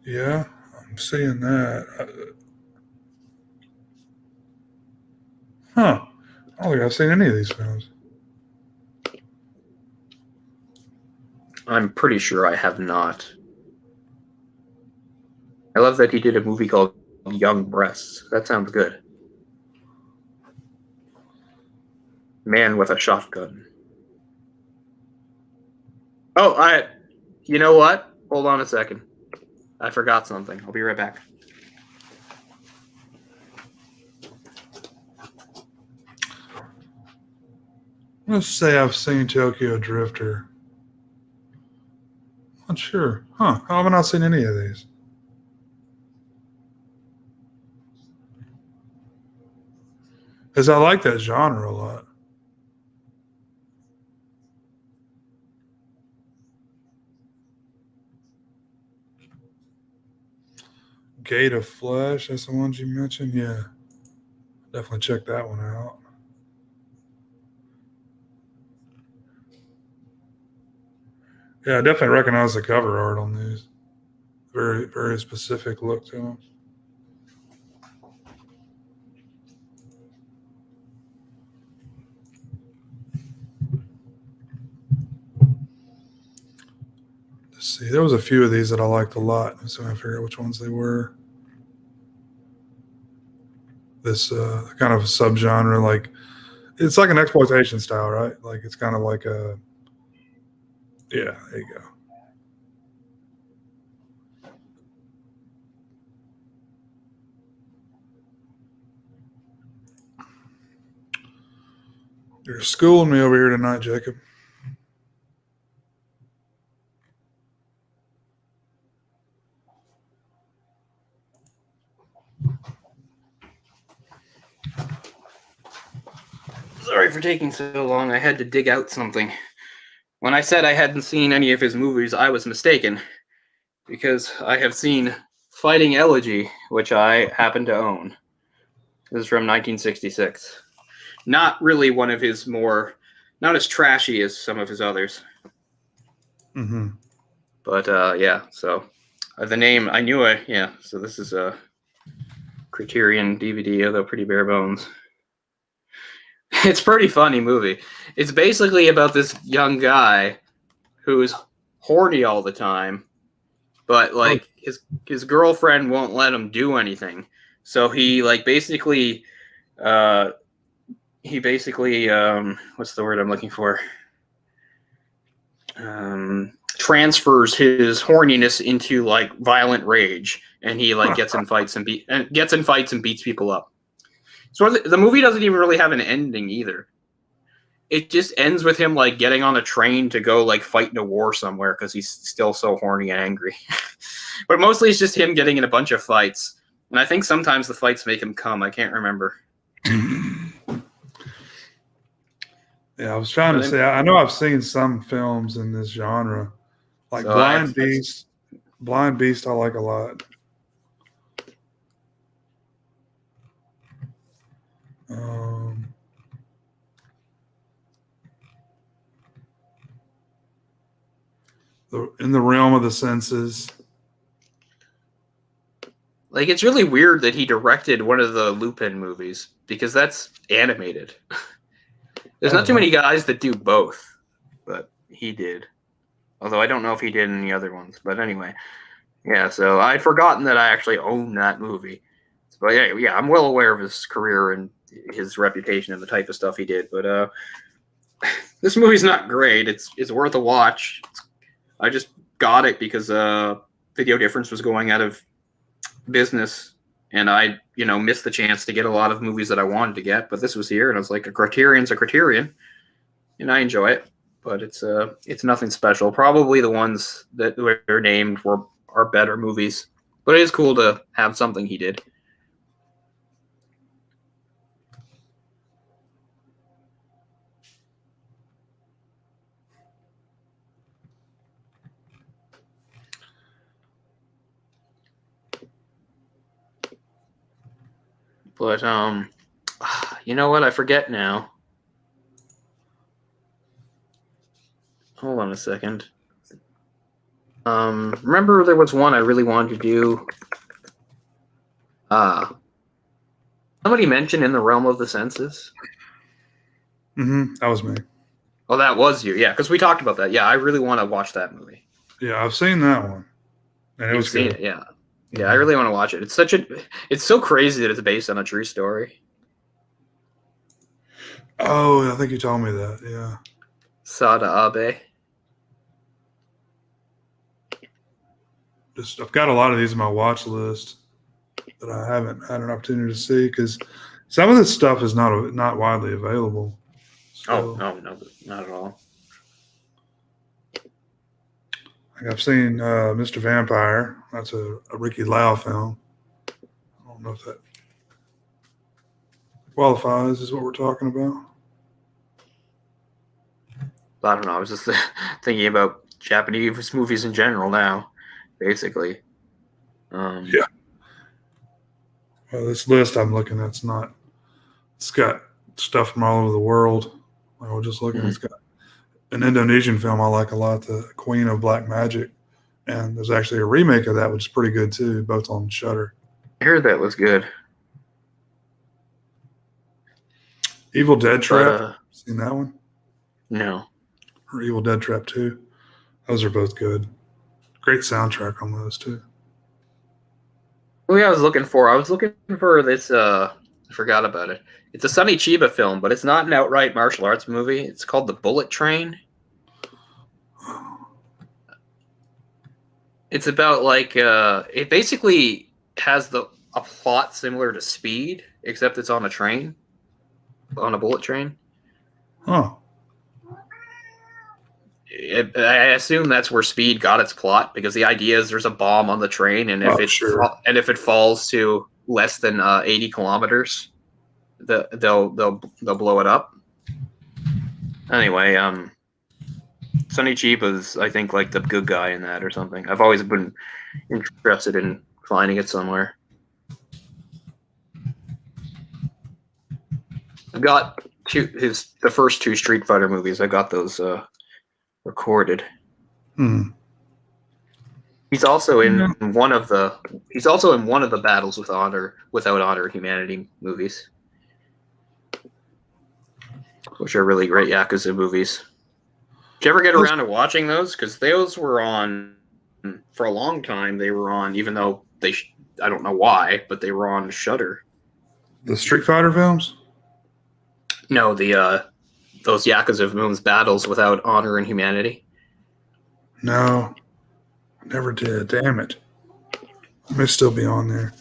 B: Yeah, I'm seeing that. Huh. I don't think I've seen any of these films.
A: I'm pretty sure I have not. I love that he did a movie called Young Breasts. That sounds good. Man with a shotgun. Oh, you know what? Hold on a second. I forgot something. I'll be right back.
B: Let's say I've seen Tokyo Drifter. Not sure. Huh. How have I not seen any of these? Because I like that genre a lot. Gate of Flesh, that's the ones you mentioned? Yeah. Definitely check that one out. Yeah, I definitely recognize the cover art on these. Very, very specific look to them. Let's see. There was a few of these that I liked a lot. So I figure out which ones they were. This kind of subgenre, like it's like an exploitation style, right? Like it's kind of like a yeah. There you go. You're schooling me over here tonight, Jacob.
A: Sorry for taking so long. I had to dig out something. When I said I hadn't seen any of his movies, I was mistaken. Because I have seen Fighting Elegy, which I happen to own. This is from 1966. Not really one of his more, not as trashy as some of his others.
B: Mm-hmm.
A: But yeah, so the name, I knew it, yeah. So this is a Criterion DVD, although pretty bare bones. It's a pretty funny movie. It's basically about this young guy who's horny all the time, but like his girlfriend won't let him do anything. So uh he basically what's the word I'm looking for? Transfers his horniness into like violent rage, and he like gets in fights and beats people up. So the movie doesn't even really have an ending either. It just ends with him like getting on a train to go like fight in a war somewhere because he's still so horny and angry. But mostly it's just him getting in a bunch of fights, and I think sometimes the fights make him come. I can't remember.
B: Yeah, I was trying to say, I know I've seen some films in this genre, like
A: So
B: Blind Beast. Blind Beast, I like a lot. In the Realm of the Senses.
A: like it's really weird that he directed one of the Lupin movies because that's animated. There's not too many guys that do both, but he did. Although I don't know if he did any other ones. But anyway, yeah. So I'd forgotten that I actually own that movie. But yeah, I'm well aware of his career and his reputation and the type of stuff he did. But this movie's not great. It's worth a watch. I just got it because Video Difference was going out of business, and I missed the chance to get a lot of movies that I wanted to get. But this was here, and I was like, a Criterion's a Criterion, and I enjoy it. But it's nothing special. Probably the ones that were named are better movies. But it is cool to have something he did. But you know what? I forget now. Hold on a second. Remember there was one I really wanted to do. Somebody mentioned In the Realm of the Senses.
B: That was me.
A: Oh, that was you. Yeah, because we talked about that. Yeah, I really want to watch that movie.
B: Yeah, I've seen that one. And it was
A: seen
B: good.
A: it, yeah. Yeah, I really want to watch it. It's so crazy that it's based on a true story.
B: Oh, I think you told me that. Yeah.
A: Sada Abe.
B: I've got a lot of these on my watch list that I haven't had an opportunity to see because some of this stuff is not widely available.
A: So, no, not at all.
B: Like I've seen Mr. Vampire. That's a Ricky Lau film. I don't know if that qualifies is what we're talking about.
A: I don't know. I was just thinking about Japanese movies in general now, basically.
B: Yeah. Well, this list I'm looking at, it's got stuff from all over the world. I was just looking, It's got an Indonesian film I like a lot, The Queen of Black Magic. And there's actually a remake of that, which is pretty good too, both on Shudder.
A: I heard that was good.
B: Evil Dead Trap. Seen that one?
A: No.
B: Or Evil Dead Trap 2. Those are both good. Great soundtrack on those too.
A: Who I was looking for? I was looking for this. I forgot about it. It's a Sonny Chiba film, but it's not an outright martial arts movie. It's called The Bullet Train. It's about it basically has a plot similar to Speed, except it's on a train, on a bullet train.
B: Huh.
A: I assume that's where Speed got its plot, because the idea is there's a bomb on the train, and if it falls to less than 80 kilometers, they'll blow it up. Anyway, Sonny Chiba's, I think, like the good guy in that or something. I've always been interested in finding it somewhere. I've got the first two Street Fighter movies. I got those recorded. He's also in one of the Battles Without Honor Humanity movies, which are really great Yakuza movies. Did you ever get around to watching those? Because those were on for a long time. They were on, even though I don't know why, but they were on Shudder.
B: The Street Fighter films?
A: No, those Yakuza movies, Battles Without Honor and Humanity.
B: No, never did. Damn it. It may still be on there.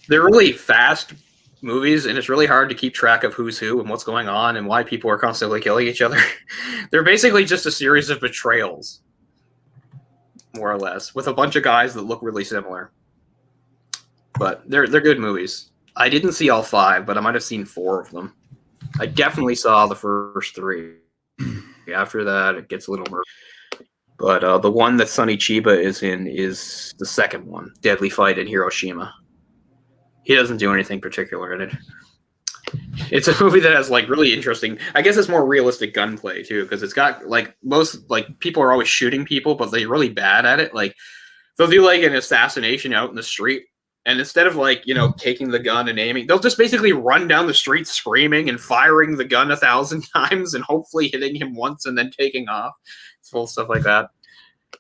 A: They're really fast movies, and it's really hard to keep track of who's who and what's going on and why people are constantly killing each other. They're basically just a series of betrayals, more or less, with a bunch of guys that look really similar. But they're good movies. I didn't see all 5, but I might have seen 4 of them. I definitely saw the first 3. After that, it gets a little murky. But the one that Sonny Chiba is in is the second one, Deadly Fight in Hiroshima. He doesn't do anything particular in it. It's a movie that has really interesting, I guess it's more realistic gunplay too, because it's got most people are always shooting people, but they're really bad at it. They'll do an assassination out in the street, and instead of taking the gun and aiming, they'll just basically run down the street screaming and firing the gun 1,000 times and hopefully hitting him once and then taking off. It's full of stuff like that.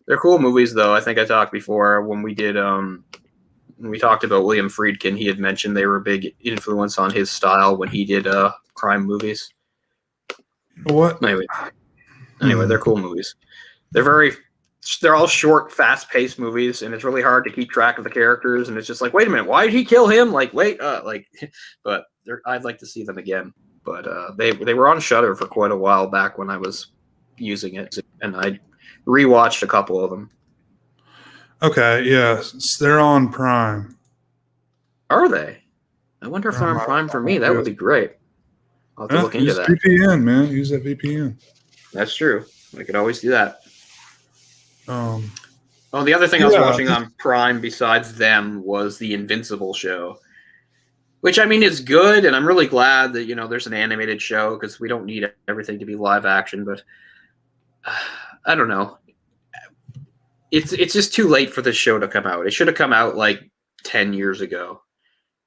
A: They're cool movies though. I think I talked before when we did when we talked about William Friedkin, he had mentioned they were a big influence on his style when he did crime movies.
B: What?
A: Anyway, they're cool movies. They're all short, fast-paced movies, and it's really hard to keep track of the characters. And it's just wait a minute, why did he kill him? But I'd like to see them again. But they were on Shudder for quite a while back when I was using it, and I rewatched a couple of them.
B: Okay, yeah, they're on Prime.
A: Are they? I wonder if they're on Prime for me. That would be great. I'll have to look into that.
B: Use VPN, man. Use that VPN.
A: That's true. I could always do that.
B: The
A: other thing I was watching on Prime besides them was the Invincible show. which I mean is good, and I'm really glad that there's an animated show because we don't need everything to be live action. But I don't know. It's just too late for this show to come out. It should have come out like 10 years ago.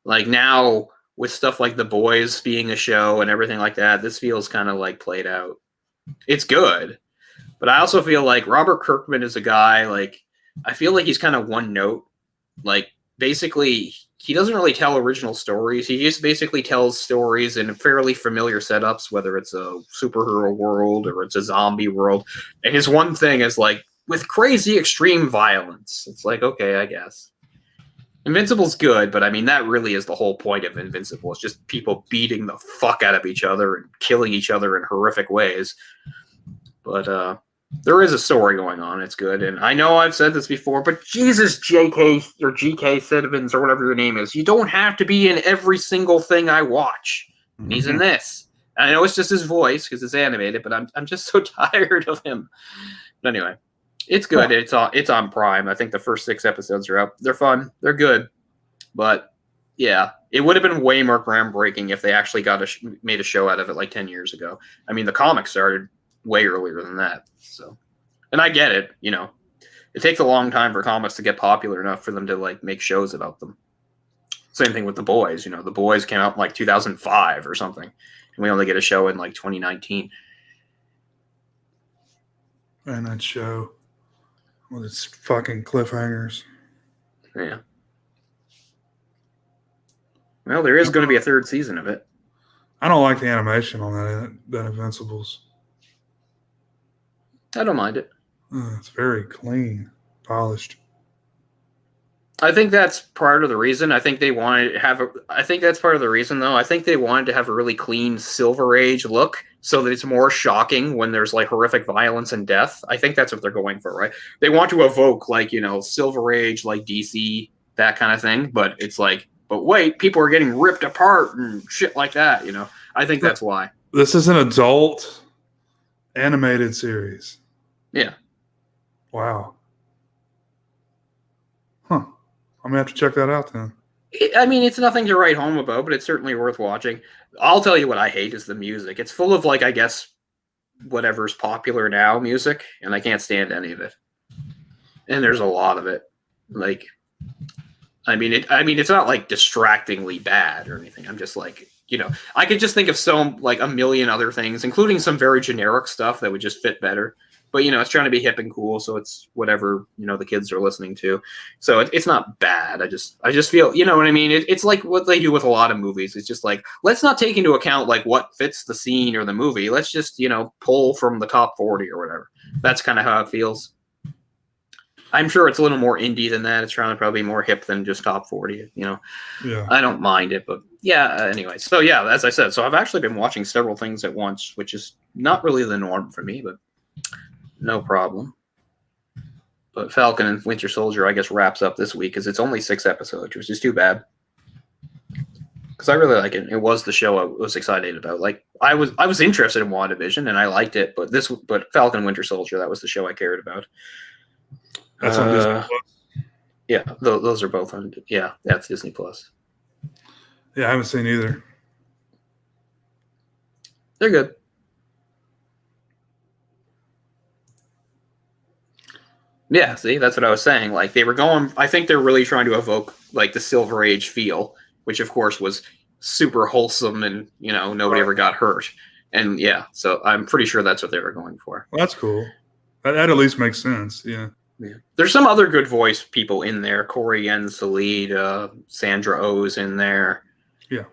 A: Like now with stuff like The Boys being a show and everything like that, this feels kind of like played out. It's good, but I also feel like Robert Kirkman is a guy, like, I feel like he's kind of one note. Like, basically, he doesn't really tell original stories. He just basically tells stories in fairly familiar setups, whether it's a superhero world or it's a zombie world. And his one thing is, like, with crazy extreme violence. It's like, okay, I guess. Invincible's good, but I mean, that really is the whole point of Invincible. It's just people beating the fuck out of each other and killing each other in horrific ways. But there is a story going on. It's good. And I know I've said this before, but Jesus, JK or GK Siddons or whatever your name is, you don't have to be in every single thing I watch. And he's in this. And I know it's just his voice because it's animated, but I'm just so tired of him. But anyway, it's good. It's on Prime. I think the first 6 episodes are up. They're fun. They're good. But yeah, it would have been way more groundbreaking if they actually made a show out of it like 10 years ago. I mean, the comic started way earlier than that. So, and I get it. It takes a long time for comics to get popular enough for them to like make shows about them. Same thing with The Boys. The Boys came out in like 2005 or something, and we only get a show in like 2019.
B: And that show with its fucking cliffhangers.
A: Yeah. Well, there is going to be a 3rd season of it.
B: I don't like the animation on that Invincibles.
A: I don't mind it.
B: It's very clean, polished.
A: I think that's part of the reason. I think they wanted to have I think that's part of the reason, though. I think they wanted to have a really clean Silver Age look so that it's more shocking when there's like horrific violence and death. I think that's what they're going for, right? They want to evoke like, Silver Age, like DC, that kind of thing. But it's like, but wait, people are getting ripped apart and shit like that, I think that's why.
B: This is an adult animated series.
A: Yeah.
B: Wow. Huh. I'm going to have to check that out then.
A: I mean, it's nothing to write home about, but it's certainly worth watching. I'll tell you what I hate is the music. It's full of, like, I guess, whatever's popular now music, and I can't stand any of it. And there's a lot of it. Like, I mean, it's not, like, distractingly bad or anything. I'm just, like, I could just think of a million other things, including some very generic stuff that would just fit better. But, it's trying to be hip and cool, so it's whatever, the kids are listening to. So it's not bad. I just feel, you know what I mean? It's like what they do with a lot of movies. It's just like, let's not take into account, like, what fits the scene or the movie. Let's just, pull from the top 40 or whatever. That's kind of how it feels. I'm sure it's a little more indie than that. It's trying to probably be more hip than just top 40,
B: Yeah.
A: I don't mind it, but yeah, anyway. So yeah, as I said, so I've actually been watching several things at once, which is not really the norm for me, but no problem. But Falcon and Winter Soldier, I guess, wraps up this week because it's only 6 episodes, which is too bad. Because I really like it. It was the show I was excited about. Like I was interested in WandaVision and I liked it, but Falcon and Winter Soldier, that was the show I cared about.
B: That's on Disney Plus.
A: Yeah, those are both on. Yeah, that's Disney Plus.
B: Yeah, I haven't seen either.
A: They're good. Yeah, see, that's what I was saying. Like they were going. I think they're really trying to evoke like the Silver Age feel, which of course was super wholesome and nobody ever got hurt. And yeah, so I'm pretty sure that's what they were going for.
B: Well, that's cool. That at least makes sense. Yeah.
A: Yeah. There's some other good voice people in there. Corey Yen's the lead. Sandra Oh's in there.
B: Yeah.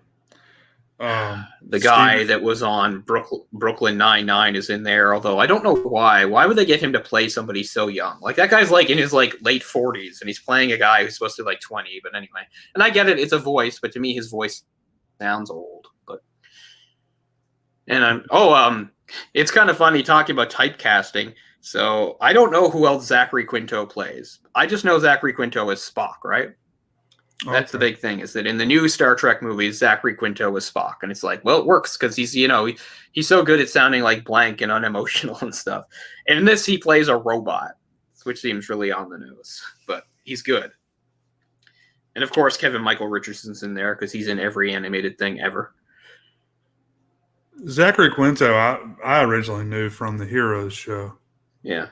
A: The guy that was on Brooklyn Nine-Nine is in there, although I don't know why. Why would they get him to play somebody so young? Like that guy's like in his like late 40s and he's playing a guy who's supposed to be like 20, but anyway. And I get it, it's a voice, but to me his voice sounds old. It's kind of funny talking about typecasting. So I don't know who else Zachary Quinto plays. I just know Zachary Quinto is Spock, right? That's the big thing, is that in the new Star Trek movies, Zachary Quinto is Spock. And it's like, well, it works because he's, he's so good at sounding like blank and unemotional and stuff. And in this, he plays a robot, which seems really on the nose, but he's good. And of course, Kevin Michael Richardson's in there because he's in every animated thing ever.
B: Zachary Quinto, I originally knew from the Heroes show.
A: Yeah.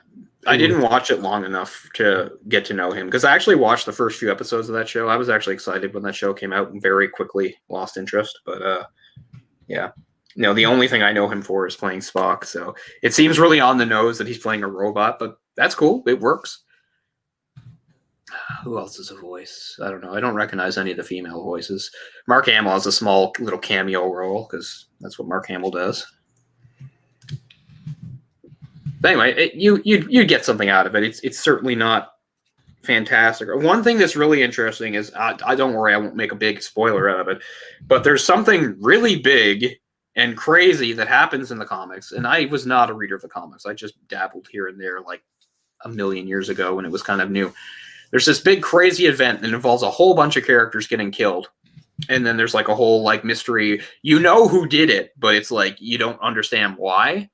A: I didn't watch it long enough to get to know him because I actually watched the first few episodes of that show. I was actually excited when that show came out and very quickly lost interest. But yeah. No, the only thing I know him for is playing Spock. So it seems really on the nose that he's playing a robot, but that's cool. It works. Who else is a voice? I don't know. I don't recognize any of the female voices. Mark Hamill has a small little cameo role because that's what Mark Hamill does. But anyway, you get something out of it. It's certainly not fantastic. One thing that's really interesting is I don't worry, I won't make a big spoiler out of it, but there's something really big and crazy that happens in the comics. And I was not a reader of the comics. I just dabbled here and there like a million years ago when it was kind of new. There's this big crazy event that involves a whole bunch of characters getting killed. And then there's like a whole like mystery. You know who did it, but it's like you don't understand why.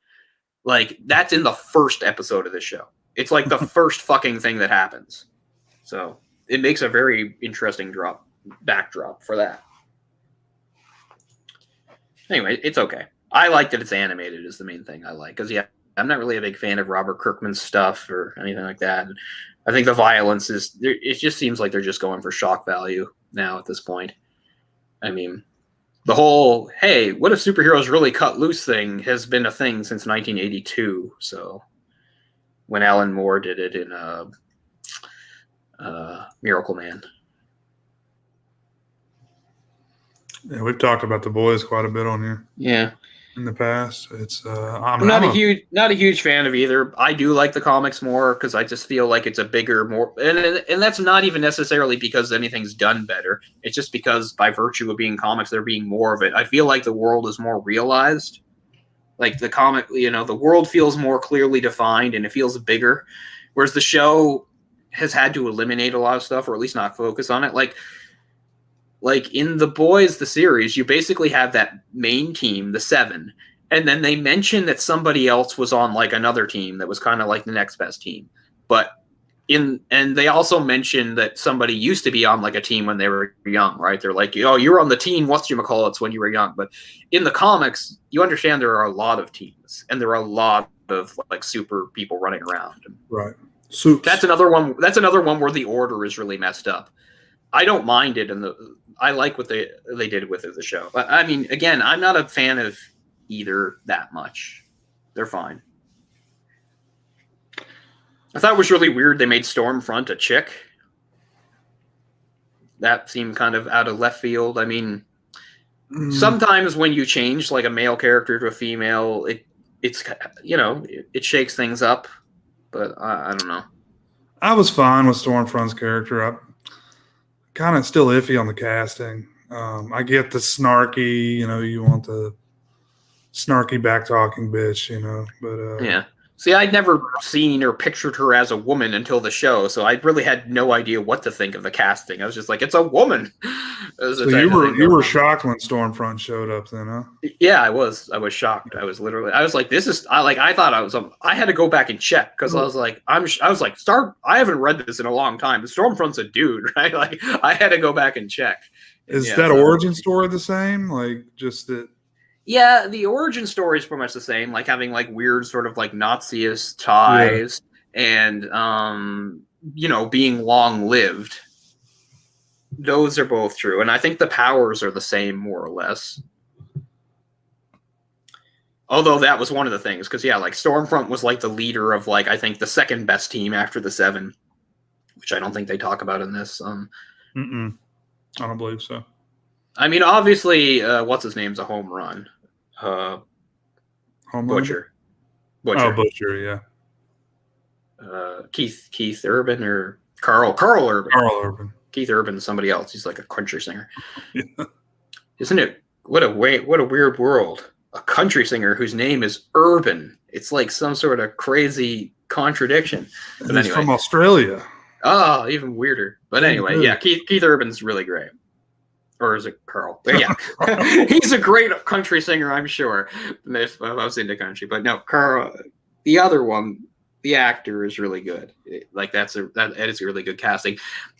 A: Like that's in the first episode of this show. It's like the first fucking thing that happens. So it makes a very interesting backdrop for that. Anyway, it's okay. I like that it's animated is the main thing I like. Because, yeah, I'm not really a big fan of Robert Kirkman's stuff or anything like that. And I think the violence it just seems like they're just going for shock value now at this point. I mean, the whole, hey, what if superheroes really cut loose thing has been a thing since 1982. So when Alan Moore did it in Miracle Man.
B: Yeah, we've talked about The Boys quite a bit on here.
A: Yeah.
B: In the past, it's
A: I'm not a huge fan of either. I do like the comics more because I just feel like it's a bigger, more, and that's not even necessarily because anything's done better. It's just because by virtue of being comics, there being more of it. I feel like the world is more realized. Like the comic, the world feels more clearly defined and it feels bigger, whereas the show has had to eliminate a lot of stuff or at least not focus on it. Like in The Boys, the series, you basically have that main team, the 7, and then they mention that somebody else was on like another team that was kind of like the next best team. And they also mention that somebody used to be on like a team when they were young, right? They're like, oh, you were on the team, whatchamacallits, when you were young. But in the comics, you understand there are a lot of teams and there are a lot of like super people running around.
B: Right.
A: Soups. That's another one where the order is really messed up. I don't mind it, and I like what they did with it, the show. But I mean, again, I'm not a fan of either that much. They're fine. I thought it was really weird they made Stormfront a chick. That seemed kind of out of left field. I mean, sometimes when you change like a male character to a female, it shakes things up. But I don't know. I
B: was fine with Stormfront's character. I'm kind of still iffy on the casting. I get the snarky, you want the snarky back-talking bitch, but
A: yeah. See, I'd never seen or pictured her as a woman until the show, so I really had no idea what to think of the casting. I was just like, it's a woman.
B: So you were shocked when Stormfront showed up then, huh?
A: Yeah, I was shocked. I was like, I had to go back and check because I was like, I haven't read this in a long time. Stormfront's a dude, right? Like, I had to go back and check.
B: Is that origin story the same? Like, just that?
A: Yeah, the origin story is pretty much the same, like having like weird sort of like Naziist ties and being long-lived. Those are both true, and I think the powers are the same more or less. Although that was one of the things, because like Stormfront was like the leader of like I think the second best team after the 7, which I don't think they talk about in this.
B: I don't believe so.
A: I mean, obviously, what's his name's a home run. Butcher.
B: Oh, Butcher,
A: yeah. Keith Urban or Carl Urban.
B: Carl Urban.
A: Keith Urban's somebody else. He's like a country singer. Yeah. Isn't it? What a weird world. A country singer whose name is Urban. It's like some sort of crazy contradiction.
B: But anyway, he's from Australia.
A: Oh, even weirder. But anyway, yeah, Keith Urban's really great. Or is it Carl? But yeah, he's a great country singer, I'm sure. If I was into country, but no, Carl. The other one, the actor is really good. That is a really good casting.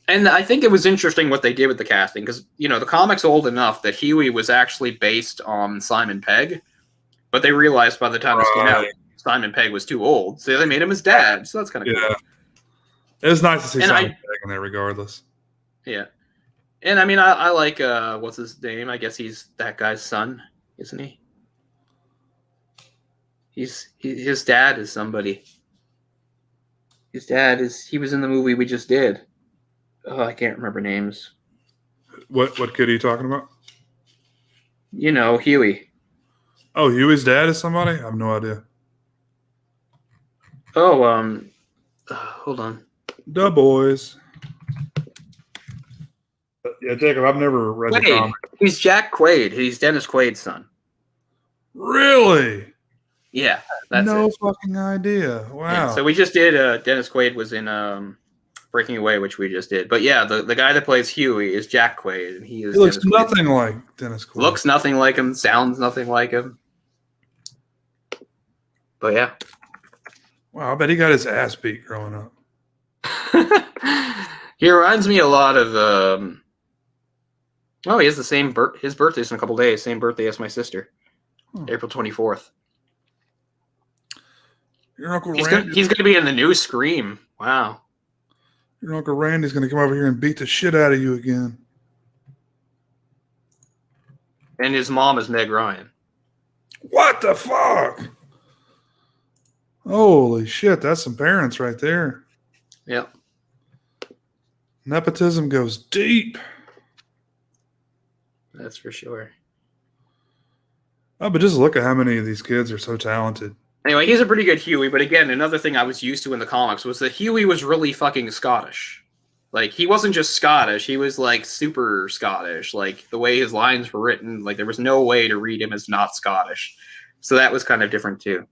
A: And I think it was interesting what they did with the casting because, the comic's old enough that Huey was actually based on Simon Pegg, but they realized by the time this came out,
B: Right.
A: Simon Pegg was too old, so they made him his dad. So that's kind of cool.
B: Yeah. It was nice to see
A: And
B: Simon Pegg in there regardless.
A: Yeah. And I mean, I like, what's his name? I guess he's that guy's son, isn't he? His dad is somebody. His dad he was in the movie we just did. Oh, I can't remember names.
B: What kid are you talking about?
A: Huey.
B: Oh, Huey's dad is somebody? I have no idea.
A: Oh, hold on.
B: The boys. Yeah, Jacob, I've never read the comic.
A: He's Jack Quaid. He's Dennis Quaid's son.
B: Really?
A: Yeah, that's
B: no
A: it.
B: Fucking idea. Wow.
A: Yeah, so we just did. Dennis Quaid was in Breaking Away, which we just did. But yeah, the guy that plays Huey is Jack Quaid, and he
B: looks nothing like Dennis Quaid.
A: Looks nothing like him. Sounds nothing like him. But yeah.
B: Wow, I bet he got his ass beat growing up.
A: He reminds me a lot of. He has the same his birthday's in a couple days. Same birthday as my sister, April 24th.
B: Your Uncle Randy.
A: He's going to be in the new Scream. Wow.
B: Your Uncle Randy's going to come over here and beat the shit out of you again.
A: And his mom is Meg Ryan.
B: What the fuck? Holy shit, that's some parents right there.
A: Yep.
B: Nepotism goes deep.
A: That's for sure.
B: Oh, but just look at how many of these kids are so talented.
A: Anyway, he's a pretty good Huey, but again, another thing I was used to in the comics was that Huey was really fucking Scottish. Like, he wasn't just Scottish, he was, like, super Scottish. Like, the way his lines were written, like, there was no way to read him as not Scottish. So that was kind of different, too.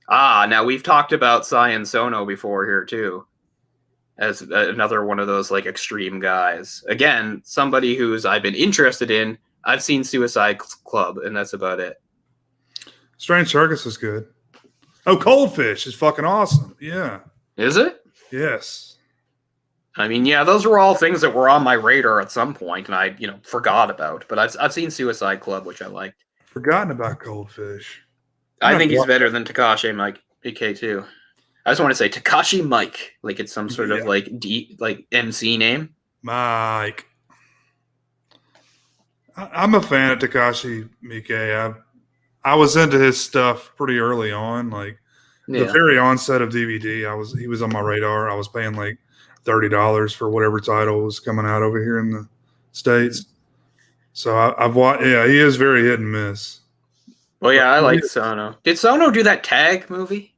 A: Now we've talked about Sion Sono before here, too. As another one of those, like, extreme guys. Again, somebody who's I've been interested in. I've seen Suicide Club, and that's about it.
B: Strange Circus is good. Oh, Coldfish is fucking awesome. Yeah.
A: Is it?
B: Yes.
A: I mean, yeah, those were all things that were on my radar at some point, and I, forgot about. But I've seen Suicide Club, which I liked.
B: Forgotten about Coldfish.
A: I think he's better than Takashi Mike PK2. I just want to say Takashi Mike, like it's some sort of like MC name.
B: Mike. I'm a fan of Takashi Miike. I was into his stuff pretty early on, like the very onset of DVD. He was on my radar. I was paying like $30 for whatever title was coming out over here in the States. So I've watched. Yeah, he is very hit and miss.
A: Well, yeah, I like Sono. Did Sono do that Tag movie?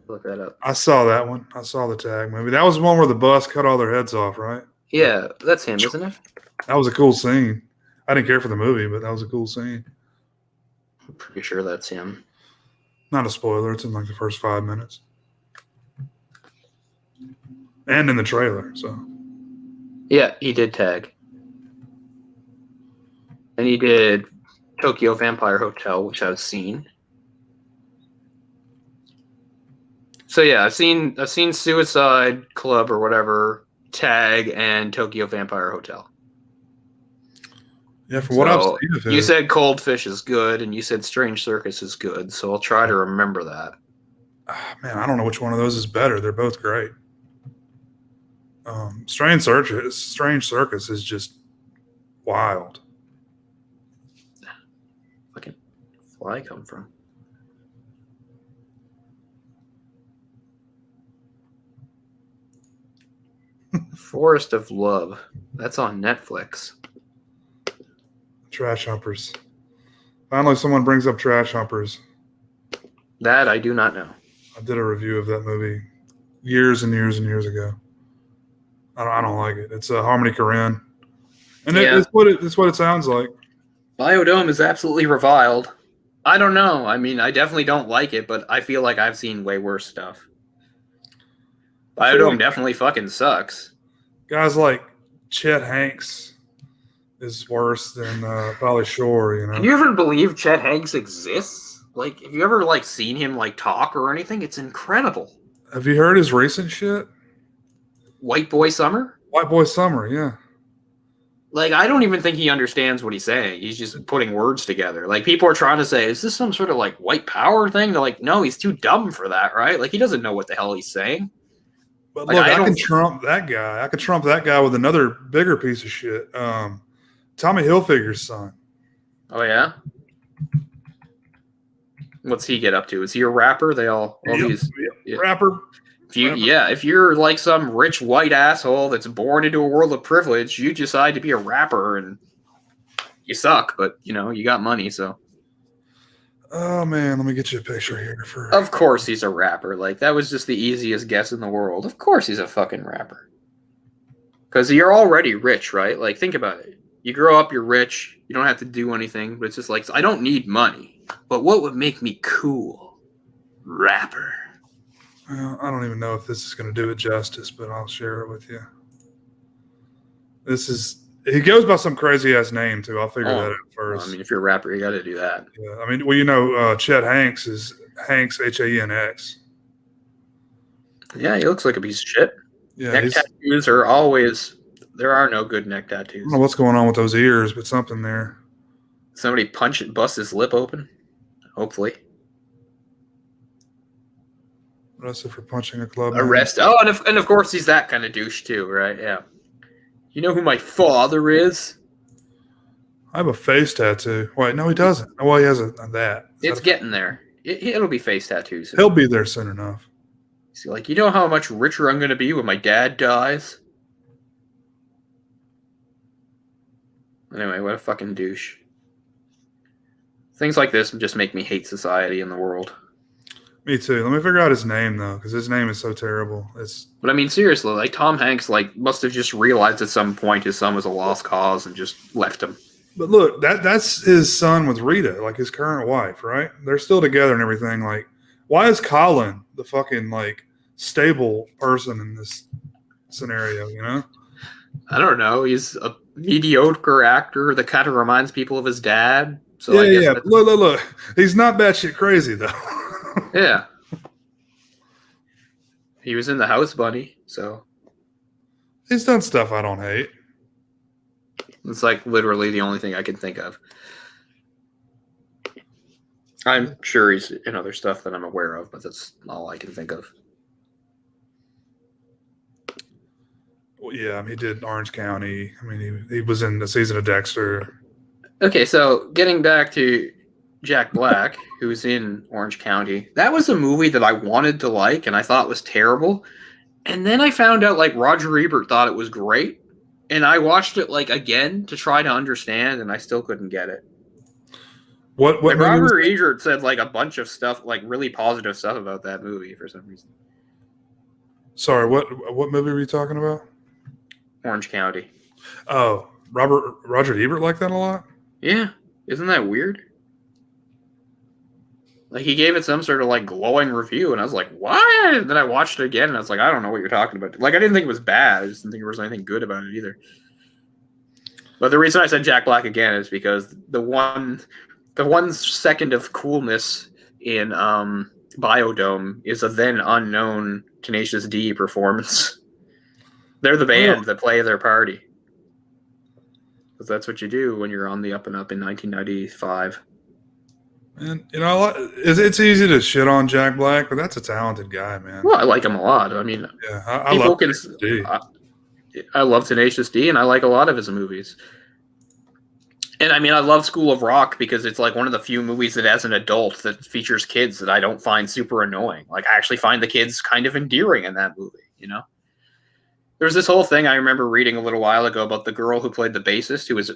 A: Look that up.
B: I saw that one. I saw the Tag movie. That was the one where the bus cut all their heads off, right?
A: Yeah, that's him, isn't it?
B: That was a cool scene. I didn't care for the movie, but that was a cool scene.
A: I'm pretty sure that's him.
B: Not a spoiler. It's in like the first 5 minutes. And in the trailer, so.
A: Yeah, he did Tag. And he did Tokyo Vampire Hotel, which I've seen. So yeah, I've seen Suicide Club or whatever, Tag, and Tokyo Vampire Hotel.
B: Yeah, from what I've seen of it.
A: You said Coldfish is good, and you said Strange Circus is good, so I'll try to remember that.
B: Man, I don't know which one of those is better. They're both great. Strange Circus is just wild.
A: Fucking fly come from? Forest of Love. That's on Netflix.
B: Trash Humpers. Finally, someone brings up Trash Humpers.
A: That I do not know.
B: I did a review of that movie years and years and years ago. I don't like it. It's a Harmony Korine. And it's what it sounds like.
A: Biodome is absolutely reviled. I don't know. I mean, I definitely don't like it, but I feel like I've seen way worse stuff. Biodome definitely fucking sucks.
B: Guys like Chet Hanks is worse than Pauly Shore,
A: Can you ever believe Chet Hanks exists? Like, have you ever seen him talk or anything? It's incredible.
B: Have you heard his recent shit?
A: White Boy Summer?
B: White Boy Summer, yeah.
A: Like, I don't even think he understands what he's saying. He's just putting words together. Like, people are trying to say, is this some sort of, like, white power thing? They're like, no, he's too dumb for that, right? Like, he doesn't know what the hell he's saying.
B: But
A: Like,
B: look, I can trump that guy. I could trump that guy with another bigger piece of shit. Tommy Hilfiger's son.
A: Oh, yeah? What's he get up to? Is he a rapper? They all these
B: rapper.
A: If you're like some rich white asshole that's born into a world of privilege, you decide to be a rapper and you suck, but you know, you got money, so.
B: Oh man, let me get you a picture here.
A: Of course he's a rapper. Like, that was just the easiest guess in the world. Of course he's a fucking rapper. Because you're already rich, right? Like, think about it. You grow up, you're rich, you don't have to do anything, but it's just like, I don't need money. But what would make me cool? Rapper.
B: Well, I don't even know if this is going to do it justice, but I'll share it with you. He goes by some crazy ass name too. I'll figure that out first.
A: Well, I mean, if you're a rapper, you got to do that.
B: Yeah, I mean, well, you know, Chet Hanks is Hanks, Hanx.
A: Yeah, he looks like a piece of shit.
B: Yeah,
A: neck tattoos are always. There are no good neck tattoos.
B: I don't know what's going on with those ears, but something there.
A: Somebody bust his lip open. Hopefully.
B: Arrested for punching a club.
A: Arrest. Oh, and of course he's that kind of douche too, right? Yeah. You know who my father is?
B: I have a face tattoo. Wait, no, he doesn't. Oh, well, he has that.
A: It's getting there. It'll be face tattoos.
B: He'll be there soon enough.
A: See, like, you know how much richer I'm going to be when my dad dies? Anyway, what a fucking douche. Things like this just make me hate society and the world.
B: Me too. Let me figure out his name though, because his name is so terrible.
A: But I mean, seriously, like Tom Hanks, like must have just realized at some point his son was a lost cause and just left him.
B: But look, that's his son with Rita, like his current wife, right? They're still together and everything. Like, why is Colin the fucking like stable person in this scenario? You know?
A: I don't know. He's a mediocre actor that kind of reminds people of his dad. So
B: yeah. Look. He's not batshit crazy though.
A: Yeah. He was in The House Bunny, so.
B: He's done stuff I don't hate.
A: It's like literally the only thing I can think of. I'm sure he's in other stuff that I'm aware of, but that's all I can think of.
B: Well, yeah, he did Orange County. I mean, he was in the season of Dexter.
A: Okay, so getting back to Jack Black, who's in Orange County. That was a movie that I wanted to like and I thought was terrible. And then I found out like Roger Ebert thought it was great. And I watched it like again to try to understand and I still couldn't get it.
B: What
A: like, Roger Ebert said like a bunch of stuff, like really positive stuff about that movie for some reason.
B: Sorry, what movie were you talking about?
A: Orange County.
B: Oh, Roger Ebert liked that a lot?
A: Yeah. Isn't that weird? Like, he gave it some sort of, like, glowing review, and I was like, what? And then I watched it again, and I was like, I don't know what you're talking about. Like, I didn't think it was bad. I just didn't think there was anything good about it either. But the reason I said Jack Black again is because the one second of coolness in Biodome is a then unknown Tenacious D performance. They're the band that play their party. Because that's what you do when you're on the up and up in 1995.
B: And, you know, it's easy to shit on Jack Black, but that's a talented guy, man.
A: Well, I like him a lot. I mean,
B: yeah, I love Tenacious D.
A: I love Tenacious D, and I like a lot of his movies. And, I mean, I love School of Rock because it's, like, one of the few movies that, as an adult, that features kids that I don't find super annoying. Like, I actually find the kids kind of endearing in that movie, you know? There's this whole thing I remember reading a little while ago about the girl who played the bassist, who was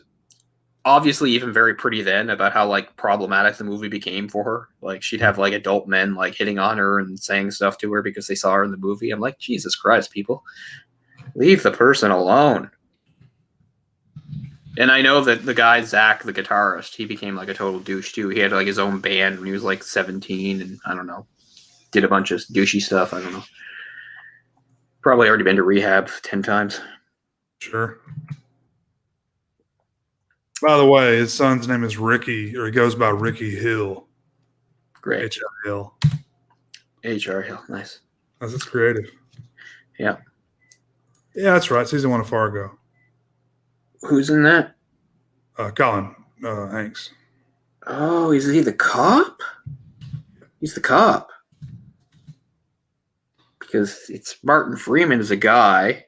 A: obviously even very pretty then, about how like problematic the movie became for her. Like, she'd have like adult men like hitting on her and saying stuff to her because they saw her in the movie. I'm like, Jesus Christ, people, leave the person alone. And I know that the guy Zach, the guitarist, he became like a total douche too. He had like his own band when he was like 17, and I don't know, did a bunch of douchey stuff. I don't know. Probably already been to rehab 10 times.
B: Sure. By the way, his son's name is Ricky, or he goes by Ricky Hill.
A: Great.
B: H.R. Hill.
A: H.R. Hill, nice.
B: That's creative.
A: Yeah.
B: Yeah, that's right. Season 1 of Fargo.
A: Who's in that?
B: Colin Hanks.
A: Oh, is he the cop? He's the cop. Because it's Martin Freeman is a guy.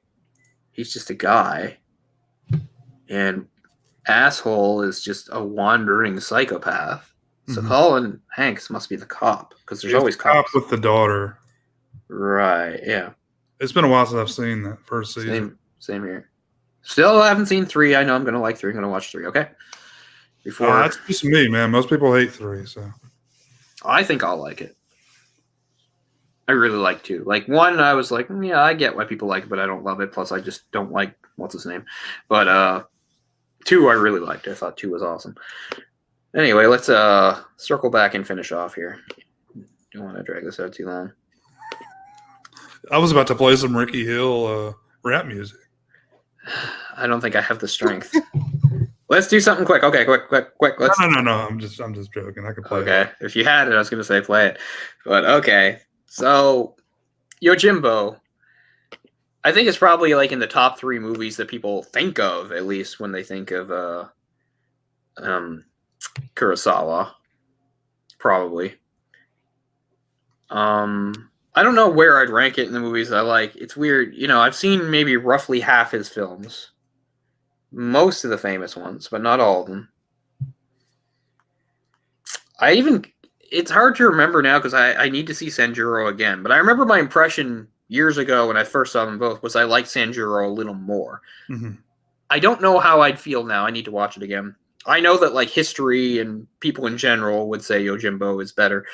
A: He's just a guy. And asshole is just a wandering psychopath. So Colin Hanks must be the cop because there's always
B: cop
A: cops
B: with the daughter.
A: Right, yeah.
B: It's been a while since I've seen that first season.
A: Same here. Still haven't seen 3. I know I'm going to like 3. I'm going to watch 3, okay?
B: That's just me, man. Most people hate 3, so.
A: I think I'll like it. I really like 2. Like 1, I was like, yeah, I get why people like it, but I don't love it. Plus, I just don't like, what's his name? But 2, I really liked. I thought 2 was awesome. Anyway, let's circle back and finish off here. Don't want to drag this out too long.
B: I was about to play some Ricky Hill rap music.
A: I don't think I have the strength. Let's do something quick. Okay, quick. Let's...
B: No. I'm just joking. I could play
A: it. If you had it, I was going to say play it. But okay. So, Yojimbo, I think it's probably like in the top 3 movies that people think of, at least when they think of Kurosawa. Probably. I don't know where I'd rank it in the movies I like. It's weird. You know, I've seen maybe roughly half his films. Most of the famous ones, but not all of them. It's hard to remember now because I need to see Sanjuro again. But I remember my impression years ago when I first saw them both was I liked Sanjuro a little more.
B: Mm-hmm.
A: I don't know how I'd feel now. I need to watch it again. I know that like history and people in general would say Yojimbo is better.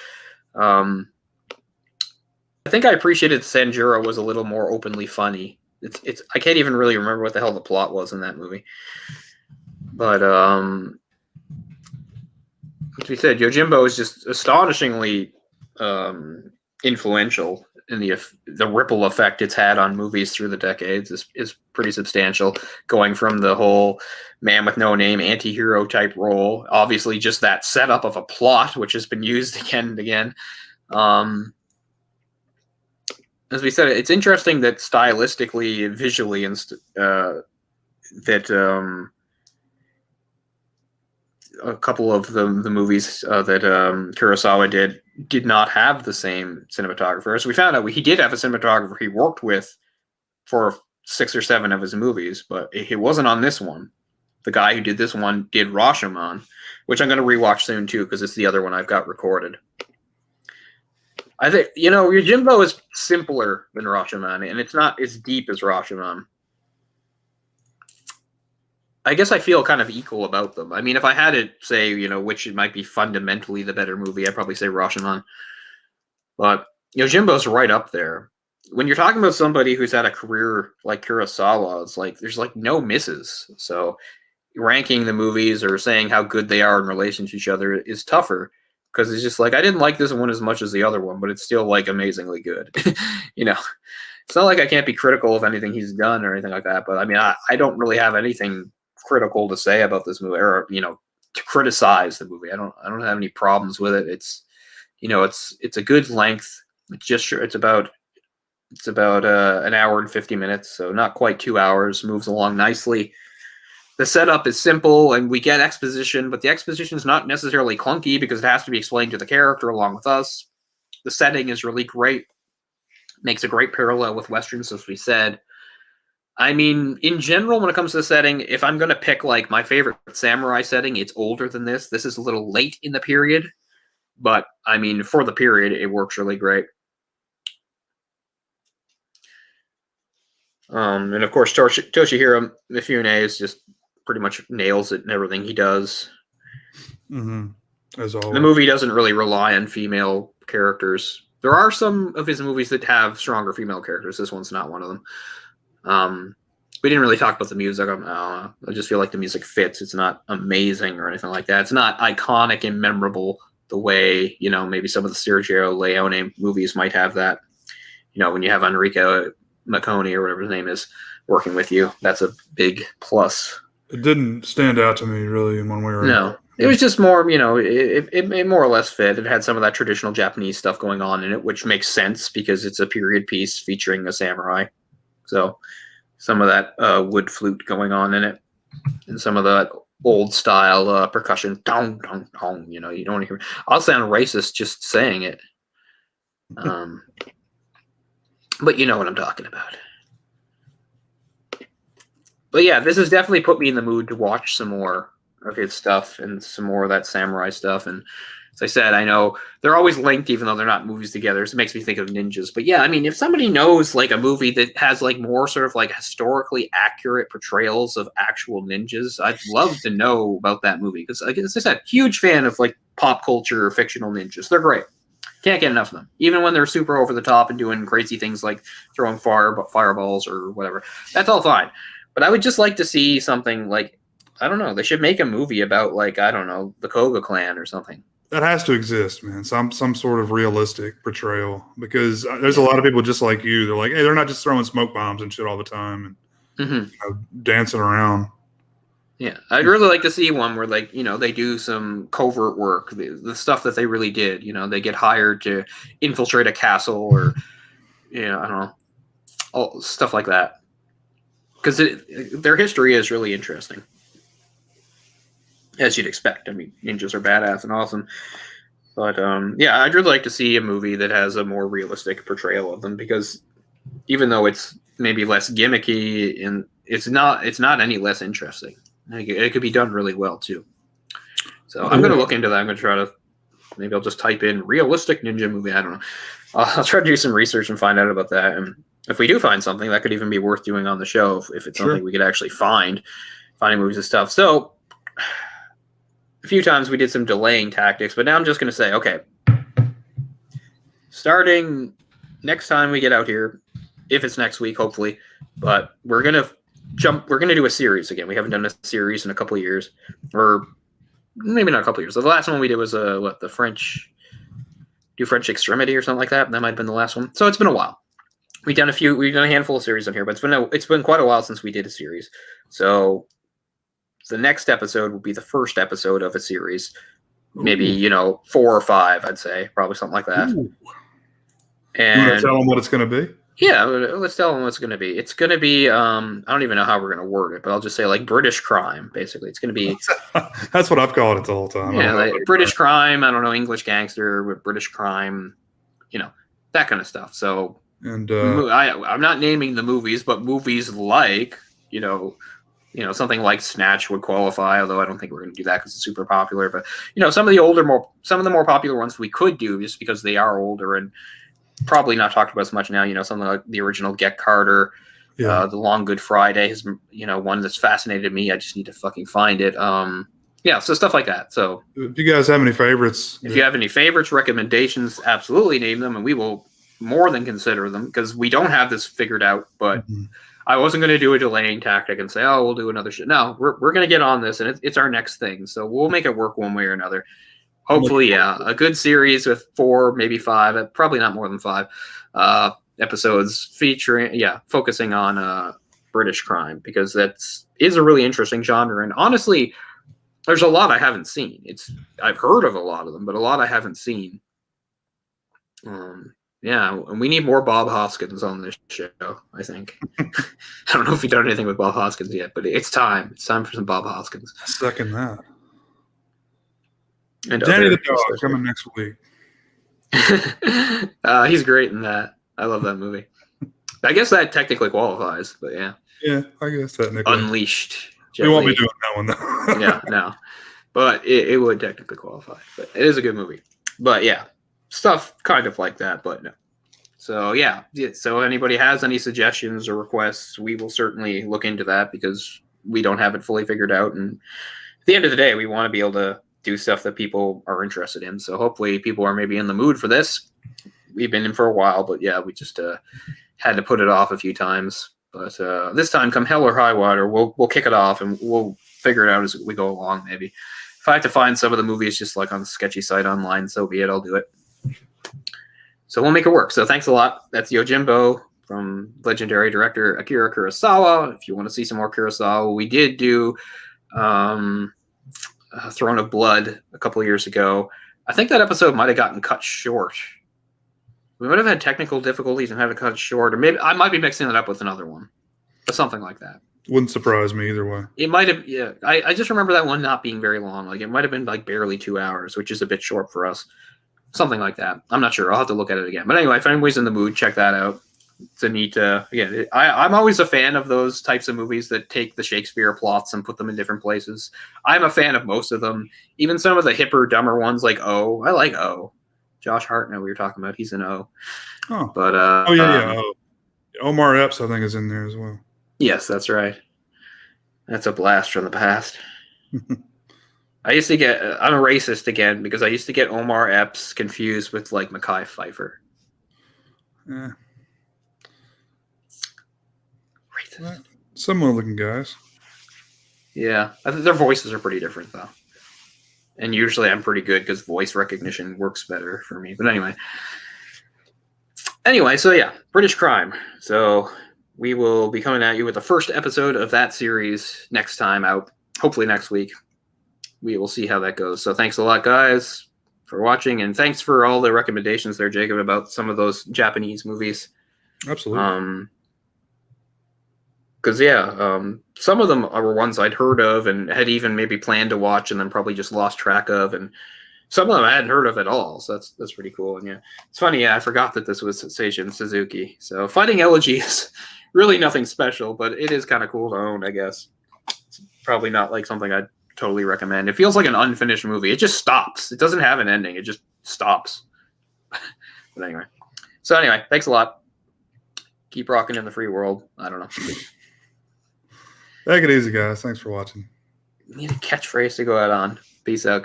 A: I think I appreciated Sanjuro was a little more openly funny. It's I can't even really remember what the hell the plot was in that movie. But as we said, Yojimbo is just astonishingly influential in the ripple effect it's had on movies through the decades is pretty substantial, going from the whole man with no name anti-hero type role, obviously just that setup of a plot which has been used again and again. As we said, it's interesting that stylistically, visually, and that a couple of the movies that Kurosawa did not have the same cinematographer. So we found out he did have a cinematographer he worked with for 6 or 7 of his movies, but it wasn't on this one. The guy who did this one did Rashomon, which I'm going to rewatch soon too because it's the other one I've got recorded. I think, Yojimbo is simpler than Rashomon, and it's not as deep as Rashomon. I guess I feel kind of equal about them. I mean, if I had to say, which it might be fundamentally the better movie, I'd probably say Rashomon. But Yojimbo's right up there. When you're talking about somebody who's had a career like Kurosawa, it's like there's like no misses. So ranking the movies or saying how good they are in relation to each other is tougher. Because it's just like, I didn't like this one as much as the other one, but it's still like amazingly good. It's not like I can't be critical of anything he's done or anything like that. But I mean, I don't really have anything critical to say about this movie or, to criticize the movie. I don't have any problems with it. It's, it's a good length. It's about an hour and 50 minutes. So not quite 2 hours, moves along nicely. The setup is simple, and we get exposition, but the exposition is not necessarily clunky because it has to be explained to the character along with us. The setting is really great. Makes a great parallel with Westerns, as we said. I mean, in general, when it comes to the setting, if I'm going to pick like my favorite samurai setting, it's older than this. This is a little late in the period, but I mean, for the period, it works really great. And of course, Toshihiro Mifune is just pretty much nails it in everything he does.
B: Mm-hmm. As always.
A: The movie doesn't really rely on female characters. There are some of his movies that have stronger female characters. This one's not one of them. We didn't really talk about the music. I just feel like the music fits. It's not amazing or anything like that. It's not iconic and memorable the way, maybe some of the Sergio Leone movies might have that. When you have Enrico Maccone or whatever his name is working with you, that's a big plus.
B: It didn't stand out to me really in one way or another.
A: It was just more, it more or less fit. It had some of that traditional Japanese stuff going on in it, which makes sense because it's a period piece featuring a samurai. So some of that wood flute going on in it, and some of that old style percussion. Dong, dong, dong. You don't want to hear. I'll sound racist just saying it. But you know what I'm talking about. But yeah, this has definitely put me in the mood to watch some more of his stuff and some more of that samurai stuff. And as I said, I know they're always linked, even though they're not movies together. So it makes me think of ninjas. But yeah, I mean, if somebody knows like a movie that has like more sort of like historically accurate portrayals of actual ninjas, I'd love to know about that movie. Because like, as I said, huge fan of like pop culture fictional ninjas. They're great. Can't get enough of them. Even when they're super over the top and doing crazy things like throwing fireballs or whatever. That's all fine. But I would just like to see something like, I don't know, they should make a movie about like, I don't know, the Koga clan or something.
B: That has to exist, man. Some sort of realistic portrayal, because there's a lot of people just like you. They're like, hey, they're not just throwing smoke bombs and shit all the time and dancing around.
A: Yeah, I'd really like to see one where like, they do some covert work, the stuff that they really did. They get hired to infiltrate a castle or, I don't know, all stuff like that. Because their history is really interesting. As you'd expect. I mean, ninjas are badass and awesome. But yeah, I'd really like to see a movie that has a more realistic portrayal of them, because even though it's maybe less gimmicky, and it's not any less interesting. It could be done really well too. So I'm going to look into that. I'm going to try to, maybe I'll just type in realistic ninja movie. I don't know. I'll try to do some research and find out about that. And if we do find something, that could even be worth doing on the show if it's something we could actually finding movies and stuff. So a few times we did some delaying tactics, but now I'm just going to say, okay, starting next time we get out here, if it's next week, hopefully, but we're going to do a series again. We haven't done a series in a couple of years, or maybe not a couple of years. The last one we did was the French Extremity or something like that. That might have been the last one. So it's been a while. We've done a handful of series on here, but it's been quite a while since we did a series. So the next episode will be the first episode of a series. Maybe, 4 or 5, I'd say. Probably something like that.
B: Ooh.
A: And
B: you want to tell them what it's going to be?
A: Yeah, let's tell them what it's going to be. It's going to be, I don't even know how we're going to word it, but I'll just say like British crime, basically. It's going to be...
B: That's what I've called it the whole time.
A: Yeah, like British crime, I don't know, English gangster, with British crime, that kind of stuff. So... And I'm not naming the movies, but movies like, something like Snatch would qualify, although I don't think we're going to do that because it's super popular. But, some of the more popular ones we could do just because they are older and probably not talked about as much now. Something like the original Get Carter, The Long Good Friday is, one that's fascinated me. I just need to fucking find it. Yeah, so stuff like that. So
B: if you guys have any favorites,
A: if you have any favorites, recommendations, absolutely name them, and we will more than consider them, because we don't have this figured out. But I wasn't going to do a delaying tactic and say, oh, we'll do another shit. No, we're going to get on this, and it's our next thing. So we'll make it work one way or another. Hopefully, yeah, a good series with 4, maybe 5, probably not more than 5 episodes focusing on British crime, because is a really interesting genre. And honestly, there's a lot I haven't seen. I've heard of a lot of them, but a lot I haven't seen. Yeah, and we need more Bob Hoskins on this show, I think. I don't know if we've done anything with Bob Hoskins yet, but it's time. It's time for some Bob Hoskins.
B: Second that.
A: And
B: Danny the Dog coming next week.
A: He's great in that. I love that movie. I guess that technically qualifies, but yeah.
B: Yeah, I guess technically.
A: Unleashed.
B: We won't be doing that one, though.
A: Yeah, no. But it would technically qualify. But it is a good movie. But yeah. Stuff kind of like that, but no. So yeah. So anybody has any suggestions or requests, we will certainly look into that, because we don't have it fully figured out. And at the end of the day, we want to be able to do stuff that people are interested in. So hopefully people are maybe in the mood for this. We've been in for a while, but yeah, we just had to put it off a few times. But this time, come hell or high water, we'll kick it off, and we'll figure it out as we go along. Maybe if I have to find some of the movies just like on a sketchy site online, so be it. I'll do it. So we'll make it work. So thanks a lot. That's Yojimbo from legendary director Akira Kurosawa. If you want to see some more Kurosawa, we did do Throne of Blood a couple of years ago. I think that episode might have gotten cut short. We might have had technical difficulties and had to cut it short, or maybe I might be mixing it up with another one, but something like that.
B: Wouldn't surprise me either way.
A: It might have, yeah. I just remember that one not being very long. Like it might have been like barely 2 hours, which is a bit short for us. Something like that. I'm not sure. I'll have to look at it again. But anyway, if anybody's in the mood, check that out. It's a neat. Again, I'm always a fan of those types of movies that take the Shakespeare plots and put them in different places. I'm a fan of most of them, even some of the hipper, dumber ones like O. I like O. Josh Hartnett, we were talking about, he's in O.
B: Oh,
A: but
B: yeah. Omar Epps, I think, is in there as well.
A: Yes, that's right. That's a blast from the past. I used to get. I'm a racist again because I used to get Omar Epps confused with like Mekhi Phifer.
B: Yeah.
A: Racist.
B: Similar looking guys.
A: Yeah, I think their voices are pretty different though. And usually I'm pretty good because voice recognition works better for me. But anyway, so yeah, British Crime. So we will be coming at you with the first episode of that series next time out, hopefully next week. We will see how that goes. So thanks a lot, guys, for watching. And thanks for all the recommendations there, Jacob, about some of those Japanese movies.
B: Absolutely.
A: Because, some of them are ones I'd heard of and had even maybe planned to watch and then probably just lost track of. And some of them I hadn't heard of at all. So that's pretty cool. And yeah, it's funny. Yeah, I forgot that this was Seijun Suzuki. So Fighting Elegy is really nothing special, but it is kind of cool to own, I guess. It's probably not like something I'd totally recommend. It feels like an unfinished movie. It just stops. It doesn't have an ending. It just stops. But anyway. So anyway, thanks a lot. Keep rocking in the free world. I don't know.
B: Take it easy, guys. Thanks for watching.
A: Need a catchphrase to go out on. Peace out, guys.